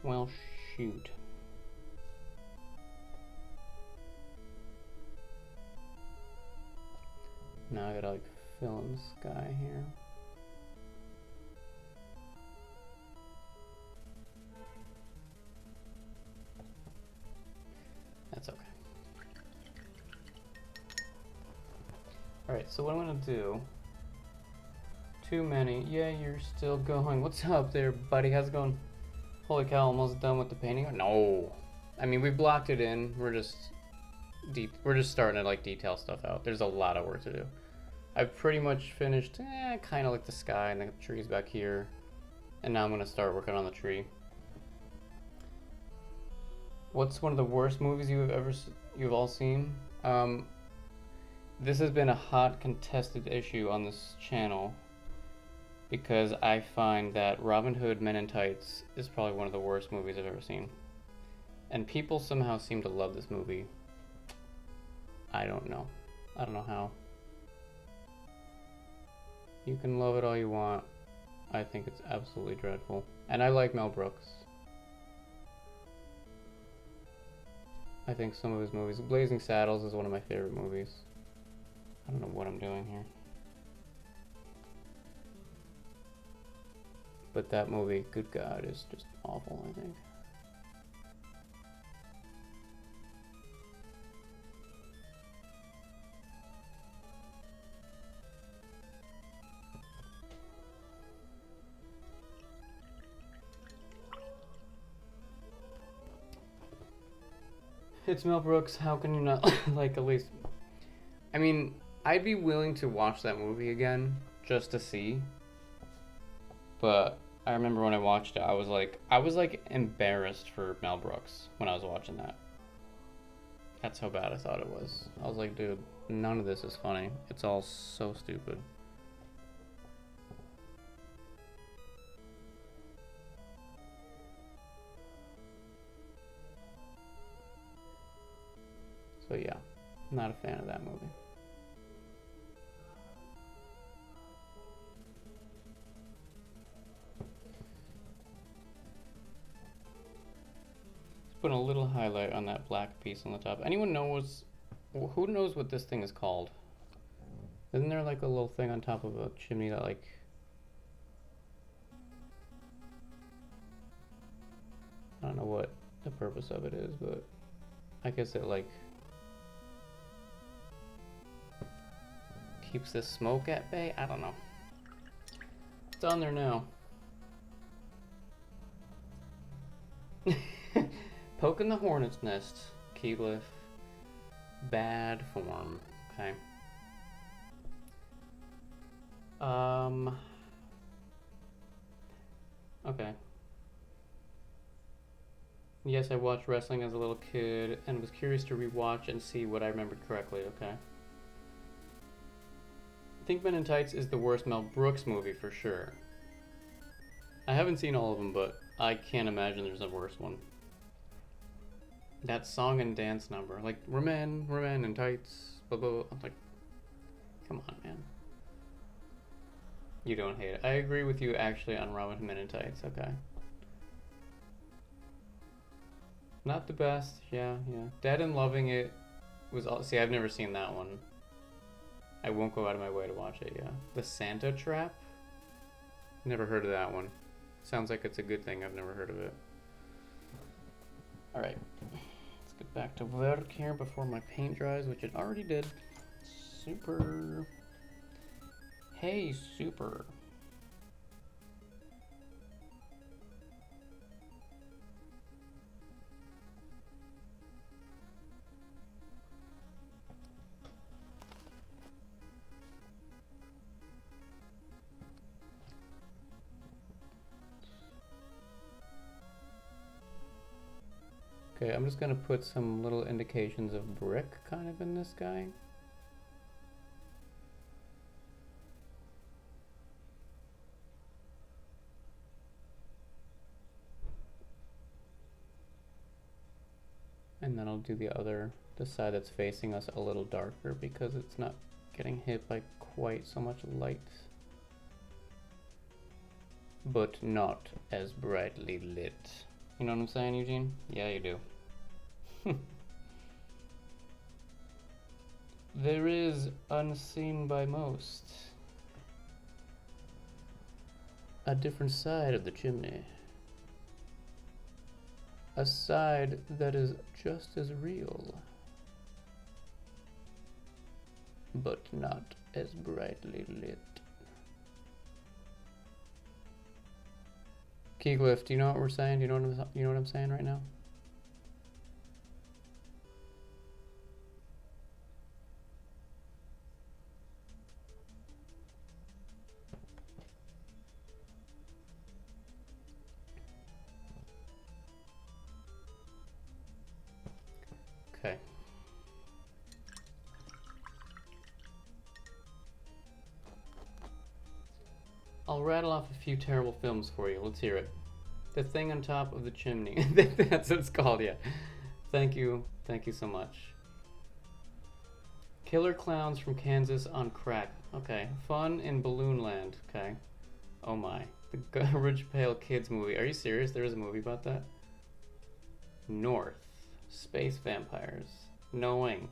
Well, shoot. Now I gotta like fill in the sky here. Alright, so what I'm gonna do... Too many. Yeah, you're still going. What's up there, buddy? How's it going? Holy cow, almost done with the painting? No. I mean, we blocked it in. We're just starting to like detail stuff out. There's a lot of work to do. I've pretty much finished kind of like the sky and the trees back here. And now I'm going to start working on the tree. What's one of the worst movies you've all seen? This has been a hot contested issue on this channel. Because I find that Robin Hood Men in Tights is probably one of the worst movies I've ever seen. And people somehow seem to love this movie. I don't know. I don't know how. You can love it all you want. I think it's absolutely dreadful. And I like Mel Brooks. I think some of his movies... Blazing Saddles is one of my favorite movies. I don't know what I'm doing here. But that movie, good God, is just awful, I think. It's Mel Brooks, how can you not like at least... I mean, I'd be willing to watch that movie again, just to see. But I remember when I watched it, I was like embarrassed for Mel Brooks when I was watching that. That's how bad I thought it was. I was like, dude, none of this is funny. It's all so stupid. So yeah, not a fan of that movie. Put a little highlight on that black piece on the top. Anyone knows, who knows what this thing is called? Isn't there like a little thing on top of a chimney that like... I don't know what the purpose of it is, but I guess it like keeps the smoke at bay? I don't know. It's on there now. Poking the hornet's nest, Keyleth. Bad form. Okay. Okay. Yes, I watched wrestling as a little kid and was curious to rewatch and see what I remembered correctly. Okay. I think Men in Tights is the worst Mel Brooks movie for sure. I haven't seen all of them, but I can't imagine there's a worse one. That song and dance number, like, we're men in tights, blah, blah, blah. I'm like, come on, man. You don't hate it. I agree with you, actually, on Robin Hood Men in Tights, okay. Not the best, yeah. Dead and Loving It was, see, I've never seen that one. I won't go out of my way to watch it, yeah. The Santa Trap? Never heard of that one. Sounds like it's a good thing, I've never heard of it. Alright. Get back to work here before my paint dries, which it already did. Super. Hey, super. Okay, I'm just gonna put some little indications of brick kind of in this guy. And then I'll do the side that's facing us a little darker because it's not getting hit by quite so much light. But not as brightly lit. You know what I'm saying, Eugene? Yeah, you do. There is, unseen by most, a different side of the chimney. A side that is just as real. but not as brightly lit. Keyglyph, do you know what we're saying? Do you know what I'm saying right now? Okay. I'll rattle off a few terrible films for you. Let's hear it. The Thing on Top of the Chimney. That's what it's called, yeah. Thank you so much. Killer Clowns from Kansas on Crack. Okay. Fun in Balloon Land. Okay. Oh my. The Garbage Pail Kids movie. Are you serious? There is a movie about that? North. Space Vampires. Knowing.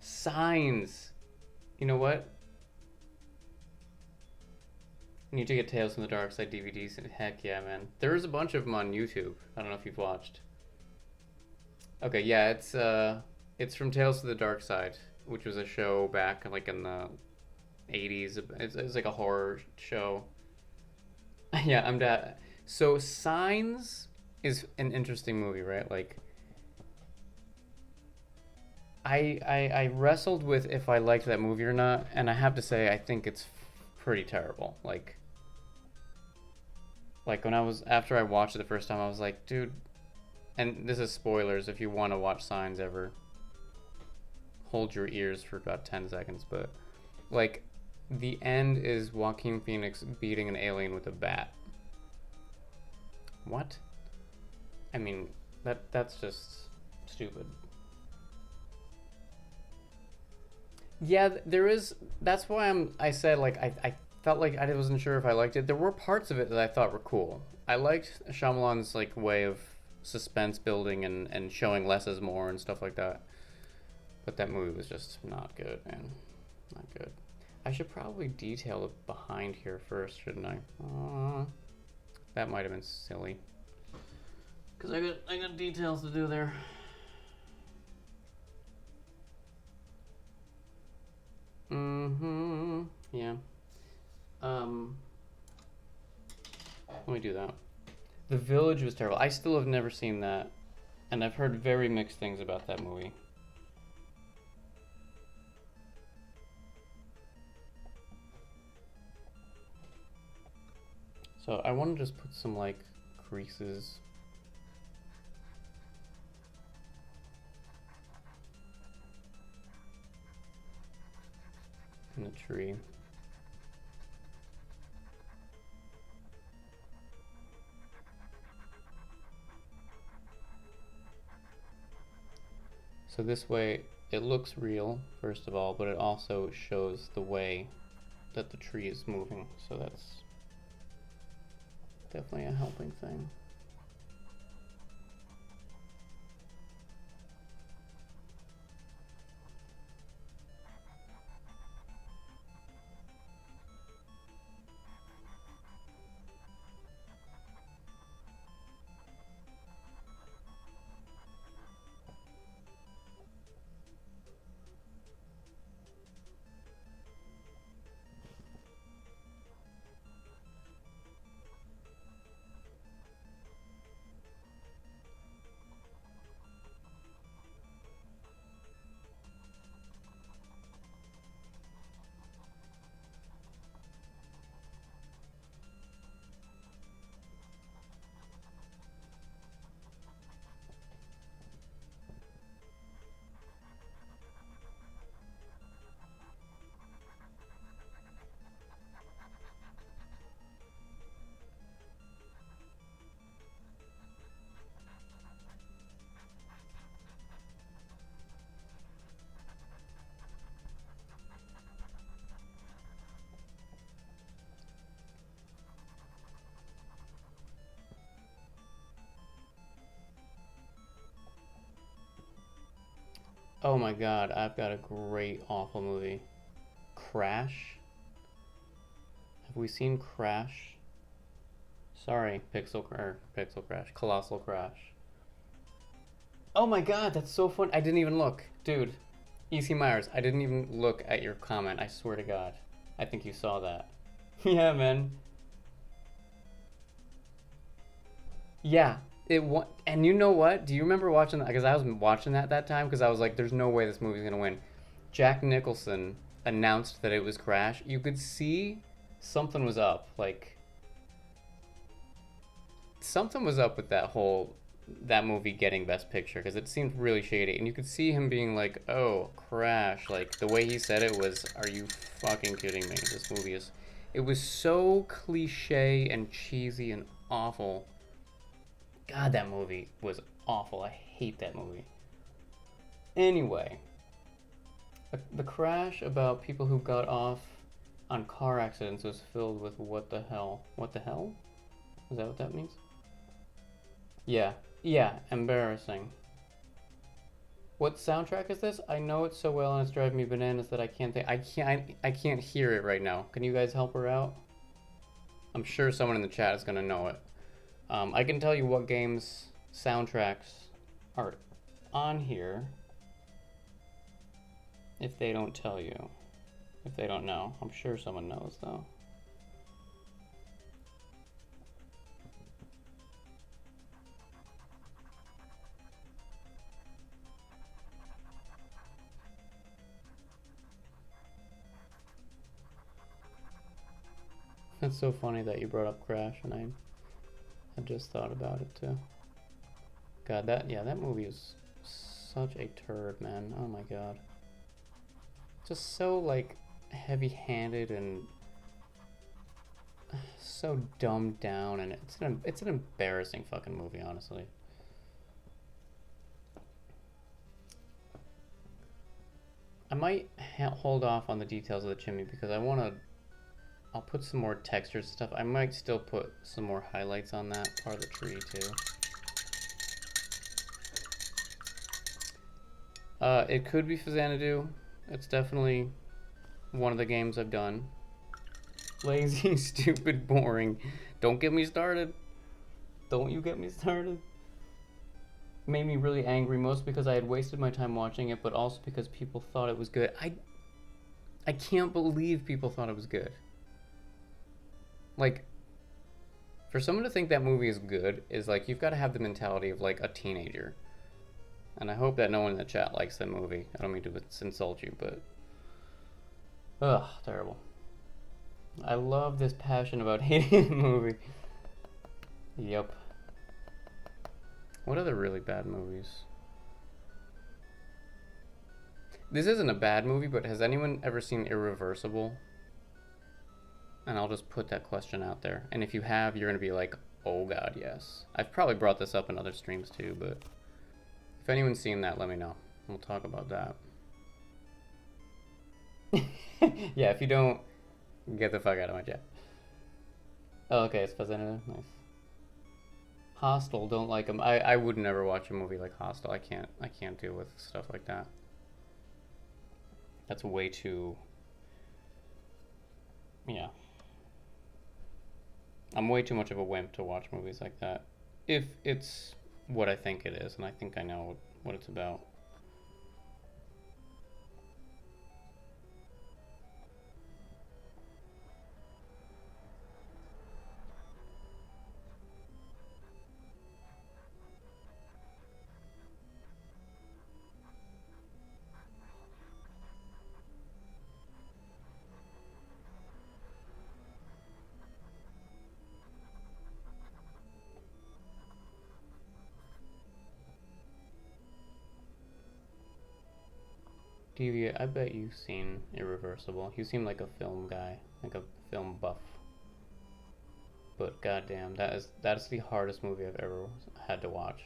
Signs. You know what? You need to get Tales from the Dark Side DVDs. Heck yeah, man. There's a bunch of them on YouTube. I don't know if you've watched. Okay, yeah, it's from Tales from the Dark Side, which was a show back like in the 80s. It's like a horror show. Yeah, I'm dead. So Signs is an interesting movie, right? Like I wrestled with if I liked that movie or not, and I have to say I think it's pretty terrible. Like when after I watched it the first time, I was like, dude, and this is spoilers if you want to watch Signs ever. Hold your ears for about 10 seconds, but like the end is Joaquin Phoenix beating an alien with a bat. What? I mean, that's just stupid. Yeah, there is. That's why I said like I felt like I wasn't sure if I liked it. There were parts of it that I thought were cool. I liked Shyamalan's like way of suspense building and showing less is more and stuff like that. But that movie was just not good, man. Not good. I should probably detail the behind here first, shouldn't I? That might have been silly. Cause I got details to do there. Yeah. Let me do that. The Village was terrible. I still have never seen that, and I've heard very mixed things about that movie. So I want to just put some like creases. In the tree. So this way it looks real, first of all, but it also shows the way that the tree is moving. So that's definitely a helping thing. Oh my god, I've got a great awful movie. Crash? Have we seen Crash? Sorry, Pixel Crash. Colossal Crash. Oh my god, that's so fun. I didn't even look. Dude, E.C. Myers, I didn't even look at your comment. I swear to God. I think you saw that. Yeah, man. Yeah. And you know what? Do you remember watching that? Because I was watching that time because I was like, there's no way this movie's going to win. Jack Nicholson announced that it was Crash. You could see something was up. Like, something was up with that movie getting Best Picture because it seemed really shady, and you could see him being like, "Oh, Crash!" Like the way he said it was, "Are you fucking kidding me? This movie is." It was so cliche and cheesy and awful. God, that movie was awful. I hate that movie. Anyway, the Crash about people who got off on car accidents was filled with what the hell? What the hell? Is that what that means? Yeah. Yeah, embarrassing. What soundtrack is this? I know it so well and it's driving me bananas that I can't think. I can't hear it right now. Can you guys help her out? I'm sure someone in the chat is gonna know it. I can tell you what games soundtracks are on here if they don't tell you. If they don't know. I'm sure someone knows though. That's so funny that you brought up Crash, and I had just thought about it too. God, that movie is such a turd, man. Oh my god. Just so, like, heavy-handed and so dumbed down, and it's an embarrassing fucking movie, honestly. I might hold off on the details of the chimney because I'll put some more textures and stuff. I might still put some more highlights on that part of the tree too. It could be Xanadu. It's definitely one of the games I've done. Lazy, stupid, boring. Don't get me started. Don't you get me started. Made me really angry, most because I had wasted my time watching it, but also because people thought it was good. I can't believe people thought it was good. Like, for someone to think that movie is good is like, you've got to have the mentality of like a teenager. And I hope that no one in the chat likes that movie. I don't mean to insult you, but ugh, terrible. I love this passion about hating the movie. Yep. What other really bad movies? This isn't a bad movie, but has anyone ever seen Irreversible? And I'll just put that question out there. And if you have, you're going to be like, oh god, yes. I've probably brought this up in other streams too, but if anyone's seen that, let me know. We'll talk about that. Yeah, if you don't, get the fuck out of my chat. Oh, okay, it's Fazenda. Nice. Hostel, don't like him. I would never watch a movie like Hostel. I can't deal with stuff like that. That's way too... Yeah. I'm way too much of a wimp to watch movies like that. If it's what I think it is, and I think I know what it's about. Deviant, I bet you've seen Irreversible. You seem like a film guy, like a film buff. But goddamn, that's the hardest movie I've ever had to watch.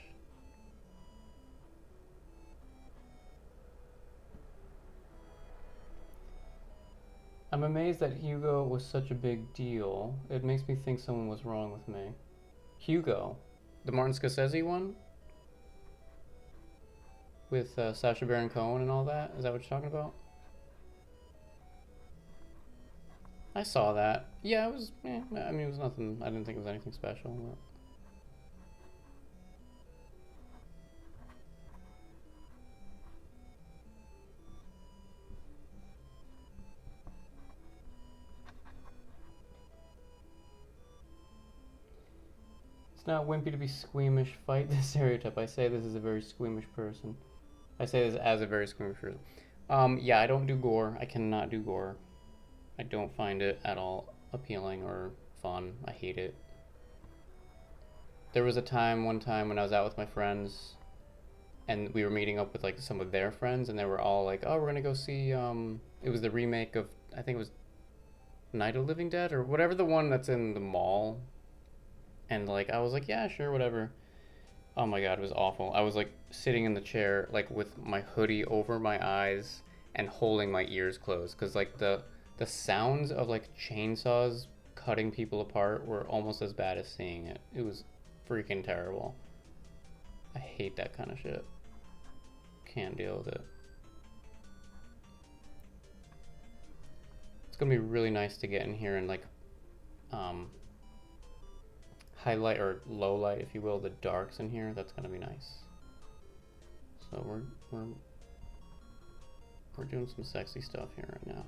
I'm amazed that Hugo was such a big deal. It makes me think someone was wrong with me. Hugo, the Martin Scorsese one? With Sacha Baron Cohen and all that? Is that what you're talking about? I saw that. Yeah, it was, I mean, it was nothing, I didn't think it was anything special. But... It's not wimpy to be squeamish. Fight the stereotype. I say this is a very squeamish person. I say this as a very squeamish person. Yeah, I don't do gore. I cannot do gore. I don't find it at all appealing or fun. I hate it. There was one time when I was out with my friends, and we were meeting up with like some of their friends, and they were all like, "Oh, we're gonna go see." It was the remake of, I think it was Night of the Living Dead or whatever, the one that's in the mall. And like I was like, "Yeah, sure, whatever." Oh my god, it was awful. I was like sitting in the chair like with my hoodie over my eyes and holding my ears closed because like the sounds of like chainsaws cutting people apart were almost as bad as seeing it. It was freaking terrible. I hate that kind of shit. Can't deal with it. It's gonna be really nice to get in here and like highlight or low light, if you will, the darks in here. That's gonna be nice. So we're doing some sexy stuff here right now.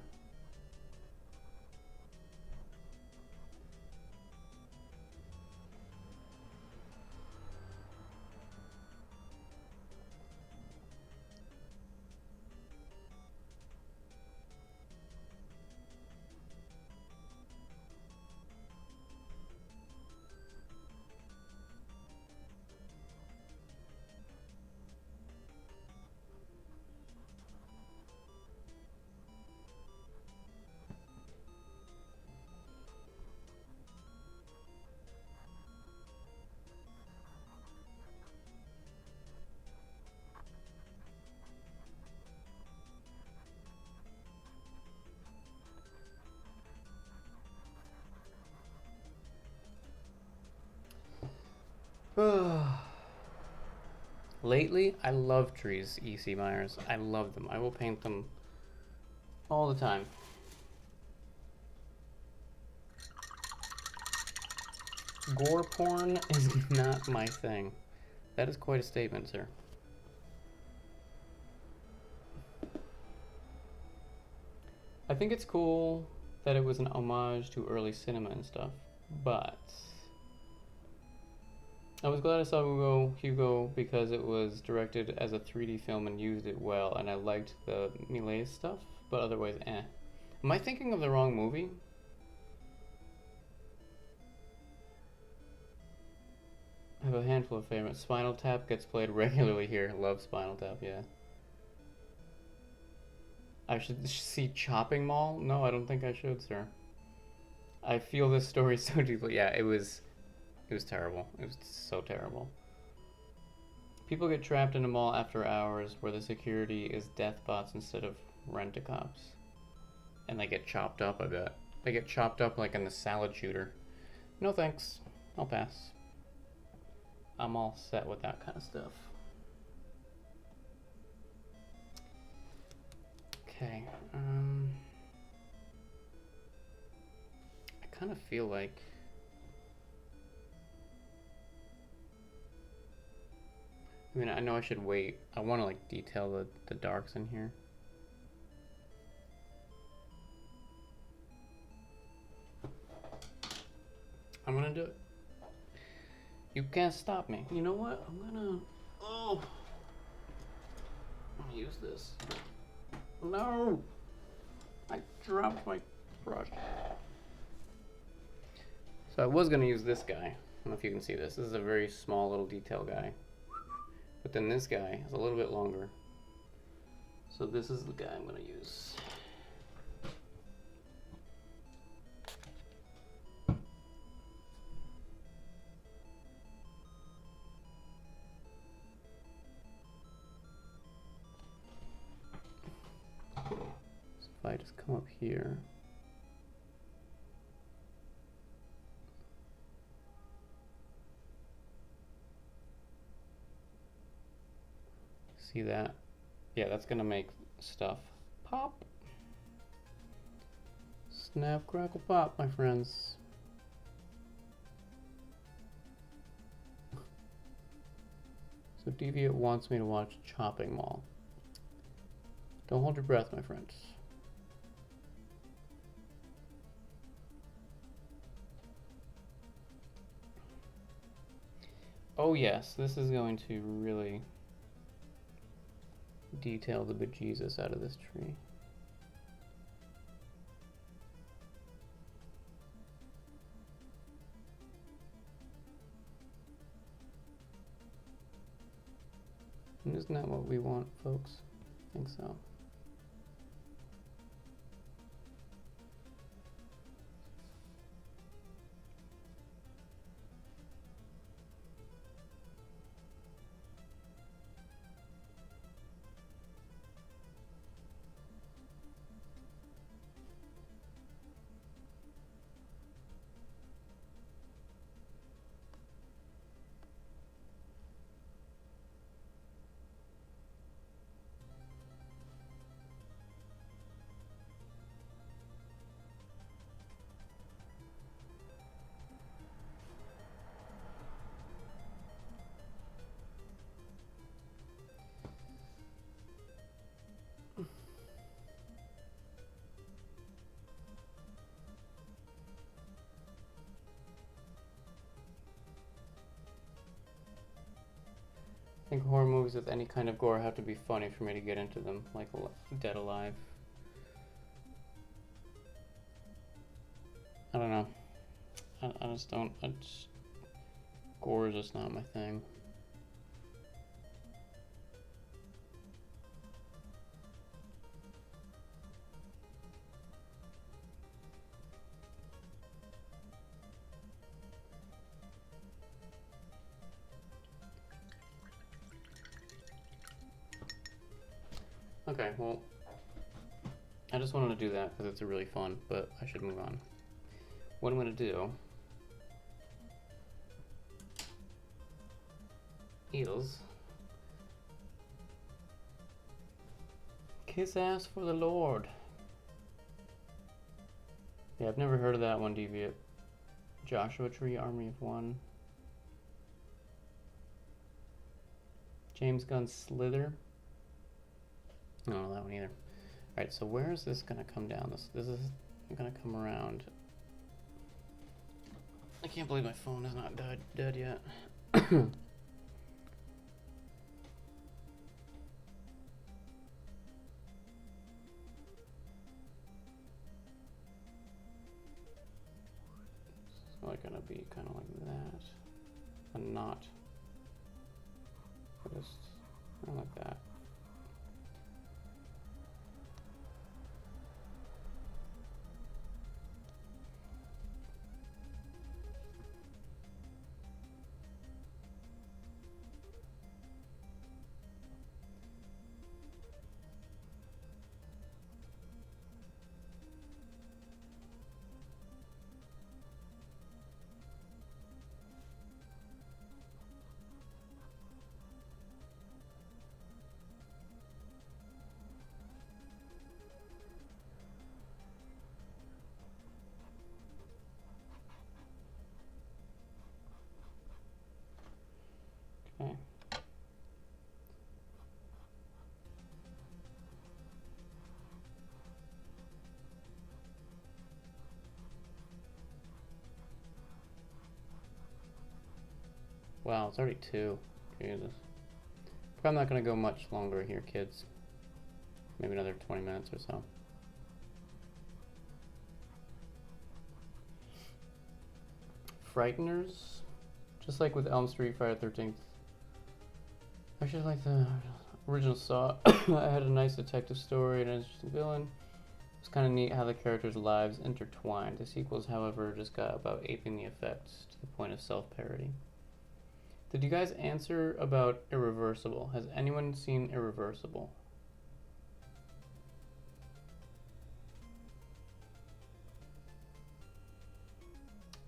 Lately, I love trees, E.C. Myers. I love them. I will paint them all the time. Gore porn is not my thing. That is quite a statement, sir. I think it's cool that it was an homage to early cinema and stuff, but I was glad I saw Hugo because it was directed as a 3D film and used it well, and I liked the melee stuff, but otherwise, eh. Am I thinking of the wrong movie? I have a handful of favorites. Spinal Tap gets played regularly here. Love Spinal Tap, yeah. I should see Chopping Mall? No, I don't think I should, sir. I feel this story so deeply. Yeah, it was terrible. It was so terrible. People get trapped in a mall after hours where the security is death bots instead of rent-a-cops. And they get chopped up, I bet. They get chopped up like in the salad shooter. No thanks. I'll pass. I'm all set with that kind of stuff. Okay. I kind of feel like I mean, I know I should wait. I want to like detail the darks in here. I'm gonna do it. You can't stop me. You know what? I'm gonna use this. No! I dropped my brush. So I was gonna use this guy. I don't know if you can see this. This is a very small little detail guy. But then this guy is a little bit longer. So this is the guy I'm going to use. So if I just come up here. See that? Yeah, that's gonna make stuff pop. Snap, crackle, pop, my friends. So Deviant wants me to watch Chopping Mall. Don't hold your breath, my friends. Oh yes, this is going to really detail the bejesus out of this tree. And isn't that what we want, folks? I think so. I think horror movies with any kind of gore have to be funny for me to get into them, like Dead Alive. I don't know. I just don't. Gore is just not my thing. Okay, well, I just wanted to do that because it's really fun, but I should move on. What I'm going to do is Kiss Ass for the Lord. Yeah, I've never heard of that one, Deviant. Joshua Tree, Army of One. James Gunn Slither. I don't know that one either. Alright, so where is this gonna come down? This is gonna come around. I can't believe my phone is not dead yet. So it's gonna be kind of like that. A knot. Just kind of like that. Okay. Wow, it's already 2. Jesus. I'm not going to go much longer here, kids. Maybe another 20 minutes or so. Frighteners? Just like with Elm Street, Friday the 13th. Actually, like the original Saw, I had a nice detective story and an interesting villain. It's kind of neat how the characters' lives intertwined. The sequels, however, just got about aping the effects to the point of self-parody. Did you guys answer about Irreversible? Has anyone seen Irreversible?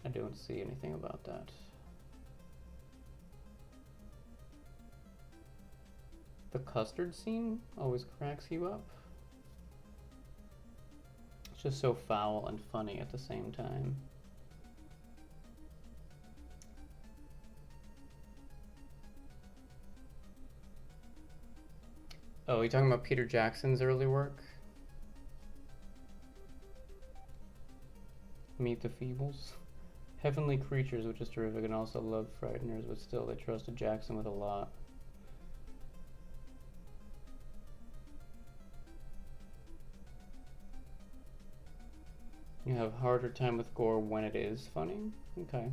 I don't see anything about that. The custard scene always cracks you up. It's just so foul and funny at the same time. Oh, you talking about Peter Jackson's early work? Meet the Feebles? Heavenly Creatures, which is terrific, and also love Frighteners, but still they trusted Jackson with a lot. You have a harder time with gore when it is funny? Okay.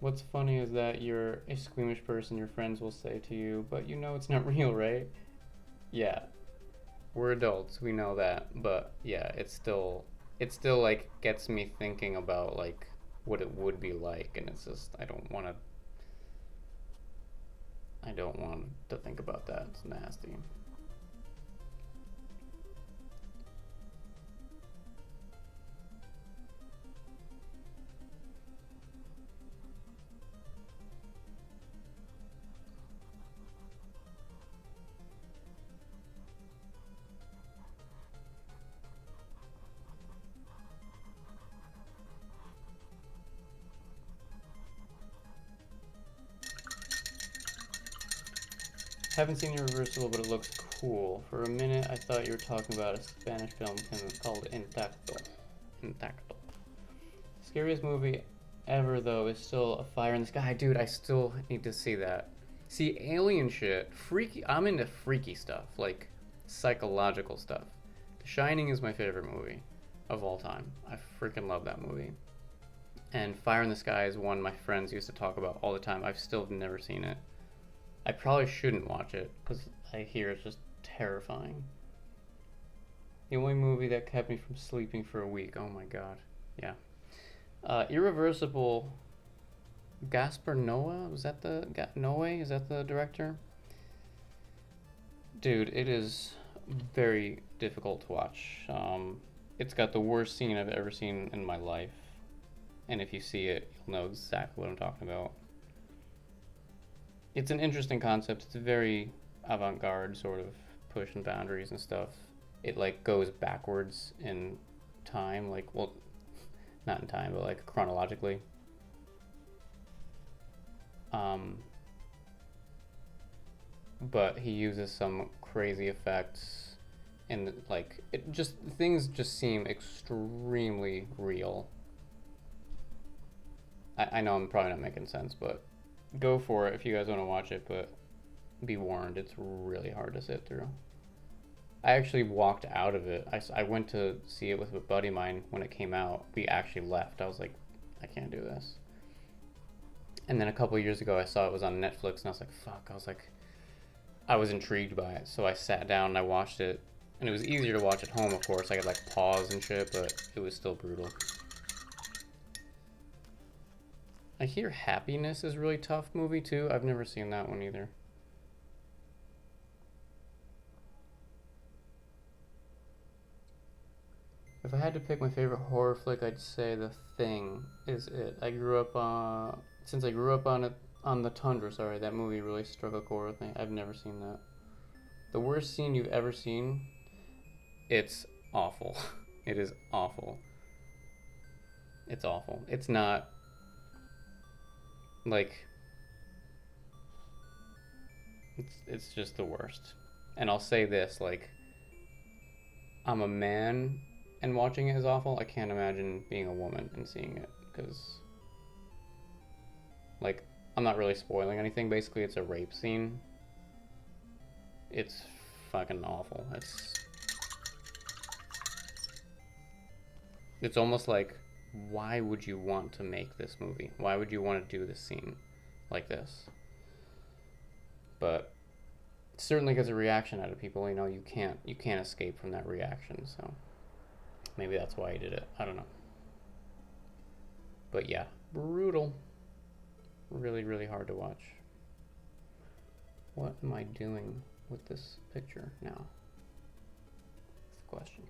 What's funny is that you're a squeamish person, your friends will say to you, but you know it's not real, right? Yeah. We're adults, we know that, but yeah, it still like gets me thinking about like what it would be like, and it's just I don't want to think about that. It's nasty. Haven't seen Irreversible, but it looks cool. For a minute, I thought you were talking about a Spanish film called Intacto. Intacto. Scariest movie ever, though, is still A Fire in the Sky. Dude, I still need to see that. See, alien shit. Freaky. I'm into freaky stuff, like psychological stuff. The Shining is my favorite movie of all time. I freaking love that movie. And Fire in the Sky is one my friends used to talk about all the time. I've still never seen it. I probably shouldn't watch it because I hear it's just terrifying. The only movie that kept me from sleeping for a week. Oh my god. Yeah. Irreversible. Gaspar Noé? Was that the Noé? Is that the director? Dude, it is very difficult to watch. It's got the worst scene I've ever seen in my life. And if you see it, you'll know exactly what I'm talking about. It's an interesting concept. It's very avant-garde, sort of pushing boundaries and stuff. It like goes backwards in time, like, well, not in time, but like chronologically. But he uses some crazy effects, and like things just seem extremely real. I know I'm probably not making sense, but go for it if you guys want to watch it, but be warned, it's really hard to sit through. I actually walked out of it. I went to see it with a buddy of mine when it came out. We actually left. I was like, I can't do this. And then a couple years ago, I saw it was on Netflix, and I was like, fuck. I was intrigued by it, so I sat down and I watched it. And it was easier to watch at home, of course. I could like pause and shit, but it was still brutal. I hear Happiness is a really tough movie too. I've never seen that one either. If I had to pick my favorite horror flick, I'd say The Thing is it. Since I grew up on it, on the Tundra, sorry, that movie really struck a chord with me. I've never seen that. The worst scene you've ever seen? It's awful. It is awful. It's awful. It's not like it's just the worst. And I'll say this, like, I'm a man and watching it is awful. I can't imagine being a woman and seeing it, because like, I'm not really spoiling anything. Basically, it's a rape scene. It's fucking awful. It's almost like, why would you want to make this movie? Why would you want to do this scene like this? But it certainly gets a reaction out of people. You know, you can't escape from that reaction. So maybe that's why he did it. I don't know. But yeah, brutal. Really, really hard to watch. What am I doing with this picture now? That's the question.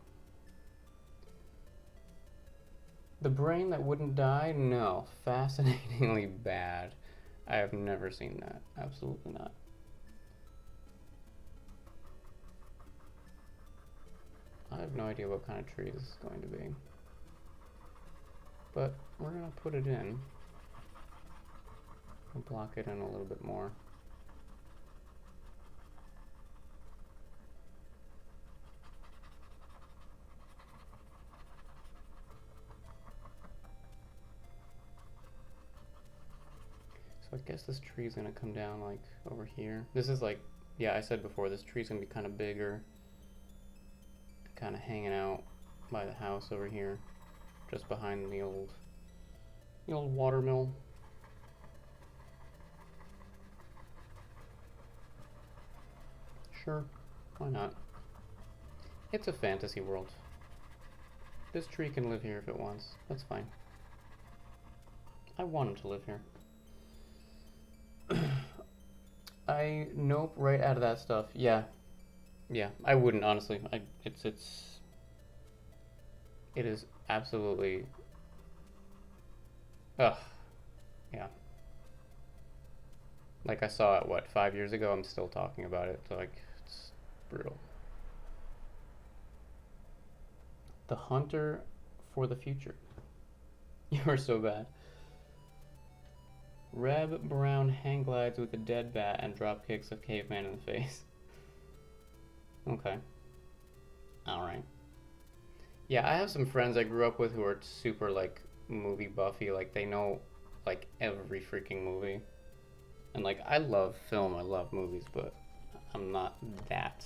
The Brain That Wouldn't Die? No. Fascinatingly bad. I have never seen that. Absolutely not. I have no idea what kind of tree this is going to be. But we're going to put it in. I'll block it in a little bit more. So I guess this tree is gonna come down like over here. This is like, yeah, I said before, this tree's gonna be kind of bigger, kind of hanging out by the house over here, just behind the old watermill. Sure, why not? It's a fantasy world. This tree can live here if it wants. That's fine. I want him to live here. Nope, right out of that stuff. Yeah. Yeah, I wouldn't, honestly. It is absolutely... Ugh. Yeah. Like I saw it, what, 5 years ago? I'm still talking about it. So, like, it's brutal. The hunter for the future. You are so bad. Reb Brown hang glides with a dead bat and drop kicks a caveman in the face. Okay. Alright. Yeah, I have some friends I grew up with who are super, like, movie buffy. Like, they know, like, every freaking movie. And, like, I love film, I love movies, but I'm not that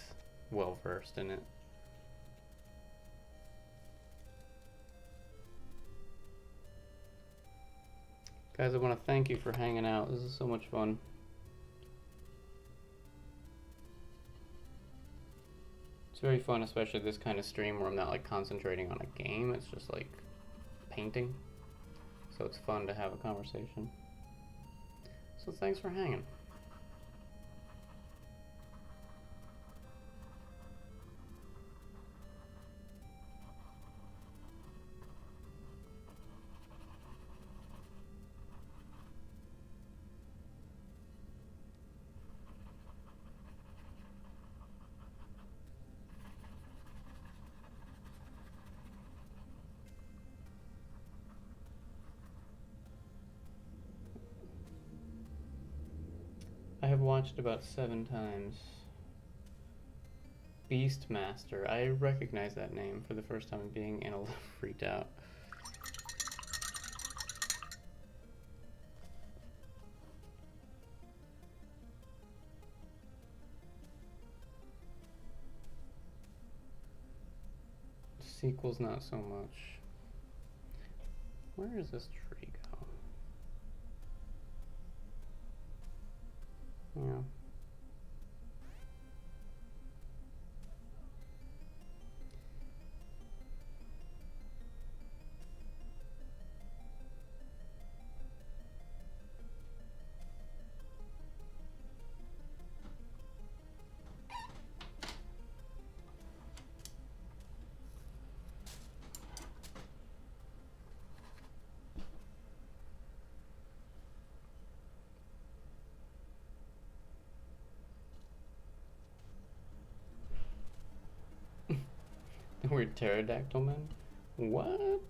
well versed in it. Guys, I want to thank you for hanging out. This is so much fun. It's very fun, especially this kind of stream where I'm not like concentrating on a game. It's just like painting. So it's fun to have a conversation. So thanks for hanging. I have watched about 7 times. Beastmaster. I recognize that name for the first time being in a little freaked out. The sequel's not so much. Where is this tree go? Yeah. We're pterodactyl men? What?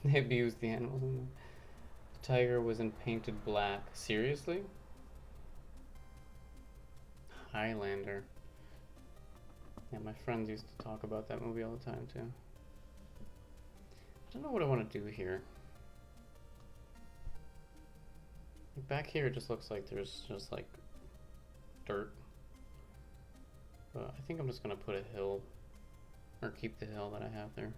They abused the animals. The tiger wasn't painted black. Seriously? Highlander. Yeah, my friends used to talk about that movie all the time too. I don't know what I want to do here. Back here, it just looks like there's just like dirt. But I think I'm just gonna put a hill, or keep the hill that I have there.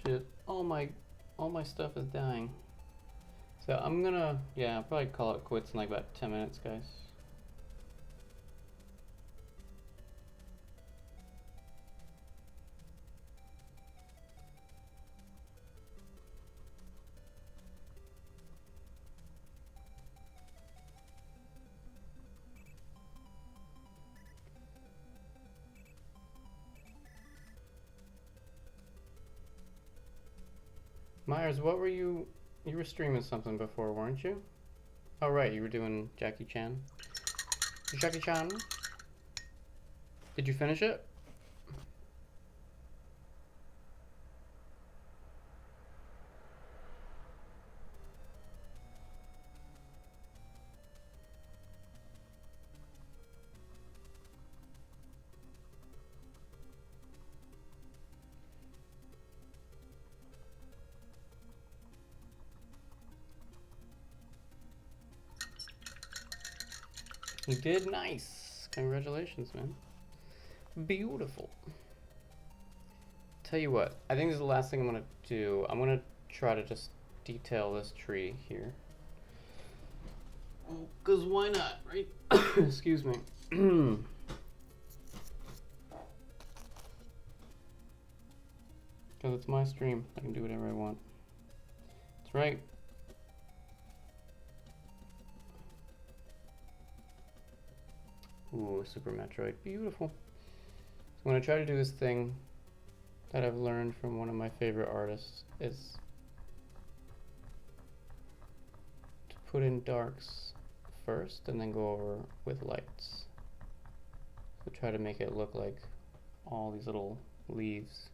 Shit, all my stuff is dying. So I'm gonna, yeah, I'll probably call it quits in like about 10 minutes, guys. Myers, what were you were streaming something before, weren't you? Oh right, you were doing Jackie Chan. Jackie Chan? Did you finish it? You did nice. Congratulations, man. Beautiful. Tell you what, I think this is the last thing I'm gonna do. I'm gonna try to just detail this tree here. Because why not, right? Excuse me. Because it's my stream. I can do whatever I want. That's right. Ooh, Super Metroid. Beautiful. So I'm going to try to do this thing that I've learned from one of my favorite artists is to put in darks first and then go over with lights. So try to make it look like all these little leaves.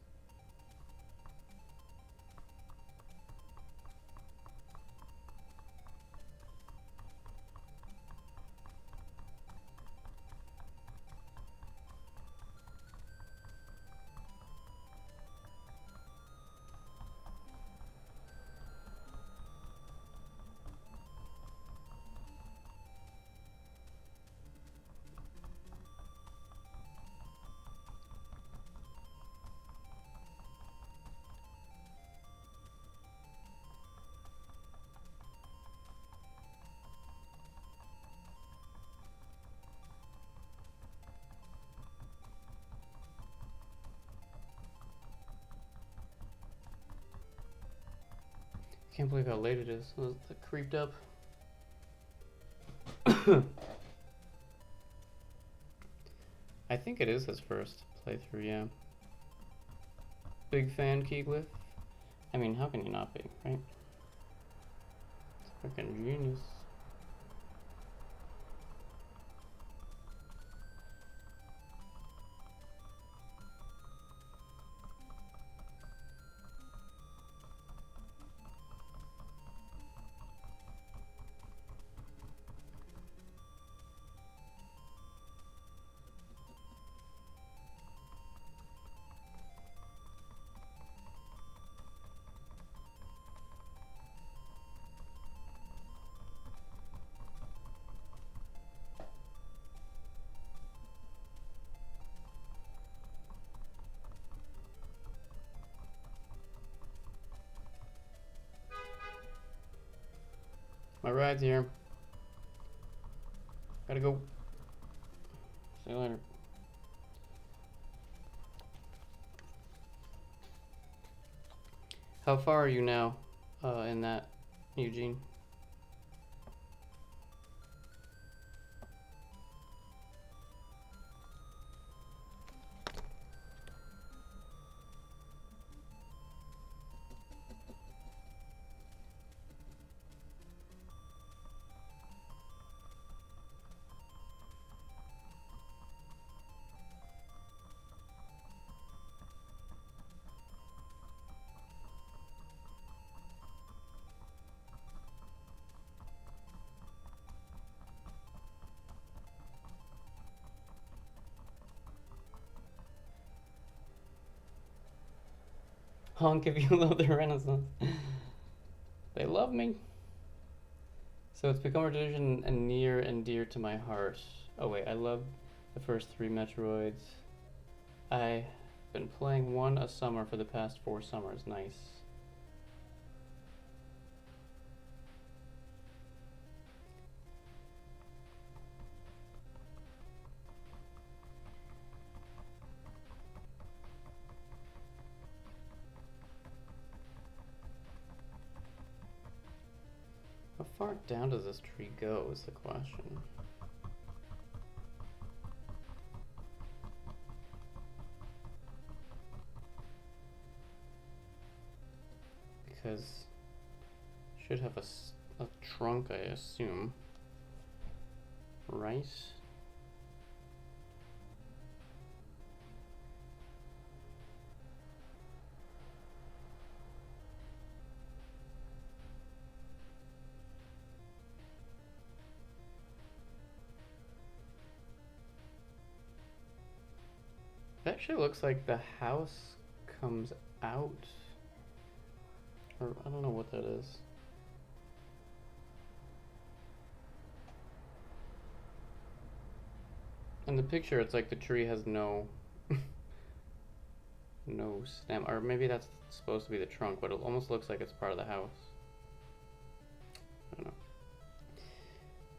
Can't believe how late it is. That creeped up. I think it is his first playthrough, yeah. Big fan, Keeglyph. I mean, how can you not be, right? It's freaking genius. My ride's here. Gotta go. See you later. How far are you now in that, Eugene? Honk if you love the Renaissance. They love me. So it's become a tradition and near and dear to my heart. Oh wait, I love the first 3 Metroids. I've been playing one a summer for the past 4 summers. Nice. How far down does this tree go is the question. Because it should have a trunk, I assume. Right? It actually looks like the house comes out. Or I don't know what that is. In the picture, it's like the tree has no no stem, or maybe that's supposed to be the trunk, but it almost looks like it's part of the house. I don't know.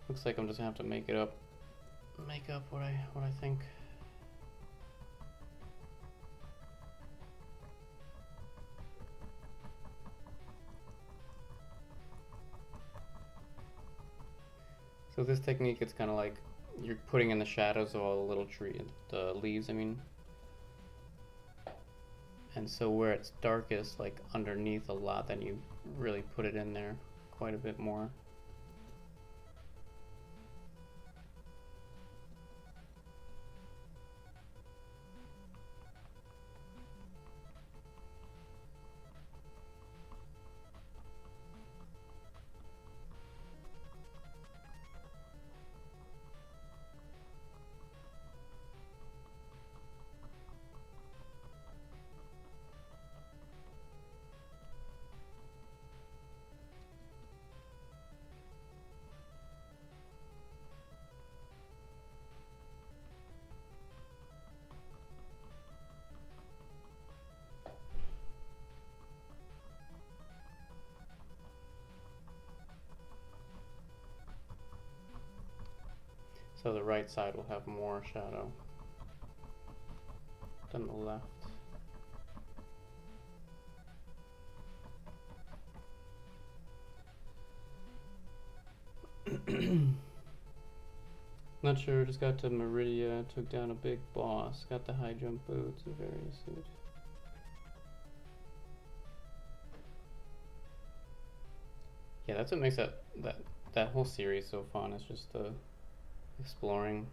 Looks like I'm just gonna have to make up what I think. So this technique, it's kind of like you're putting in the shadows of all the little the leaves, I mean. And so where it's darkest, like underneath a lot, then you really put it in there quite a bit more. So the right side will have more shadow than the left. Not sure, just got to Meridia, took down a big boss, got the high jump boots and various suit. Yeah, that's what makes that whole series so fun. It's just the exploring.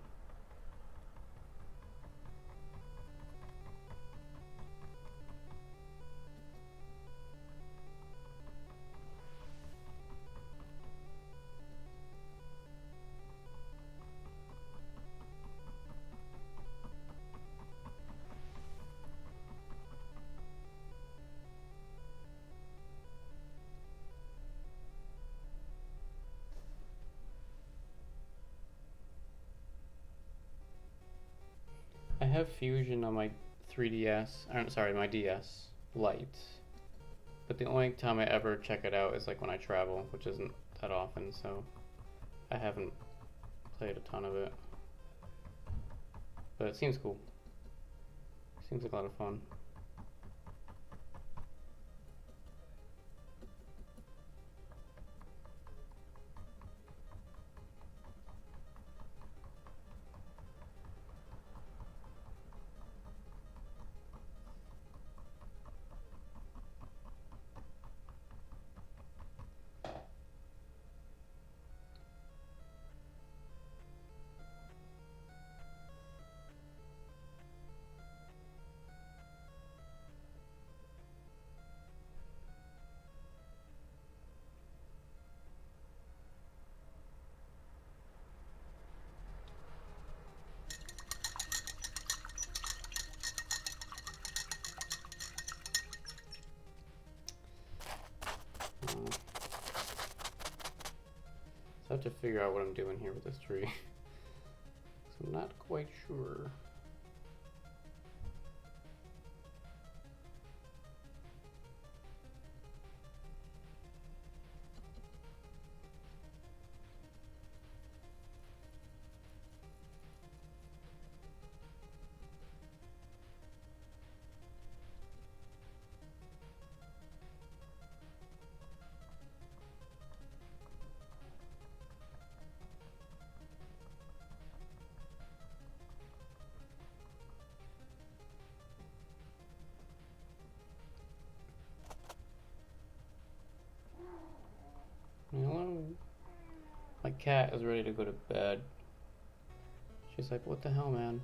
I have Fusion on my 3DS, I'm sorry, my DS Lite, but the only time I ever check it out is like when I travel, which isn't that often, so I haven't played a ton of it. But it seems cool. Seems like a lot of fun. So I have to figure out what I'm doing here with this tree. So I'm not quite sure. Hello. My cat is ready to go to bed. She's like, what the hell, man?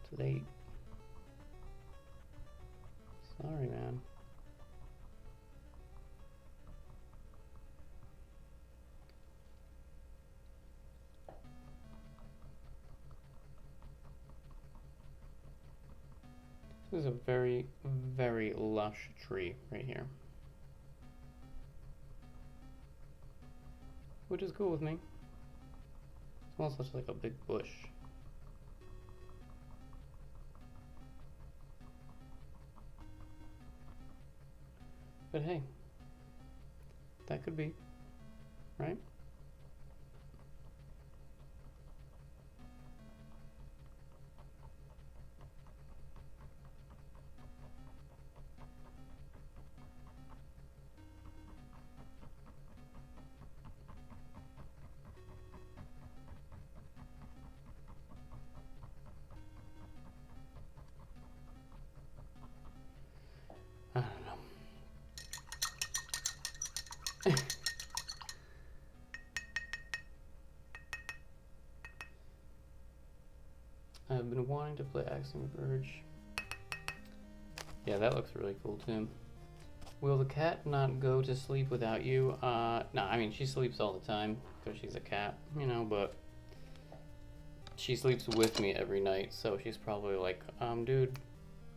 It's late. Sorry, man. This is a very, very lush tree right here. Which is cool with me. As Smells such like a big bush. But hey, that could be, right? I don't know. I've been wanting to play Axiom Verge. Yeah, that looks really cool too. Will the cat not go to sleep without you? No, I mean, she sleeps all the time because she's a cat, you know, but she sleeps with me every night, so she's probably like, dude.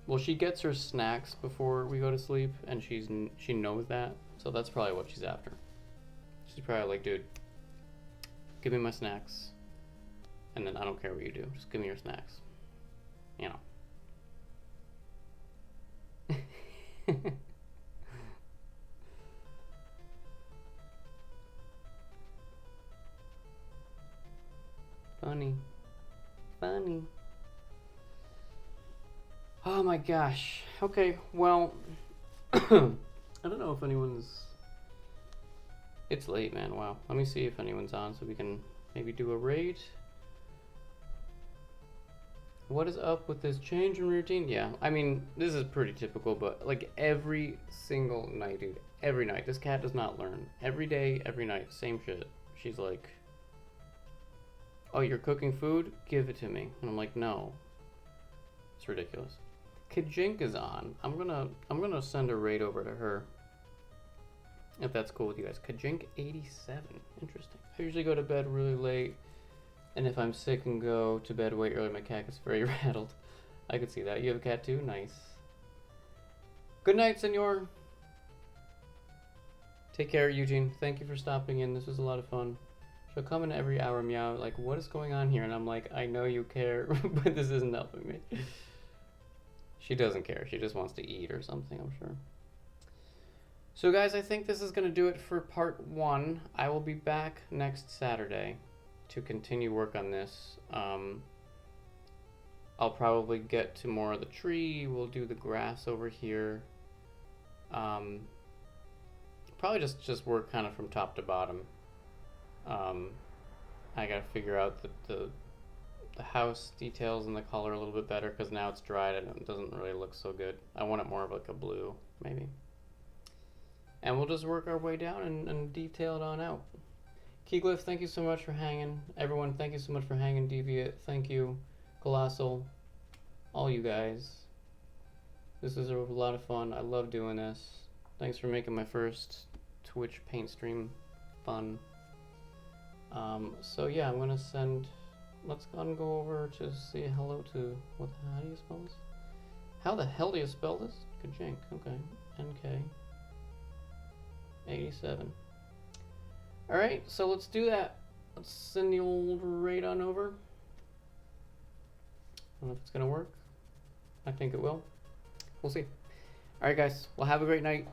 Well, she gets her snacks before we go to sleep, and she knows that, so that's probably what she's after. She's probably like, dude, give me my snacks, and then I don't care what you do, just give me your snacks, you know. Funny. Funny. Oh my gosh. Okay, well, I don't know if anyone's... It's late, man. Wow. Let me see if anyone's on so we can maybe do a raid. What is up with this change in routine? Yeah, I mean, this is pretty typical, but like every single night, dude. Every night. This cat does not learn. Every day, every night. Same shit. She's like, oh, you're cooking food? Give it to me. And I'm like, no. It's ridiculous. Kajink is on. I'm gonna send a raid over to her. If that's cool with you guys. Kajink 87. Interesting. I usually go to bed really late. And if I'm sick and go to bed way early, my cat gets very rattled. I could see that. You have a cat too? Nice. Good night, senor. Take care, Eugene. Thank you for stopping in. This was a lot of fun. She'll come in every hour, meow, like, what is going on here? And I'm like, I know you care, but this isn't helping me. She doesn't care. She just wants to eat or something, I'm sure. So guys, I think this is going to do it for part 1. I will be back next Saturday to continue work on this. I'll probably get to more of the tree. We'll do the grass over here. Probably just work kind of from top to bottom. I gotta figure out the house details and the color a little bit better because now it's dried and it doesn't really look so good. I want it more of like a blue, maybe. And we'll just work our way down and detail it on out. Keyglyph, thank you so much for hanging. Everyone, thank you so much for hanging. Deviate, thank you. Colossal, all you guys. This is a lot of fun. I love doing this. Thanks for making my first Twitch paint stream fun. So yeah, I'm gonna send, let's go and go over to say hello to, how do you spell this? How the hell do you spell this? Kajink, okay, NK 87. Alright, so let's do that. Let's send the old raid on over. I don't know if it's gonna work. I think it will. We'll see. Alright guys, well have a great night,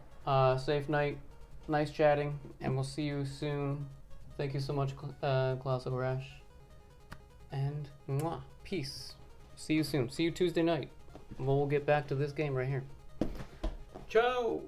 safe night, nice chatting, and we'll see you soon. Thank you so much, Classical Rash. And mwah, peace. See you soon. See you Tuesday night. We'll get back to this game right here. Ciao!